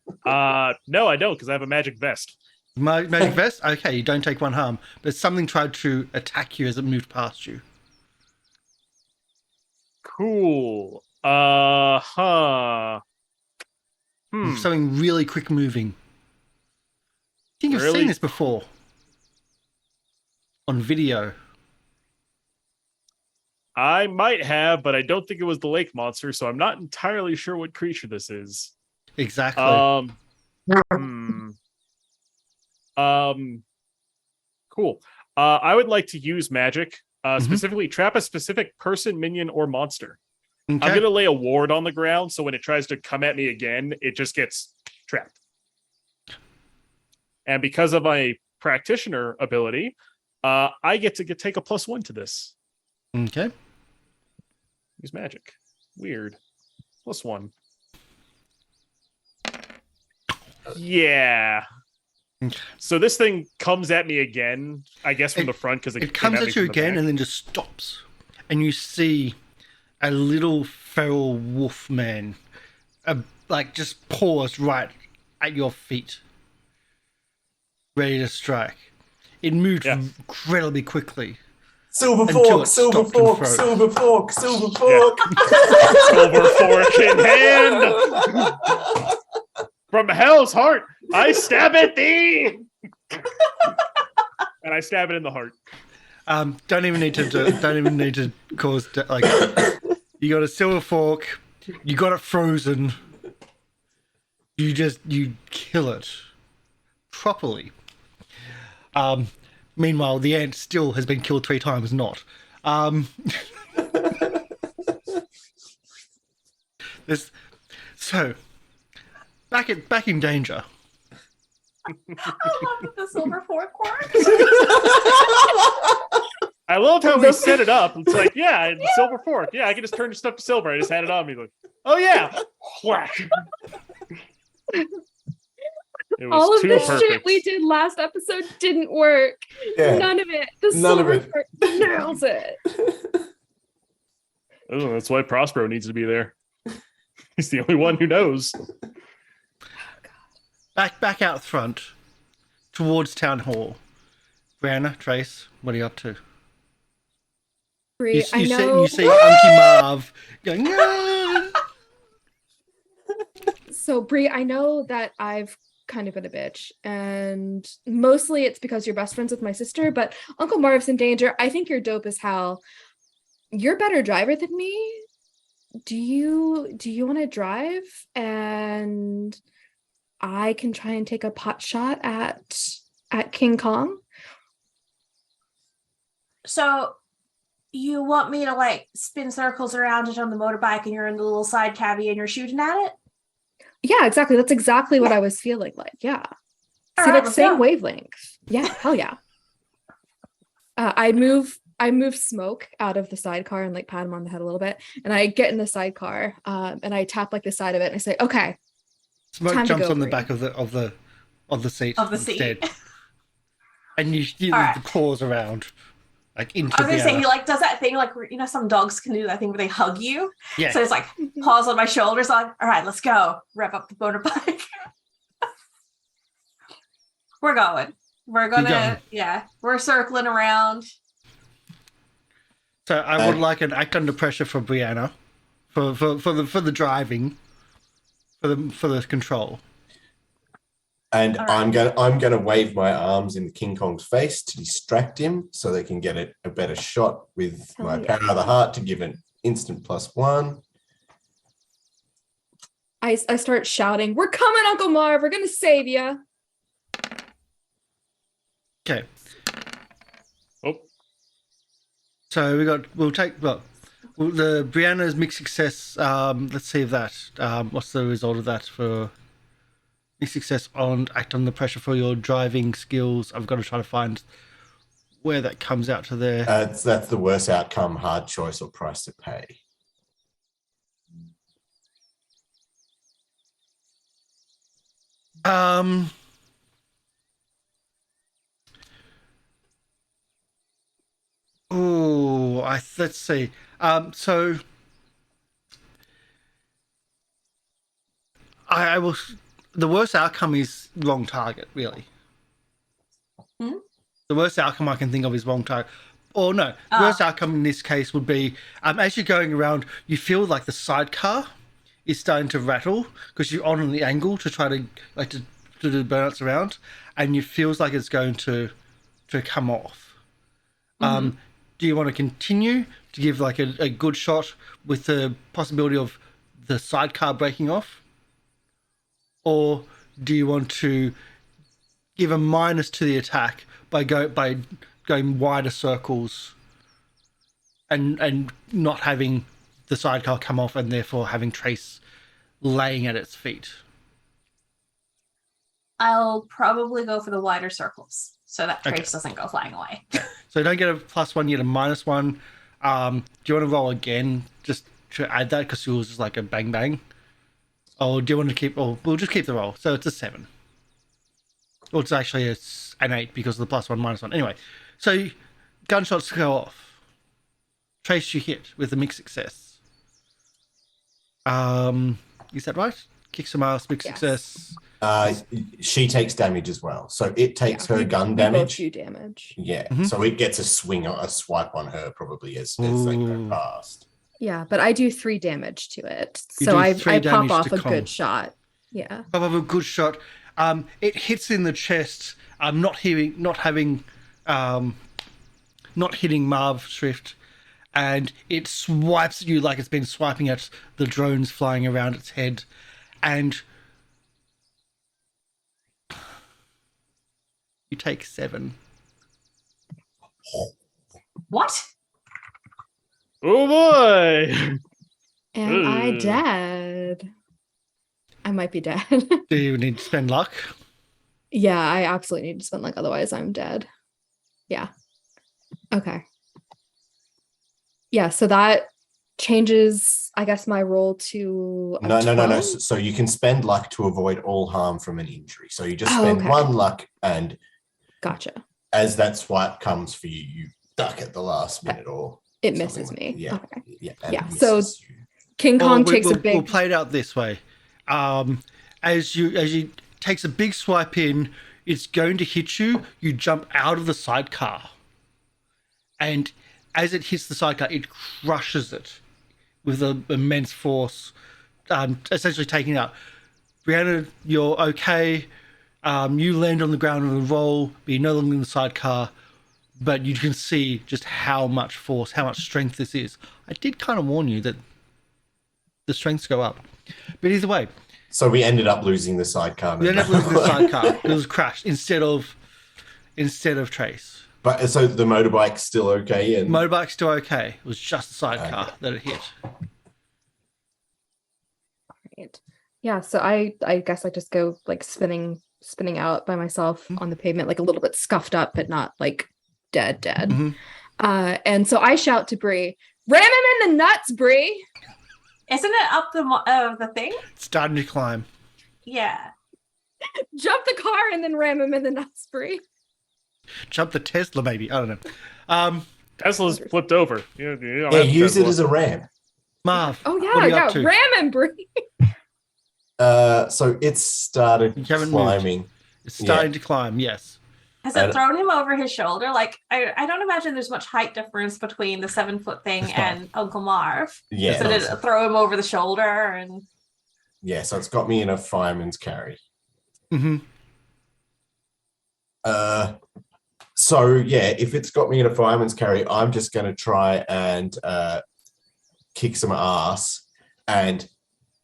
No, I don't, because I have a magic vest. Magic vest? Okay, you don't take one harm. But something tried to attack you as it moved past you. Cool. Something really quick moving. I think you've Really? seen this before. On video. I might have, but I don't think it was the lake monster, so I'm not entirely sure what creature this is. Exactly. Cool. I would like to use magic, Mm-hmm. specifically trap a specific person, minion, or monster. Okay. I'm gonna lay a ward on the ground, so when it tries to come at me again, it just gets trapped. And because of my practitioner ability, I get to take a +1 to this. Okay. Use magic. Weird. +1. Yeah. Okay. So this thing comes at me again, I guess from the front, because It comes at you again and then just stops. And you see a little feral wolf man like just pause right at your feet. Ready to strike. It moved incredibly quickly. Silver Until fork, it's silver stopped and fork, froze. silver fork, silver fork. Silver fork in hand. From hell's heart, I stab at thee. And I stab it in the heart. Don't even need to cause like. You got a silver fork. You got it frozen. You kill it properly. Meanwhile, the ant still has been killed 3 times. Not. So back in danger. I love that the silver fork works. I love how we set it up. It's like, yeah, silver fork. Yeah, I can just turn stuff to silver. I just had it on me. Like, oh yeah, whack. It was All of too the perfect. shit we did last episode didn't work. Yeah. None of it. The None of silver it. fork nails it. Oh, that's why Prospero needs to be there. He's the only one who knows. Back out front, towards town hall. Brianna, Trace, what are you up to? Bree, I You know. see Unky Marv going. "No." So, Bree, I know that I've kind of been a bitch, and mostly it's because you're best friends with my sister, but Uncle Marv's in danger. I think you're dope as hell. You're a better driver than me. Do you want to drive? And I can try and take a pot shot at King Kong. So you want me to like spin circles around it on the motorbike and you're in the little side cavity and you're shooting at it? Yeah, exactly. That's exactly what I was feeling like. Yeah. All See, right, like let's same go. wavelength. Yeah, hell yeah. I move Smoke out of the sidecar and like pat him on the head a little bit, and I get in the sidecar, and I tap like the side of it and I say, "Okay." Smoke Time to jumps go, on the Bree. back of the seat Of the instead. seat. And you All right. the claws around, like into I was gonna the say air. he like does that thing like where, you know, some dogs can do that thing where they hug you. Yeah. So it's like paws on my shoulders, like, all right, let's go. Rev up the motorbike. We're going. We're going. gonna, yeah, we're circling around. So I would like an act under pressure for Brianna, for the driving, for the control. And All right. I'm gonna wave my arms in King Kong's face to distract him, so they can get a better shot with Hell my yeah. power of the heart to give an instant +1. I start shouting, "We're coming, Uncle Marv. We're gonna save you." Okay. Oh, So we'll take the Brianna's mixed success. Let's see if that. What's the result of that for mixed success on act under pressure for your driving skills? I've got to try to find where that comes out to there. That's the worst outcome, hard choice or price to pay. Oh, let's see. So I will. The worst outcome is wrong target. Really, Hmm? the worst outcome I can think of is wrong target. Or no, the Ah. worst outcome in this case would be as you're going around, you feel like the sidecar is starting to rattle because you're on the angle to try to do burnouts around, and it feels like it's going to come off. Do you want to continue to give like a good shot with the possibility of the sidecar breaking off? Or do you want to give a minus to the attack by going wider circles and not having the sidecar come off and therefore having Trace laying at its feet? I'll probably go for the wider circles so that Okay. Trace doesn't go flying away. So you don't get a +1, you get a -1. Do you want to roll again just to add that because yours is like a bang bang? Or do you want to keep? Or we'll just keep the roll. So it's a 7. Or it's actually an 8 because of the +1 -1. Anyway, so gunshots go off. Trace you hit with a mixed success. Is that right? Kick some ass, big Yes. success. She takes damage as well. So it takes her gun We both damage. do damage. Yeah. Mhm. So it gets a swipe on her probably as they go Ooh. past. Yeah, but I do 3 damage to it. You So do I 3 pop damage off to a Kong. good shot. Yeah. Pop up a good shot. It hits in the chest. Not hitting Marv Shrift, and it swipes at you like it's been swiping at the drones flying around its head, and you take 7. What? Oh boy! Am I Ugh. dead? I might be dead. Do you need to spend luck? Yeah, I absolutely need to spend luck, otherwise I'm dead. Yeah. Okay. Yeah, so that changes, I guess, my roll to a No. 12? So you can spend luck to avoid all harm from an injury. So you just Oh, spend okay. 1 luck, and Gotcha. as that swipe comes for you, you duck at the last minute or It something misses like me. that. Yeah. Okay. Yeah. And Yeah, it so- misses you. King Kong Or takes a we'll big... play it out this way. As you takes a big swipe in, it's going to hit you. You jump out of the sidecar, and as it hits the sidecar, it crushes it with an immense force, essentially taking it out. Brianna, you're okay. You land on the ground and roll, but you're no longer in the sidecar. But you can see just how much force, how much strength this is. I did kind of warn you that the strengths go up. But either way, So we ended up losing the sidecar. we ended up losing the sidecar. It was crashed instead of Trace. But so the motorbike's still okay, and Motorbike's still okay. It was just the sidecar that it hit. Right. Yeah, so I guess I just go like spinning out by myself on the pavement, like a little bit scuffed up, but not like dead. Mhm. And so I shout to Bree, ram him in the nuts, Bree! Isn't it up the thing? It's starting to climb. Yeah. Jump the car and then ram him in the nuts, Bree. Jump the Tesla, maybe. I don't know. Tesla's flipped over. You don't yeah, have use it Tesla. as a ramp. Marv. Oh what are you yeah, up to? ram him, Bree. So it's started You haven't climbing. It's starting to climb, yes. Has it thrown him over his shoulder? Like, I don't imagine there's much height difference between the 7-foot thing It's not. and Uncle Marv. Yeah. So did it throw him over the shoulder? And Yeah, so it's got me in a fireman's carry. Mm-hmm. So yeah, if it's got me in a fireman's carry, I'm just going to try and kick some ass and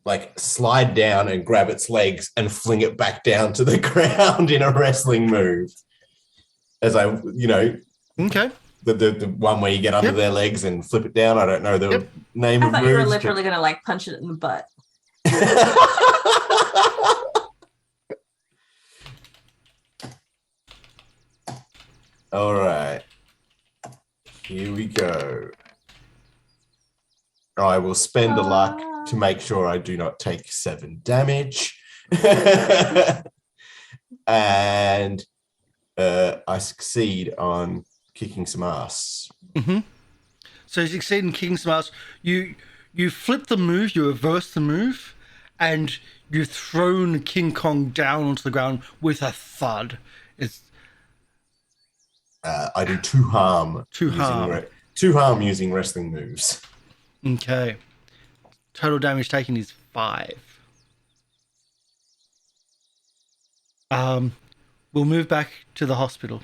like slide down and grab its legs and fling it back down to the ground in a wrestling move. As I, Okay. the one where you get under Yep. their legs and flip it down. I don't know the Yep. name I of thought you were moves, literally going to like punch it in the butt. All right. Here we go. I will spend a luck to make sure I do not take 7 damage. And I succeed on kicking some ass. Mm-hmm. So you succeed in kicking some ass. You flip the move, you reverse the move, and you've thrown King Kong down onto the ground with a thud. It's I do 2 harm. Two harm. 2 harm using wrestling moves. okay. Total damage taken is 5. We'll move back to the hospital.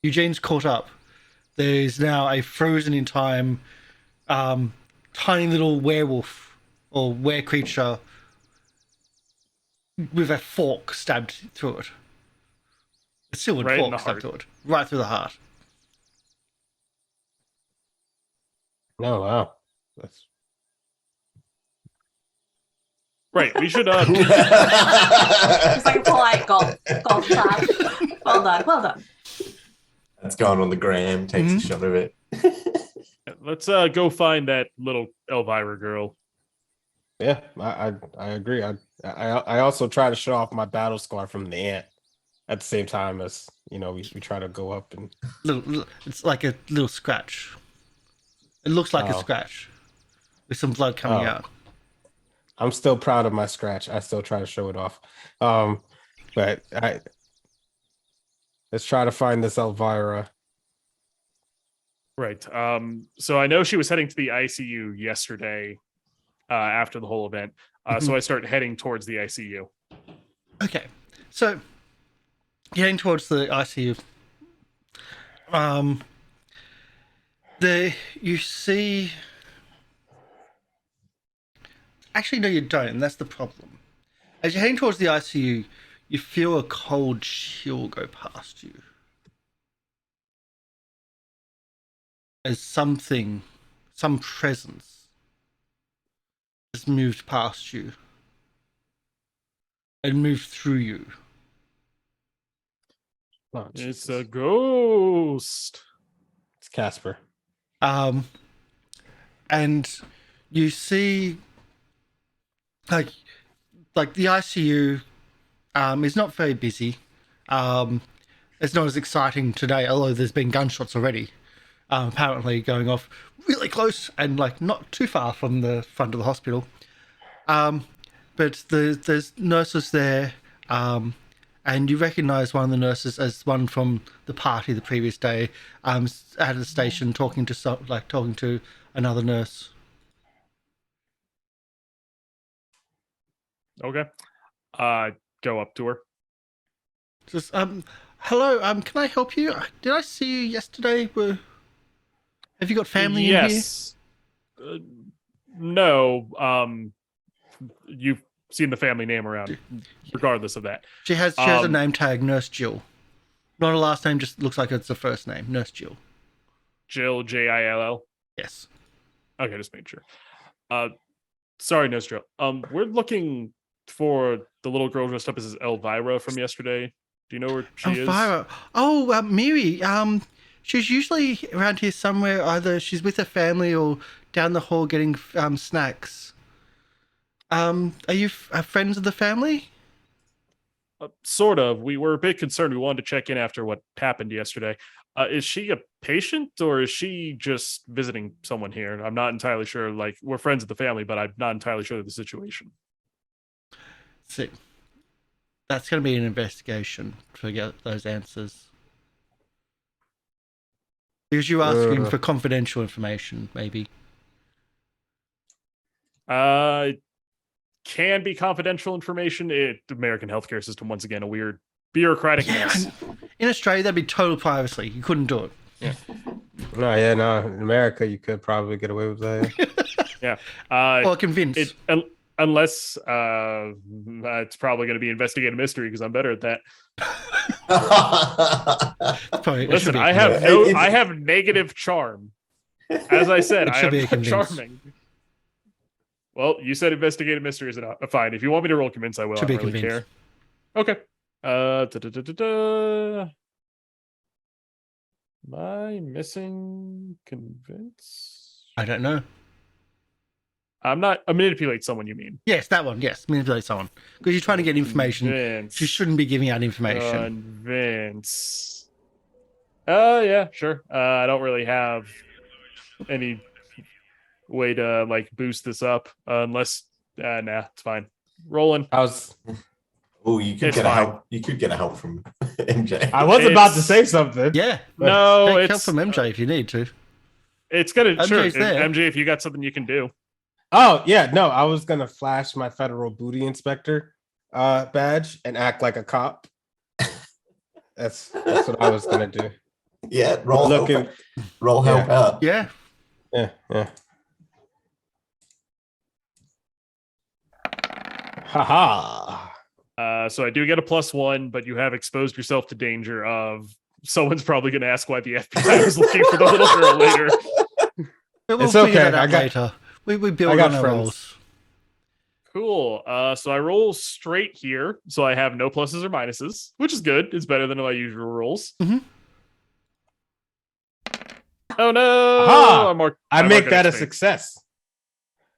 Eugene's caught up. There's now a frozen in time, tiny little werewolf or were creature with a fork stabbed through it. A silvered Right in fork the stabbed heart. through it, right through the heart. Oh wow. That's Right. We should It's like a polite golf clap. Well done. That's going on the gram. Takes Mhm. a shot of it. let's go find that little Elvira girl. yeah, I agree. I also try to show off my battle scar from the ant at the same time as we try to go up and It's like a little scratch. It looks like a Oh. scratch with some blood coming Oh. out. I'm still proud of my scratch. I still try to show it off. But let's try to find this Elvira. Right. So I know she was heading to the ICU yesterday after the whole event. So I start heading towards the ICU. Okay. So, heading towards the ICU. You see. Actually, no, you don't, and that's the problem. As you're heading towards the ICU, you feel a cold chill go past you. As some presence has moved past you and moved through you. Oh, It's Jesus. a ghost. It's Casper. And you see, like the ICU is not very busy. It's not as exciting today, although there's been gunshots already. Apparently going off really close and like not too far from the front of the hospital. But there's nurses there, and you recognise one of the nurses as one from the party the previous day, at the station talking to another nurse. Okay. Go up to her. Just hello, can I help you? Did I see you yesterday? Have you got family in here? Yes. No. You've seen the family name around, regardless of that. She has a name tag, Nurse Jill. Not a last name, just looks like it's the first name, Nurse Jill. Jill, Jill. Yes. Okay, just make sure. Sorry, Nurse Jill. We're looking for the little girl dressed up as Elvira from yesterday. Do you know where she is? Elvira. Oh, Miri. She's usually around here somewhere. Either she's with her family or down the hall getting snacks. Are you friends of the family? Sort of. We were a bit concerned. We wanted to check in after what happened yesterday. Is she a patient or is she just visiting someone here? I'm not entirely sure. Like, we're friends of the family, but I'm not entirely sure of the situation. See, that's going to be an investigation to get those answers. Because you're asking for confidential information, maybe. Can be confidential information. The American healthcare system, once again, a weird bureaucratic mess. In Australia, that'd be total privacy. You couldn't do it. Yeah. No. In America, you could probably get away with that. Yeah. Or convince. Unless it's probably going to be investigative mystery because I'm better at that. Listen, I have negative charm. As I said, I am not charming. Well, you said investigative mystery is fine. If you want me to roll convince, I will. I don't really care. Okay. Am I missing convince? I don't know. I'm not. Manipulate someone, you mean? Yes, that one. Yes, manipulate someone. Because you're trying to get information. Convince. You shouldn't be giving out information. Convince. Yeah, sure. I don't really have any way to like boost this up unless. Nah, it's fine. Rolling. Oh, you could get a help. You could get a help from MJ. I was about to say something. Yeah. No, take it's help from MJ if you need to. It's gonna sure. there. MJ, if you got something you can do. Oh yeah, no, I was gonna flash my federal booty inspector badge and act like a cop. That's what I was gonna do. Yeah, roll help out. Yeah. Haha. So I do get a +1, but you have exposed yourself to danger of someone's probably going to ask why the FBI was looking for the little girl later. We'll It's figure okay. that out later. We build got on our friends. rolls. Cool. So I roll straight here, so I have no pluses or minuses, which is good. It's better than my usual rolls. Mhm. Oh no! Aha! I make that a XP. success.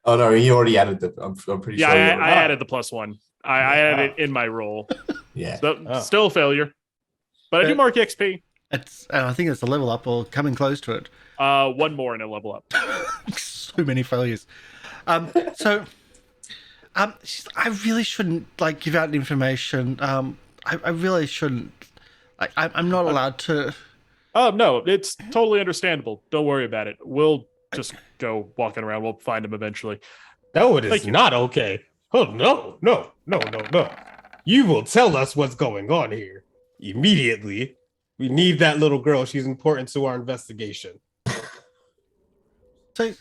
Oh no, he already added the. I'm pretty Yeah, sure. I added the +1. I added it in my roll. Yeah. So, still a failure, but I do mark XP. I think it's a level up or coming close to it. One more and a level up. So many failures. So I really shouldn't like give out information. I really shouldn't. I'm not allowed to. Oh no, it's totally understandable. Don't worry about it. We'll just go walking around. We'll find him eventually. No, it is Thank you. not okay. Oh, no. You will tell us what's going on here immediately. We need that little girl. She's important to our investigation. So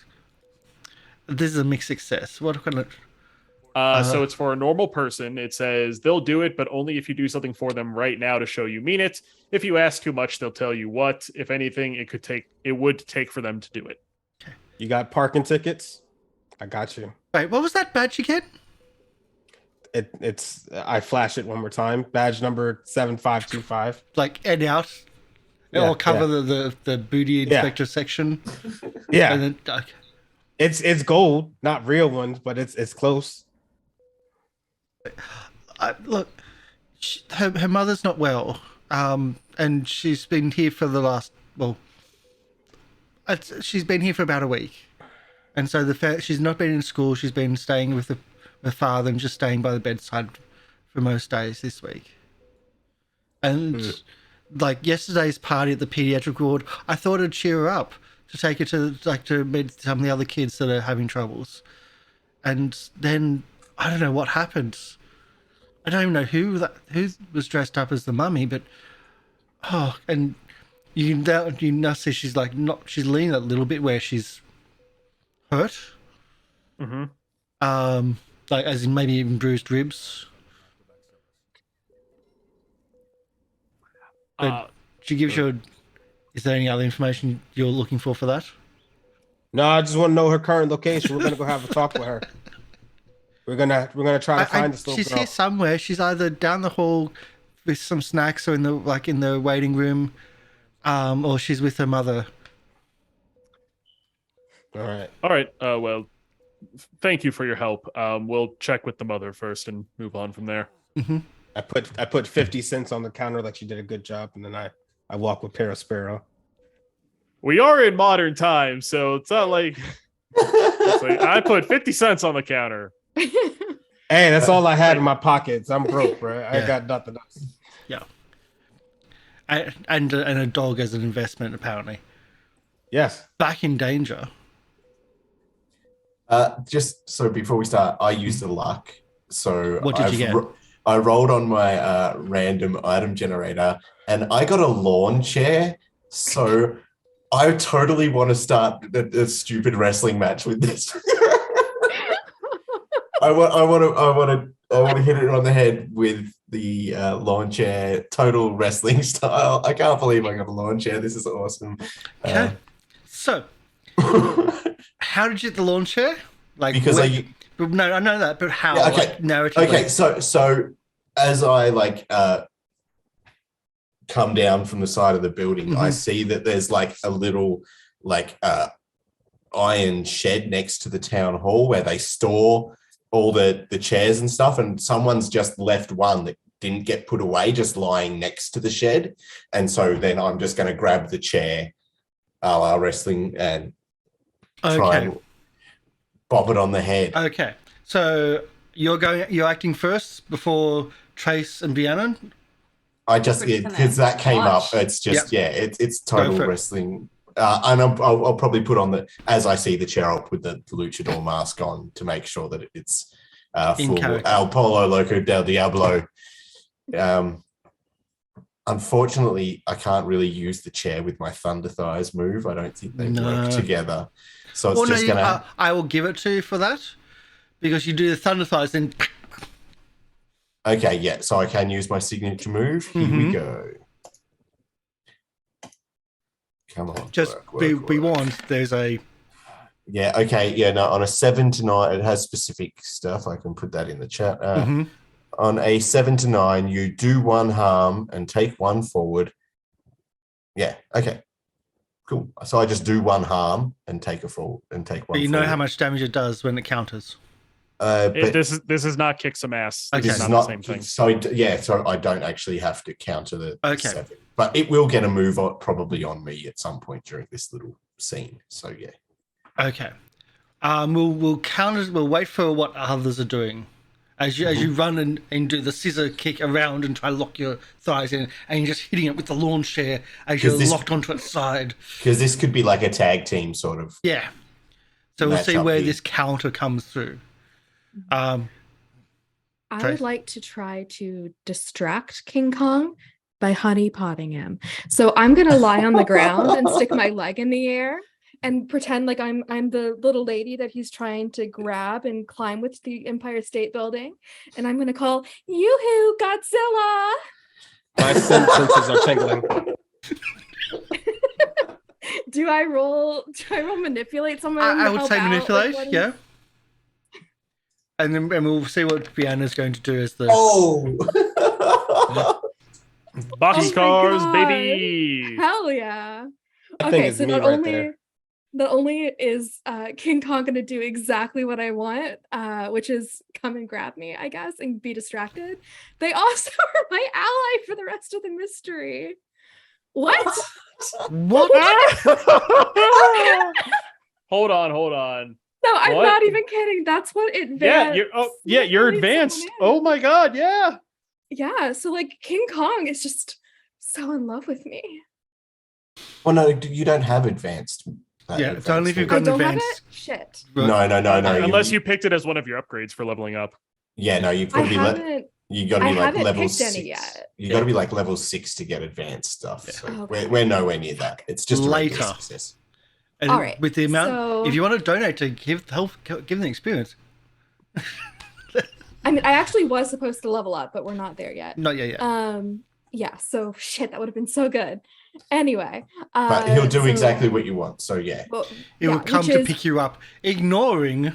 this is a mixed success. What kind of? So it's for a normal person. It says they'll do it, but only if you do something for them right now to show you mean it. If you ask too much, they'll tell you what. If anything, it would take for them to do it. Okay. You got parking tickets? I got you. Wait, what was that badge again? It's I flash it one more time. Badge number 7525. Like and out. Yeah, Or cover the booty inspector section. Yeah. And then, okay. It's gold, not real ones, but it's close. Look, her mother's not well, and she's been here for the last she's been here for about a week, and so she's not been in school. She's been staying with her father and just staying by the bedside for most days this week. And like yesterday's party at the pediatric ward, I thought I'd cheer her up to take her to meet some of the other kids that are having troubles, and then I don't know what happened. I don't even know who was dressed up as the mummy, but and you now see she's she's leaning a little bit where she's hurt. Mm-hmm. Like as in maybe even bruised ribs. But she gives you. Is there any other information you're looking for that? No, I just want to know her current location. We're gonna go have a talk with her. We're gonna try to find this little she's girl. here somewhere. She's either down the hall with some snacks or in the waiting room, or she's with her mother. All right. Well, thank you for your help. We'll check with the mother first and move on from there. Mm-hmm. I put 50 cents on the counter like she did a good job, and then I walk with Parasparrow. We are in modern times, so it's not like, I put 50 cents on the counter. Hey, that's all I had in my pockets. I'm broke, bro. I got nothing else. Yeah. And a dog as an investment, apparently. Yes. Back in danger. Just so before we start, I used the luck. So what did you get? I rolled on my random item generator, and I got a lawn chair. So I totally want to start a stupid wrestling match with this. I want to hit it on the head with the lawn chair, total wrestling style. I can't believe I got a lawn chair. This is awesome. Okay. So, how did you get the lawn chair? Like because no, I know that, but how? Yeah, okay. Like, narratively. Okay. So as I come down from the side of the building, I see that there's like a little iron shed next to the town hall where they store all the chairs and stuff, and someone's just left one that didn't get put away just lying next to the shed. And so then I'm just going to grab the chair a la wrestling and try and bob it on the head. Okay. So you're acting first before Trace and Rhiannon? I just, because that came up, it's just, it's total wrestling. And I'll probably put on as I see the chair, I'll put the luchador mask on to make sure that it's full El Polo Loco del Diablo. Unfortunately, I can't really use the chair with my Thunder Thighs move. I don't think they work together. So it's just going to... I will give it to you for that, because you do the Thunder Thighs, then... Okay, yeah, so I can use my signature move. Here we go. Come on. Just be warned, there's a... Yeah, okay, yeah, no, on a 7 to 9, it has specific stuff. I can put that in the chat. On a 7 to 9, you do 1 harm and take 1 forward. Yeah, okay. Cool. So I just do 1 harm and take a forward and take 1 But you know forward. how much damage it does when it counters. But this is not kick some ass. Okay. This is not the same thing. So I don't actually have to counter the 7. But it will get a move probably on me at some point during this little scene. So yeah. Okay. We'll count it. We'll wait for what others are doing. As you run and do the scissor kick around and try to lock your thighs in, and you're just hitting it with the launch chair as you're locked onto its side. Because this could be like a tag team sort of. Yeah. So we'll see match-up where here. this counter comes through. I would like to try to distract King Kong by honeypotting him. So I'm gonna lie on the ground and stick my leg in the air and pretend like I'm the little lady that he's trying to grab and climb with the Empire State Building, and I'm gonna call "Yoo-hoo, Godzilla!" My senses are tingling. Do I roll manipulate someone? I to would help say out? manipulate, Like, yeah. And we'll see what Brianna's going to do as the. Oh! Boxcars, God. baby. Hell yeah. I think it's so me not right only there. not only is King Kong gonna do exactly what I want, which is come and grab me, I guess, and be distracted, they also are my ally for the rest of the mystery. What? What? Hold on. No, I'm What? not even kidding. That's what advanced. You're advanced. Oh my god, yeah. Yeah, so like King Kong is just so in love with me. Well, no, you don't have advanced. Yeah, it's only if you've got I an don't have advanced. it? Shit. No. Unless you picked it as one of your upgrades for leveling up. Yeah, no, you've I got to be haven't you got to I be like haven't level picked 6. any yet. You got to be like level 6 to get advanced stuff. So Okay. we're nowhere near that. It's just a regular Later. success. And All right, with the amount, so- if you want to donate to give them the experience. I mean, I actually was supposed to level up, but we're not there yet. Not yet. Yeah, so shit, that would have been so good. Anyway. But he'll do so- exactly what you want. So yeah, well, It will yeah, come which to is- pick you up, ignoring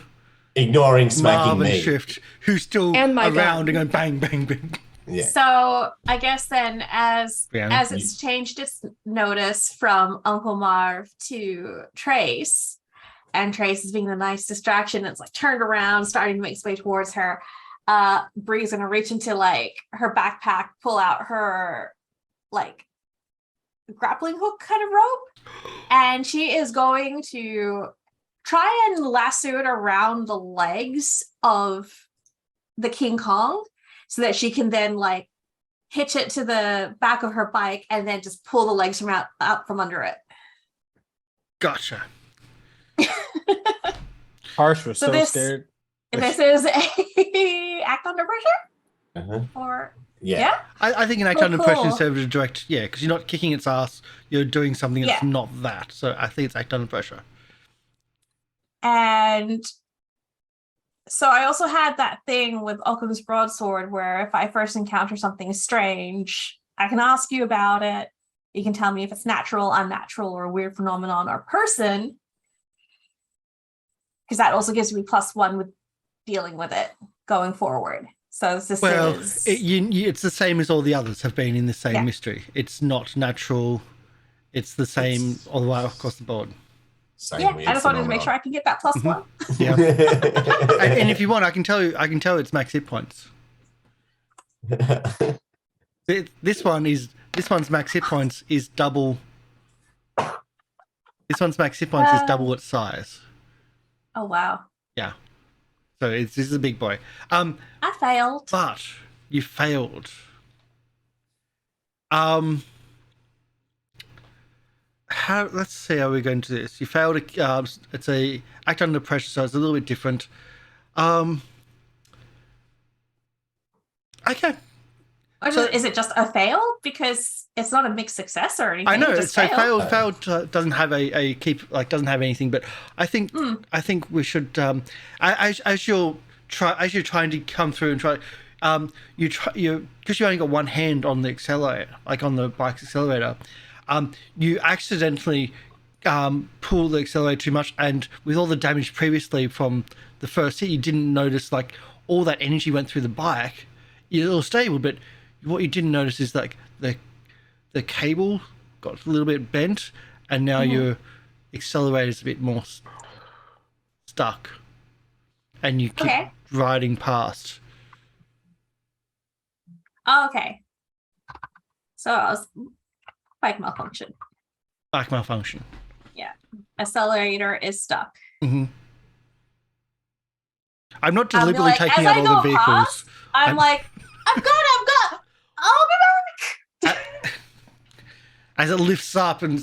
ignoring smacking Marv and me. Shift, who's still And my around gun. and going bang, bang, bang. Yeah. So I guess then as Brianna? it's changed its notice from Uncle Marv to Trace, and Trace is being the nice distraction, it's like turned around, starting to make its way towards her. Bree's gonna reach into like her backpack, pull out her like grappling hook kind of rope, and she is going to try and lasso it around the legs of the King Kong so that she can then like hitch it to the back of her bike and then just pull the legs from out from under it. Gotcha. Harsh was So so this- scared. This is a act under pressure, Uh-huh. or Yeah. I think an act Oh, under pressure cool. instead of a direct, yeah, because you're not kicking its ass, you're doing something that's Yeah. not that. So I think it's act under pressure. And so I also had that thing with Occam's broadsword where if I first encounter something strange, I can ask you about it. You can tell me if it's natural, unnatural, or a weird phenomenon or person. Because that also gives me +1 with dealing with it going forward. So this Well, is it's the same as all the others have been in the same Yeah. mystery. It's not natural. It's the same all the way across the board. Same yeah. weird I just wanted to make sure I can get that +1. Yeah. phenomenon. And if you want, I can tell it's max hit points. This one's max hit points is double. This one's max hit points is double its size. Oh wow, Yeah. So this is a big boy. I failed. But you failed. Let's see how we're going to do this. You failed. It's a act under pressure, so it's a little bit different. Okay. So- Is it just a fail because it's not a mixed success or anything? I know. It just So failed. failed doesn't have a keep, like doesn't have anything. But I think we should as you're trying to come through and try. You because you only got one hand on the accelerator, like on the bike's accelerator. You accidentally pull the accelerator too much, and with all the damage previously from the first hit, you didn't notice like all that energy went through the bike. You're a little stable, but what you didn't notice is like the cable got a little bit bent, and now your accelerator's a bit more stuck, and you keep riding past. Oh, okay. So I was bike malfunction. Bike malfunction. Yeah. Accelerator is stuck. Mm-hmm. I'm not I'll be deliberately like, taking as out I all go the vehicles. past, I'm like, I'm good. I'll be back. As it lifts up and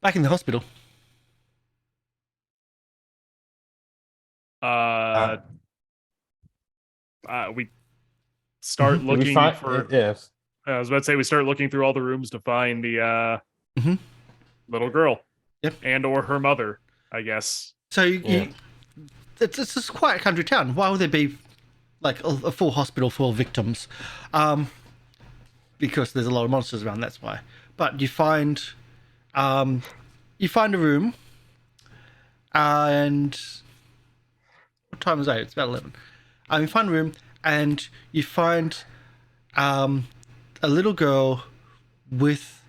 back in the hospital. We start Do we looking find for. yes. I was about to say we start looking through all the rooms to find the Mhm. little girl. Yep. And or her mother, I guess. So it's just quite a country town. Why would there be like a full hospital full of victims? Because there's a lot of monsters around. That's why. But you find a room, and what time is that? It's about 11. You find a room, and you find a little girl with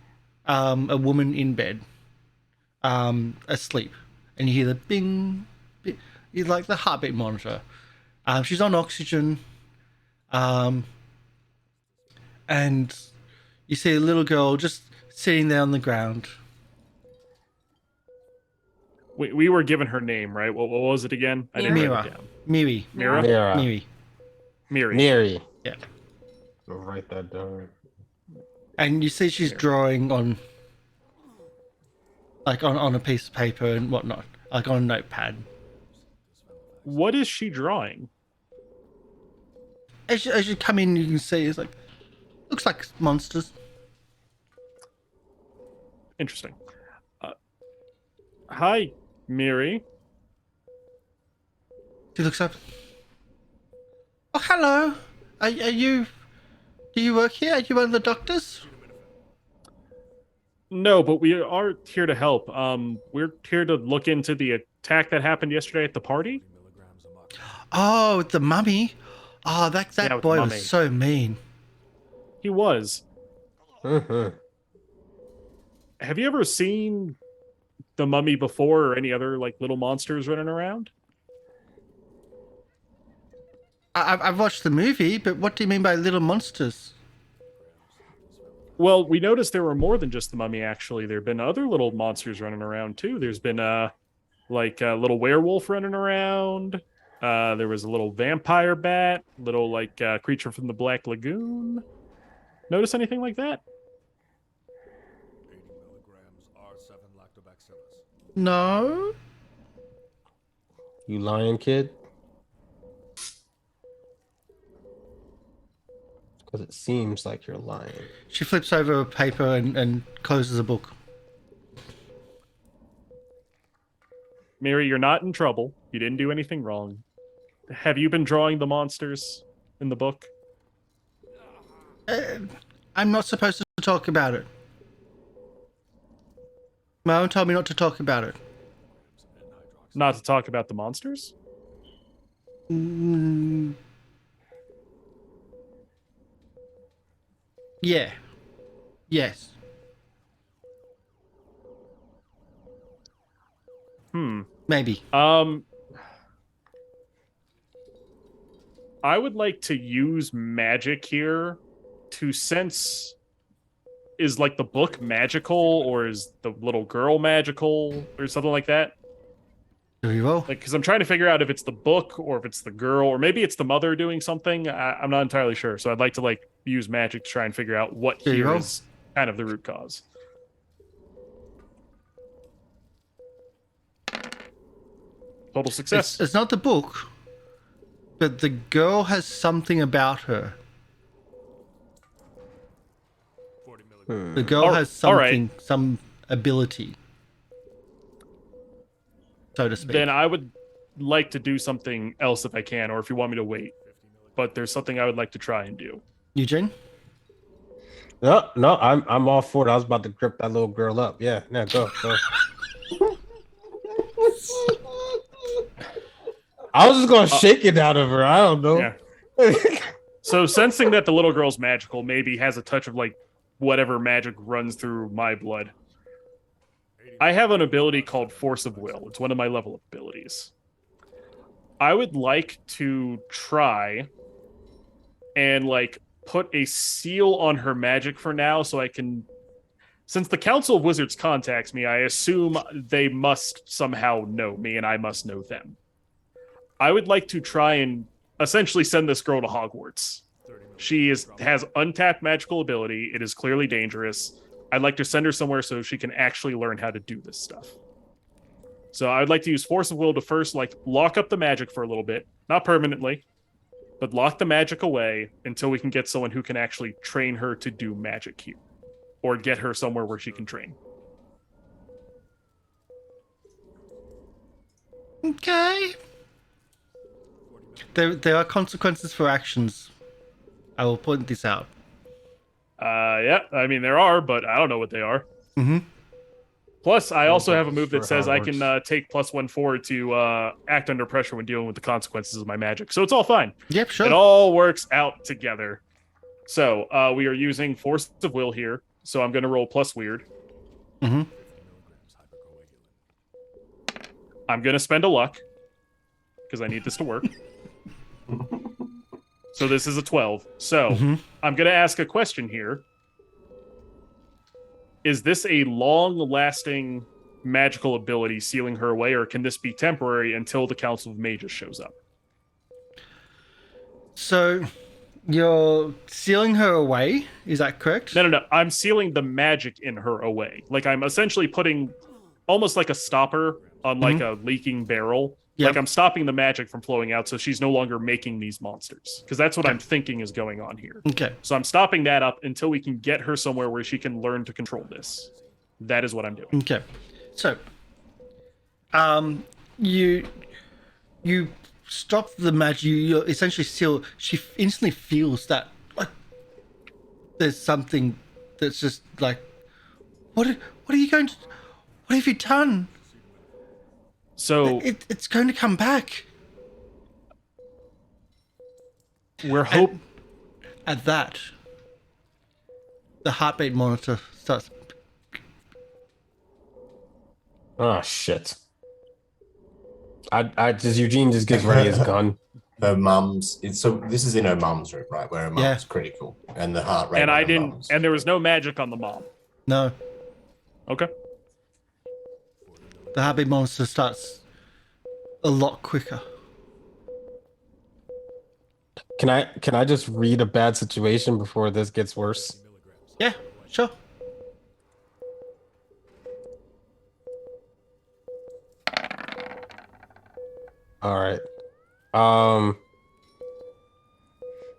a woman in bed, asleep, and you hear the bing, bing, you like the heartbeat monitor. She's on oxygen, and you see a little girl just sitting there on the ground. We were given her name, right? What was it again? I didn't write Mira. it down. Miri. Mira? Mira. Miri. Miri. Yeah. I'll write that down. And you see she's drawing on, like on a piece of paper and whatnot, like on a notepad. What is she drawing? As you come in, you can see it's like, looks like monsters. Interesting. Hi, Miri. She looks up. Oh, hello. Are you? Do you work here? Are you one of the doctors? No, but we are here to help. We're here to look into the attack that happened yesterday at the party. Oh, the mummy. Oh, that Yeah, with the boy mummy. was so mean. He was. Mhm. Have you ever seen the mummy before, or any other like little monsters running around? I've watched the movie, but what do you mean by little monsters? Well, we noticed there were more than just the mummy. Actually, there have been other little monsters running around too. There's been like a little werewolf running around. There was a little vampire bat, little like creature from the Black Lagoon. Notice anything like that? 80 milligrams R7 lactobacillus. No. You lying, kid? Because it seems like you're lying. She flips over a paper and closes a book. Mary, you're not in trouble. You didn't do anything wrong. Have you been drawing the monsters in the book? I'm not supposed to talk about it. Mom told me not to talk about it. Not to talk about the monsters? Yeah. Yes. Maybe. I would like to use magic here to sense, is like the book magical, or is the little girl magical, or something like that? Very well. Like, because I'm trying to figure out if it's the book or if it's the girl, or maybe it's the mother doing something. I'm not entirely sure. So I'd like to like use magic to try and figure out what There you here go. is kind of the root cause. Total success. It's not the book, but the girl has something about her. 40 milligrams. The girl All- has all right. something, some ability, so to speak. Then I would like to do something else if I can, or if you want me to wait. But there's something I would like to try and do. Eugene? No, I'm all for it. I was about to grip that little girl up. Yeah, no, go. I was just gonna shake it out of her. I don't know. Yeah. So sensing that the little girl's magical, maybe has a touch of like whatever magic runs through my blood. I have an ability called Force of Will. It's one of my level up abilities. I would like to try and like put a seal on her magic for now, so I can, since the Council of Wizards contacts me, I assume they must somehow know me and I must know them. I would like to try and essentially send this girl to Hogwarts. She has untapped magical ability. It is clearly dangerous. I'd like to send her somewhere so she can actually learn how to do this stuff. So I'd like to use Force of Will to first lock up the magic for a little bit, not permanently, but lock the magic away until we can get someone who can actually train her to do magic here, or get her somewhere where she can train. Okay. There are consequences for actions. I will point this out. Yeah, I mean, there are, but I don't know what they are. Mm-hmm. Plus, I also have a move that Sure, says how it I can take +1 forward to act under pressure when dealing with the consequences of my magic. So it's all fine. Yep, sure. It all works out together. So we are using Force of Will here. So I'm going to roll plus weird. Mm-hmm. I'm going to spend a luck because I need this to work. So this is a 12. So I'm going to ask a question here. Is this a long-lasting magical ability sealing her away, or can this be temporary until the Council of Mages shows up? So you're sealing her away, is that correct? No. I'm sealing the magic in her away. Like, I'm essentially putting almost like a stopper on like a leaking barrel. Yep. Like, I'm stopping the magic from flowing out so she's no longer making these monsters. Because that's what I'm thinking is going on here. Okay. So I'm stopping that up until we can get her somewhere where she can learn to control this. That is what I'm doing. Okay. So, you stop the magic. You essentially seal. She instantly feels that like there's something that's just like, what are you going to? What have you done? So It's going to come back. we're At that, the heartbeat monitor starts. Oh shit. Eugene just gets ready his gun. Her mum's. So this is in her mum's room, right, where her mum's Yeah. critical, and the heart rate. and on I her didn't, mum's- and there was no magic on the mom. No, Okay. the heartbeat monitor starts a lot quicker. Can I just read a bad situation before this gets worse? Yeah, sure. All right.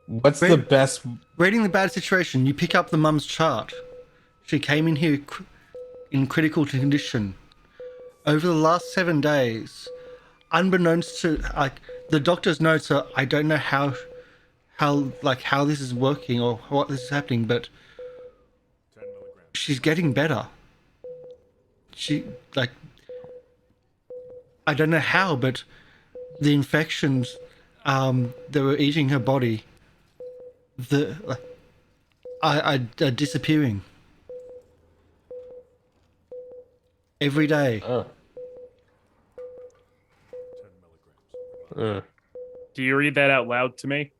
What's the Wait. best? Reading the bad situation, you pick up the mum's chart. She came in here in critical condition. Over the last 7 days, unbeknownst to the doctor's notes are, I don't know how this is working or what this is happening, but she's getting better. She I don't know how, but the infections that were eating her body, are disappearing every day. Oh. Do you read that out loud to me?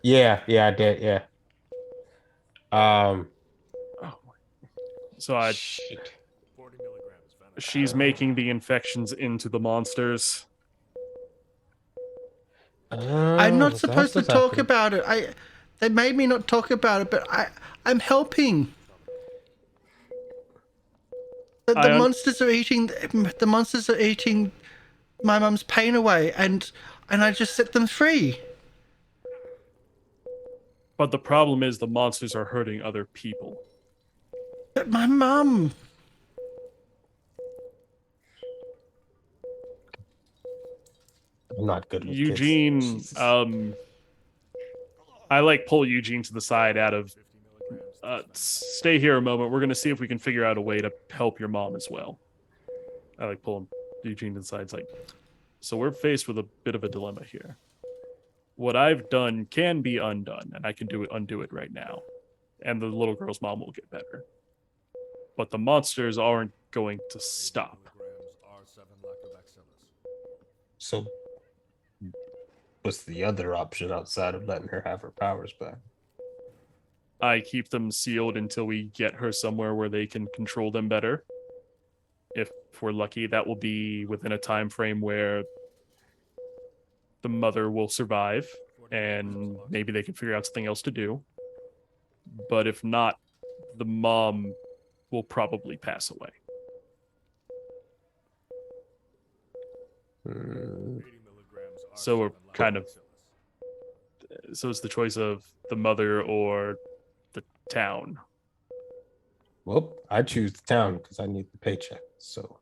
Yeah, I did. Yeah. So Shit. she's making the infections into the monsters. I'm not that's supposed to what's talk happening. about it. They made me not talk about it, but I'm helping. The monsters are eating my mum's pain away, and I just set them free. But the problem is the monsters are hurting other people. But my mum. I'm not good with Eugene, kids. Jesus. I pull Eugene to the side out of, stay here a moment. We're going to see if we can figure out a way to help your mom as well. I pull him, Eugene to the side. It's so we're faced with a bit of a dilemma here. What I've done can be undone, and I can undo it right now. And the little girl's mom will get better. But the monsters aren't going to stop. So, what's the other option outside of letting her have her powers back? I keep them sealed until we get her somewhere where they can control them better. If we're lucky, that will be within a time frame where the mother will survive, and maybe they can figure out something else to do. But if not, the mom will probably pass away. So we're kind of... So it's the choice of the mother or the town. Well, I choose the town because I need the paycheck. So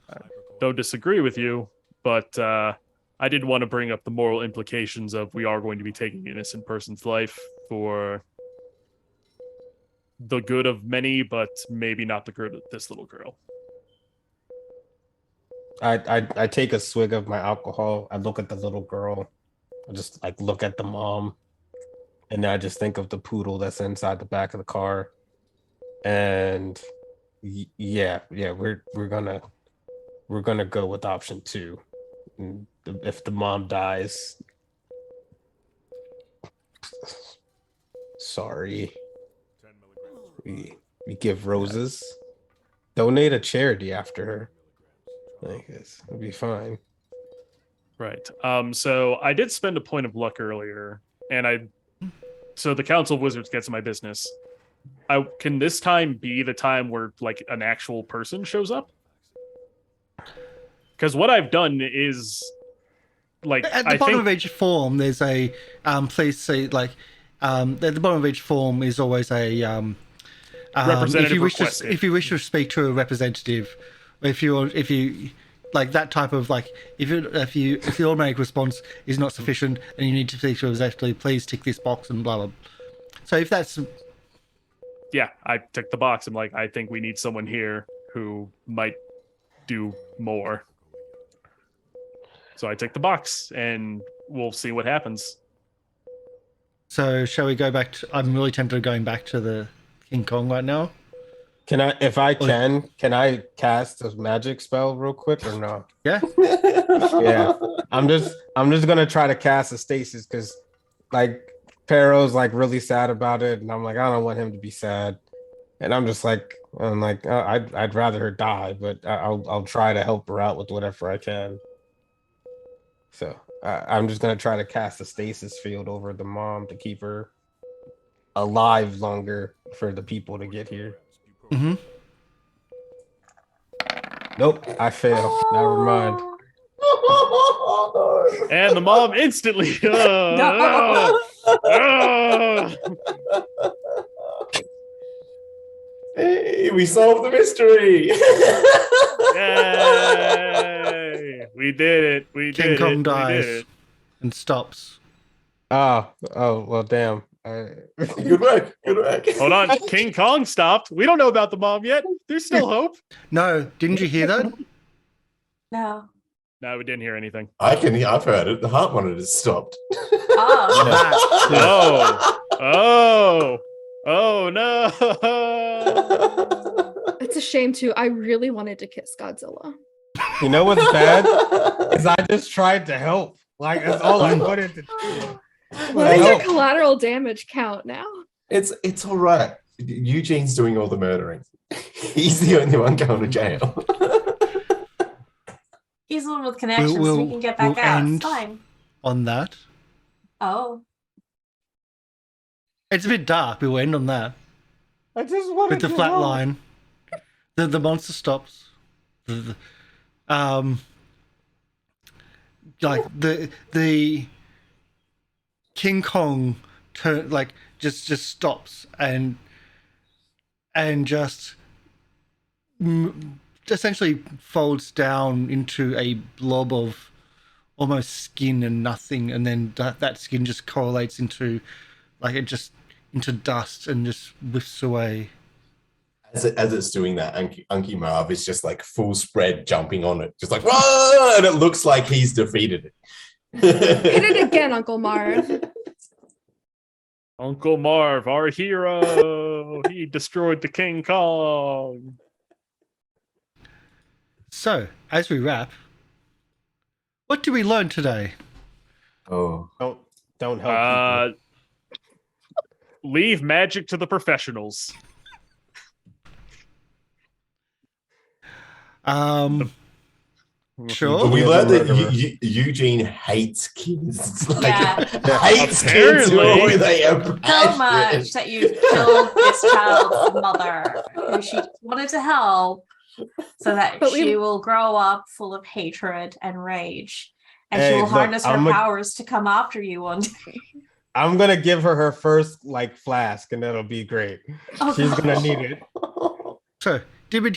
I don't disagree with you, but I did want to bring up the moral implications of we are going to be taking an innocent person's life for the good of many, but maybe not the good of this little girl. I take a swig of my alcohol. I look at the little girl. I just like look at the mom, and then I just think of the poodle that's inside the back of the car. And yeah, we're gonna go with option 2. And if the mom dies, sorry, we give roses, donate a charity after her. I guess it'll be fine. Right. So I did spend a point of luck earlier, and so the Council of Wizards gets in my business. Can this time be the time where like an actual person shows up? Because what I've done is like at the bottom of each form, there's a please see like at the bottom of each form is always a representative if you wish to speak to a representative, if you like that type of like if the automatic response is not sufficient and you need to speak to a representative, please tick this box and blah blah. So if that's I ticked the box. I'm like, I think we need someone here who might do more. So I tick the box, and we'll see what happens. So shall we go back to... I'm really tempted of going back to the King Kong right now. Can I, if I can I cast a magic spell real quick or no? Yeah. Yeah. I'm just gonna try to cast a stasis because like Pero's like really sad about it, and I'm like, I don't want him to be sad. And I'm like, I'd rather her die, but I'll try to help her out with whatever I can. So I'm just gonna try to cast a stasis field over the mom to keep her alive longer for the people to get here. Mm-hmm. Nope, I fail. Never mind. And the mom instantly. Hey, we solved the mystery. Yay! We did it. We King did Kong it. dies We did it. and stops. Oh, well, damn. Good work. Good work. Hold on. King Kong stopped. We don't know about the mom yet. There's still hope. No, didn't you hear that? No. No, we didn't hear anything. I've heard it. The heart monitor stopped. Oh. Oh no. It's a shame too. I really wanted to kiss Godzilla. You know what's bad? Is I just tried to help. Like that's all I wanted to do. What does your collateral damage count now? It's all right. Eugene's doing all the murdering. He's the only one going to jail. He's the one with connections, so we can get back out. It's fine. On that. Oh. It's a bit dark. We'll end on that. I just wanted with the to flat help. line. The monster stops. Like the King Kong just stops and just essentially folds down into a blob of almost skin and nothing, and then that skin just correlates into into dust and just whiffs away. As it's doing that, Unky Marv is just like full spread jumping on it, just like, whoa! And it looks like he's defeated it. Hit it again, Uncle Marv. Uncle Marv, our hero. He destroyed the King Kong. So, as we wrap, what did we learn today? Oh, Don't help people. Leave magic to the professionals. Sure. We He is a learned that murderer. Eugene hates kids. Like, Yeah. hates kids. Apparently. Boy, they are So passionate. much that you killed this child's mother, who she wanted to help, so that But she will grow up full of hatred and rage, and she Hey, will look, harness her I'm a- powers to come after you one day. I'm gonna give her first like flask, and that'll be great. Oh, She's God. gonna need it. So, did we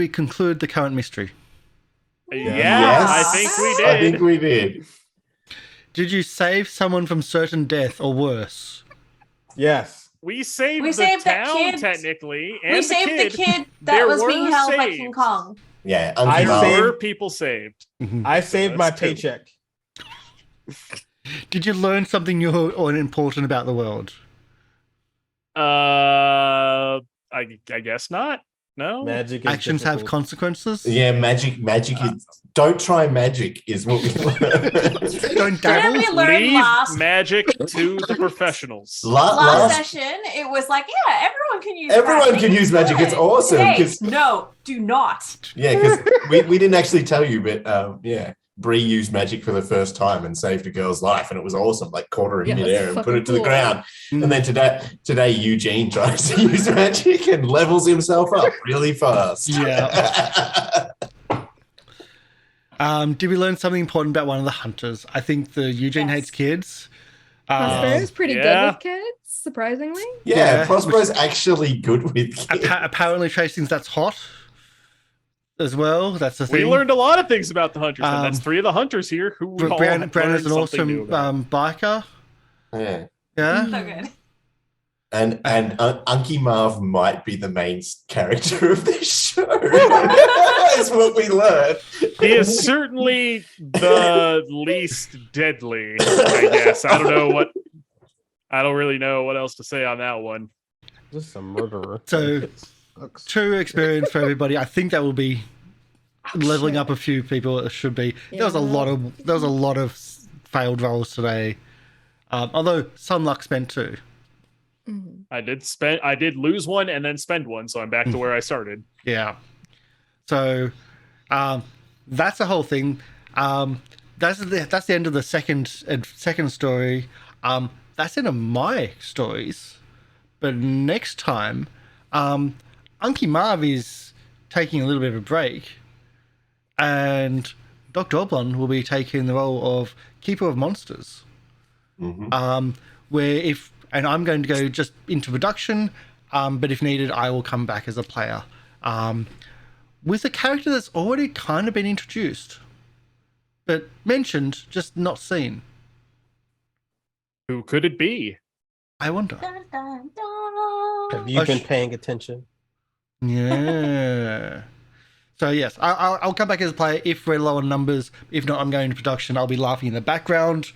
conclude the current mystery? Yeah, Yes. I think we I did. think we did. Did you save someone from certain death or worse? Yes. We saved We the saved that town kid. technically, and We saved the kid that There was being were held by saves. King Kong. Yeah, I Uncle There Mom. saved- were people saved. I saved my that's two. paycheck. Did you learn something new or important about the world? I guess not. No. Magic is Actions have difficult. consequences? Yeah, magic is. Don't try magic, is what we learned. Don't Didn't we dabble? learn Leave last magic to the professionals. last session? It was like, yeah, everyone can use Everyone magic. can use magic. It's Good. awesome. Today, 'Cause- no, do not. Yeah, because we didn't actually tell you, but yeah, Bree used magic for the first time and saved a girl's life, and it was awesome. Like caught her in Yeah, midair that's and put her fucking to the cool. ground. And then today Eugene tries to use magic and levels himself up really fast. Yeah. Did we learn something important about one of the hunters? I think the Eugene Yes. hates kids. Prospero's pretty good yeah. with kids, surprisingly. yeah, Yeah. Prospero's actually good with kids. Apparently, Trace thinks that's hot as well. That's the thing. We learned a lot of things about the hunters, and that's Um, three of the hunters here who we all Brandon is learned an something new awesome about. biker. Yeah. Yeah. So good. And Unky Marv might be the main character of this show. Is what we learned. He is certainly the least deadly, I guess. I don't really know what else to say on that one. Just a murderer. So, true experience for everybody. I think that will be leveling up a few people. It should be. There was a lot of failed rolls today. Although some luck spent too. Mhm. I did lose one and then spend one, so I'm back to where I started. Yeah. So that's the whole thing. That's the end of the second story. That's the end of my stories. But next time, Unky Marv is taking a little bit of a break, and Dr. Oblong will be taking the role of Keeper of Monsters. Where I'm going to go just into production, but if needed, I will come back as a player. With a character that's already kind of been introduced, but mentioned, just not seen. Who could it be? I wonder. Dun, dun, dun. Have you Oh, been paying attention? Yeah. So yes, I'll come back as a player if we're low on numbers. If not, I'm going to production. I'll be laughing in the background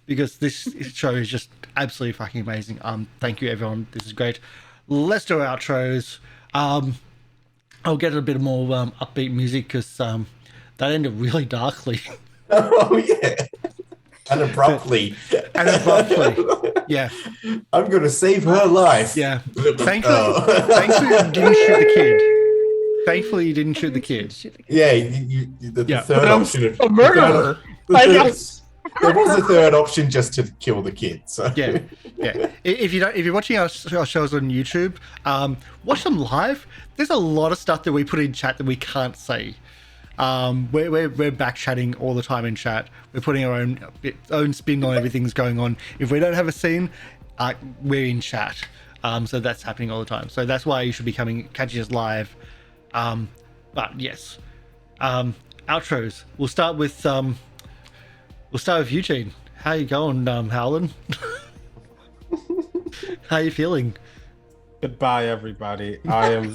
because this show is just absolutely fucking amazing. Thank you everyone. This is great. Let's do our outros. I'll get a bit more upbeat music because that ended really darkly. Oh yeah. And abruptly. Yeah. I'm gonna save her life. Yeah. Thankfully, Oh. thankfully you didn't shoot the kid. Thankfully, you didn't shoot the kid. Yeah, the Yeah. third option. A murderer. There was a third option just to kill the kid. So Yeah. If you're watching our shows on YouTube, watch them live. There's a lot of stuff that we put in chat that we can't say. We're back chatting all the time in chat. We're putting our own spin on everything's going on. If we don't have a scene, we're in chat. So that's happening all the time. So that's why you should be catching us live. But yes, outros. We'll start with Eugene. How you going, Howln? How you feeling? Goodbye, everybody. I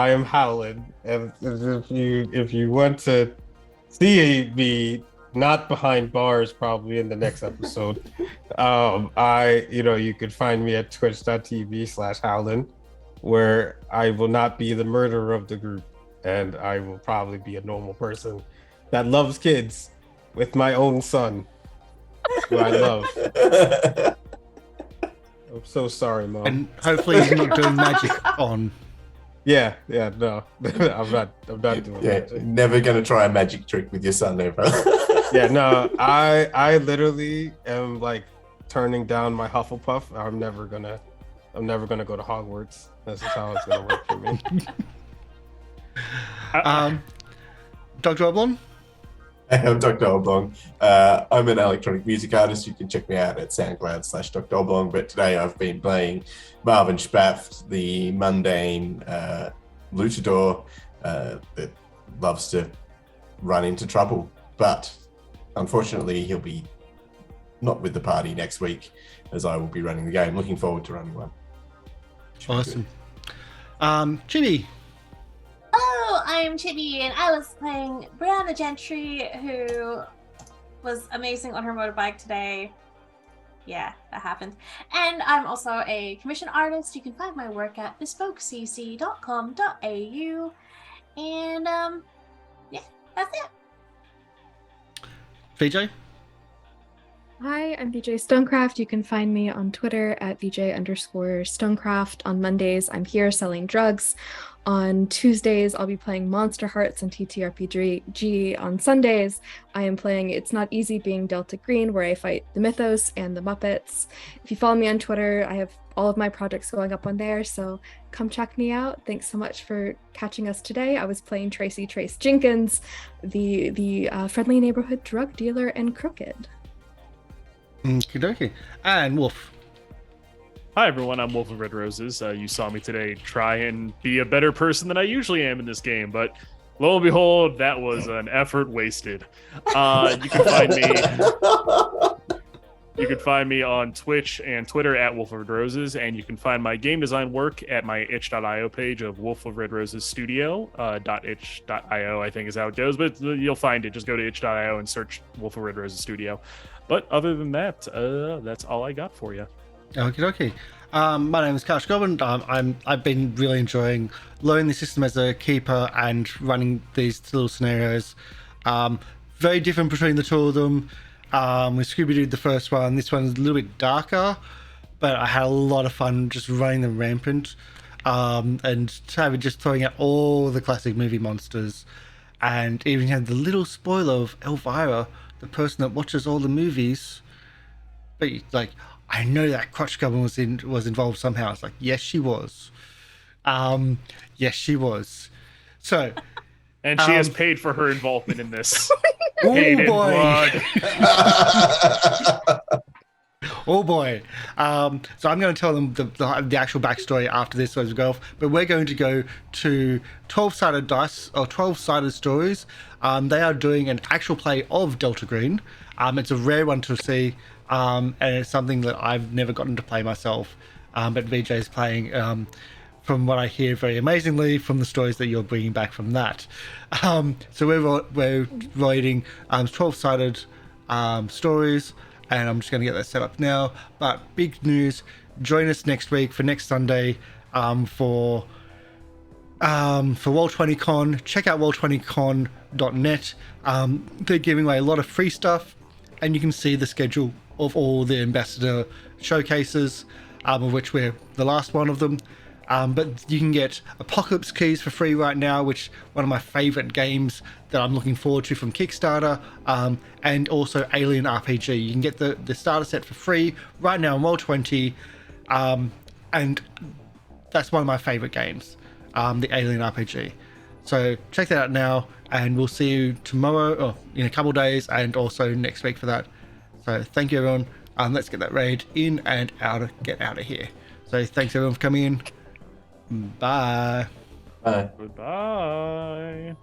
am Howln, and if you want to see me not behind bars, probably in the next episode, you could find me at twitch.tv/Howln, where I will not be the murderer of the group, and I will probably be a normal person that loves kids with my own son, who I love. I'm so sorry, Mom. And hopefully he's not doing magic on. Yeah, no, I'm not doing Yeah, magic. never gonna try a magic trick with your Sunday, bro. Yeah, no, I literally am like turning down my Hufflepuff. I'm never gonna go to Hogwarts. That's just how it's gonna work for me. Dr. Oblong? I'm Dr. Oblong. I'm an electronic music artist. You can check me out at SoundCloud/Dr. Oblong. But today I've been playing Marvin Spaft, the mundane luchador that loves to run into trouble. But unfortunately, he'll be not with the party next week, as I will be running the game. Looking forward to running one. Should be Awesome. Chibi? Oh, I'm Chibi, and I was playing Brianna Gentry, who was amazing on her motorbike today. Yeah, that happened. And I'm also a commission artist. You can find my work at bespokecc.com.au. And yeah, that's it. VJ? Hi, I'm VJ Stonecraft. You can find me on Twitter at VJ_Stonecraft. On Mondays, I'm here selling drugs. On Tuesdays, I'll be playing Monster Hearts and TTRPG. On Sundays, I am playing It's Not Easy Being Delta Green, where I fight the Mythos and the Muppets. If you follow me on Twitter, I have all of my projects going up on there, so come check me out. Thanks so much for catching us today. I was playing Tracy Trace Jenkins, the friendly neighborhood drug dealer and crooked. Okie And Wolf. Hi everyone, I'm Wolf of Red Roses. You saw me today try and be a better person than I usually am in this game, but lo and behold, that was an effort wasted. You can find me on Twitch and Twitter at Wolf of Red Roses, and you can find my game design work at my itch.io page of Wolf of Red Roses Studio. .itch.io, I think is how it goes, but you'll find it. Just go to itch.io and search Wolf of Red Roses Studio. But other than that, that's all I got for you. Okay. My name is Karsh the Goblin. I've been really enjoying learning the system as a keeper and running these little scenarios. Very different between the two of them. We Scooby-Dooed the first one. This one's a little bit darker, but I had a lot of fun just running them rampant and just throwing out all the classic movie monsters, and even had the little spoiler of Elvira, the person that watches all the movies. But like, I know that Crotch Goblin was involved somehow. It's like, yes, she was. Yes, she was. So, and she has paid for her involvement in this. Oh Paid boy! in blood. Oh boy! So I'm going to tell them the actual backstory after this as we go off. But we're going to go to 12-sided dice or 12-sided stories. They are doing an actual play of Delta Green. It's a rare one to see. And it's something that I've never gotten to play myself, but VJ is playing, from what I hear, very amazingly from the stories that you're bringing back from that. So we're writing 12-sided stories, and I'm just going to get that set up now. But big news, join us next week for next Sunday for Roll20Con. Check out roll20con.net. They're giving away a lot of free stuff, and you can see the schedule of all the ambassador showcases, of which we're the last one of them. But you can get Apocalypse Keys for free right now, which one of my favorite games that I'm looking forward to from Kickstarter, and also Alien RPG. You can get the starter set for free right now on Roll20, and that's one of my favorite games, the Alien RPG. So check that out now, and we'll see you tomorrow, or in a couple of days, and also next week for that. So thank you, everyone. Let's get that raid in and get out of here. So thanks, everyone, for coming in. Bye. Bye. Goodbye.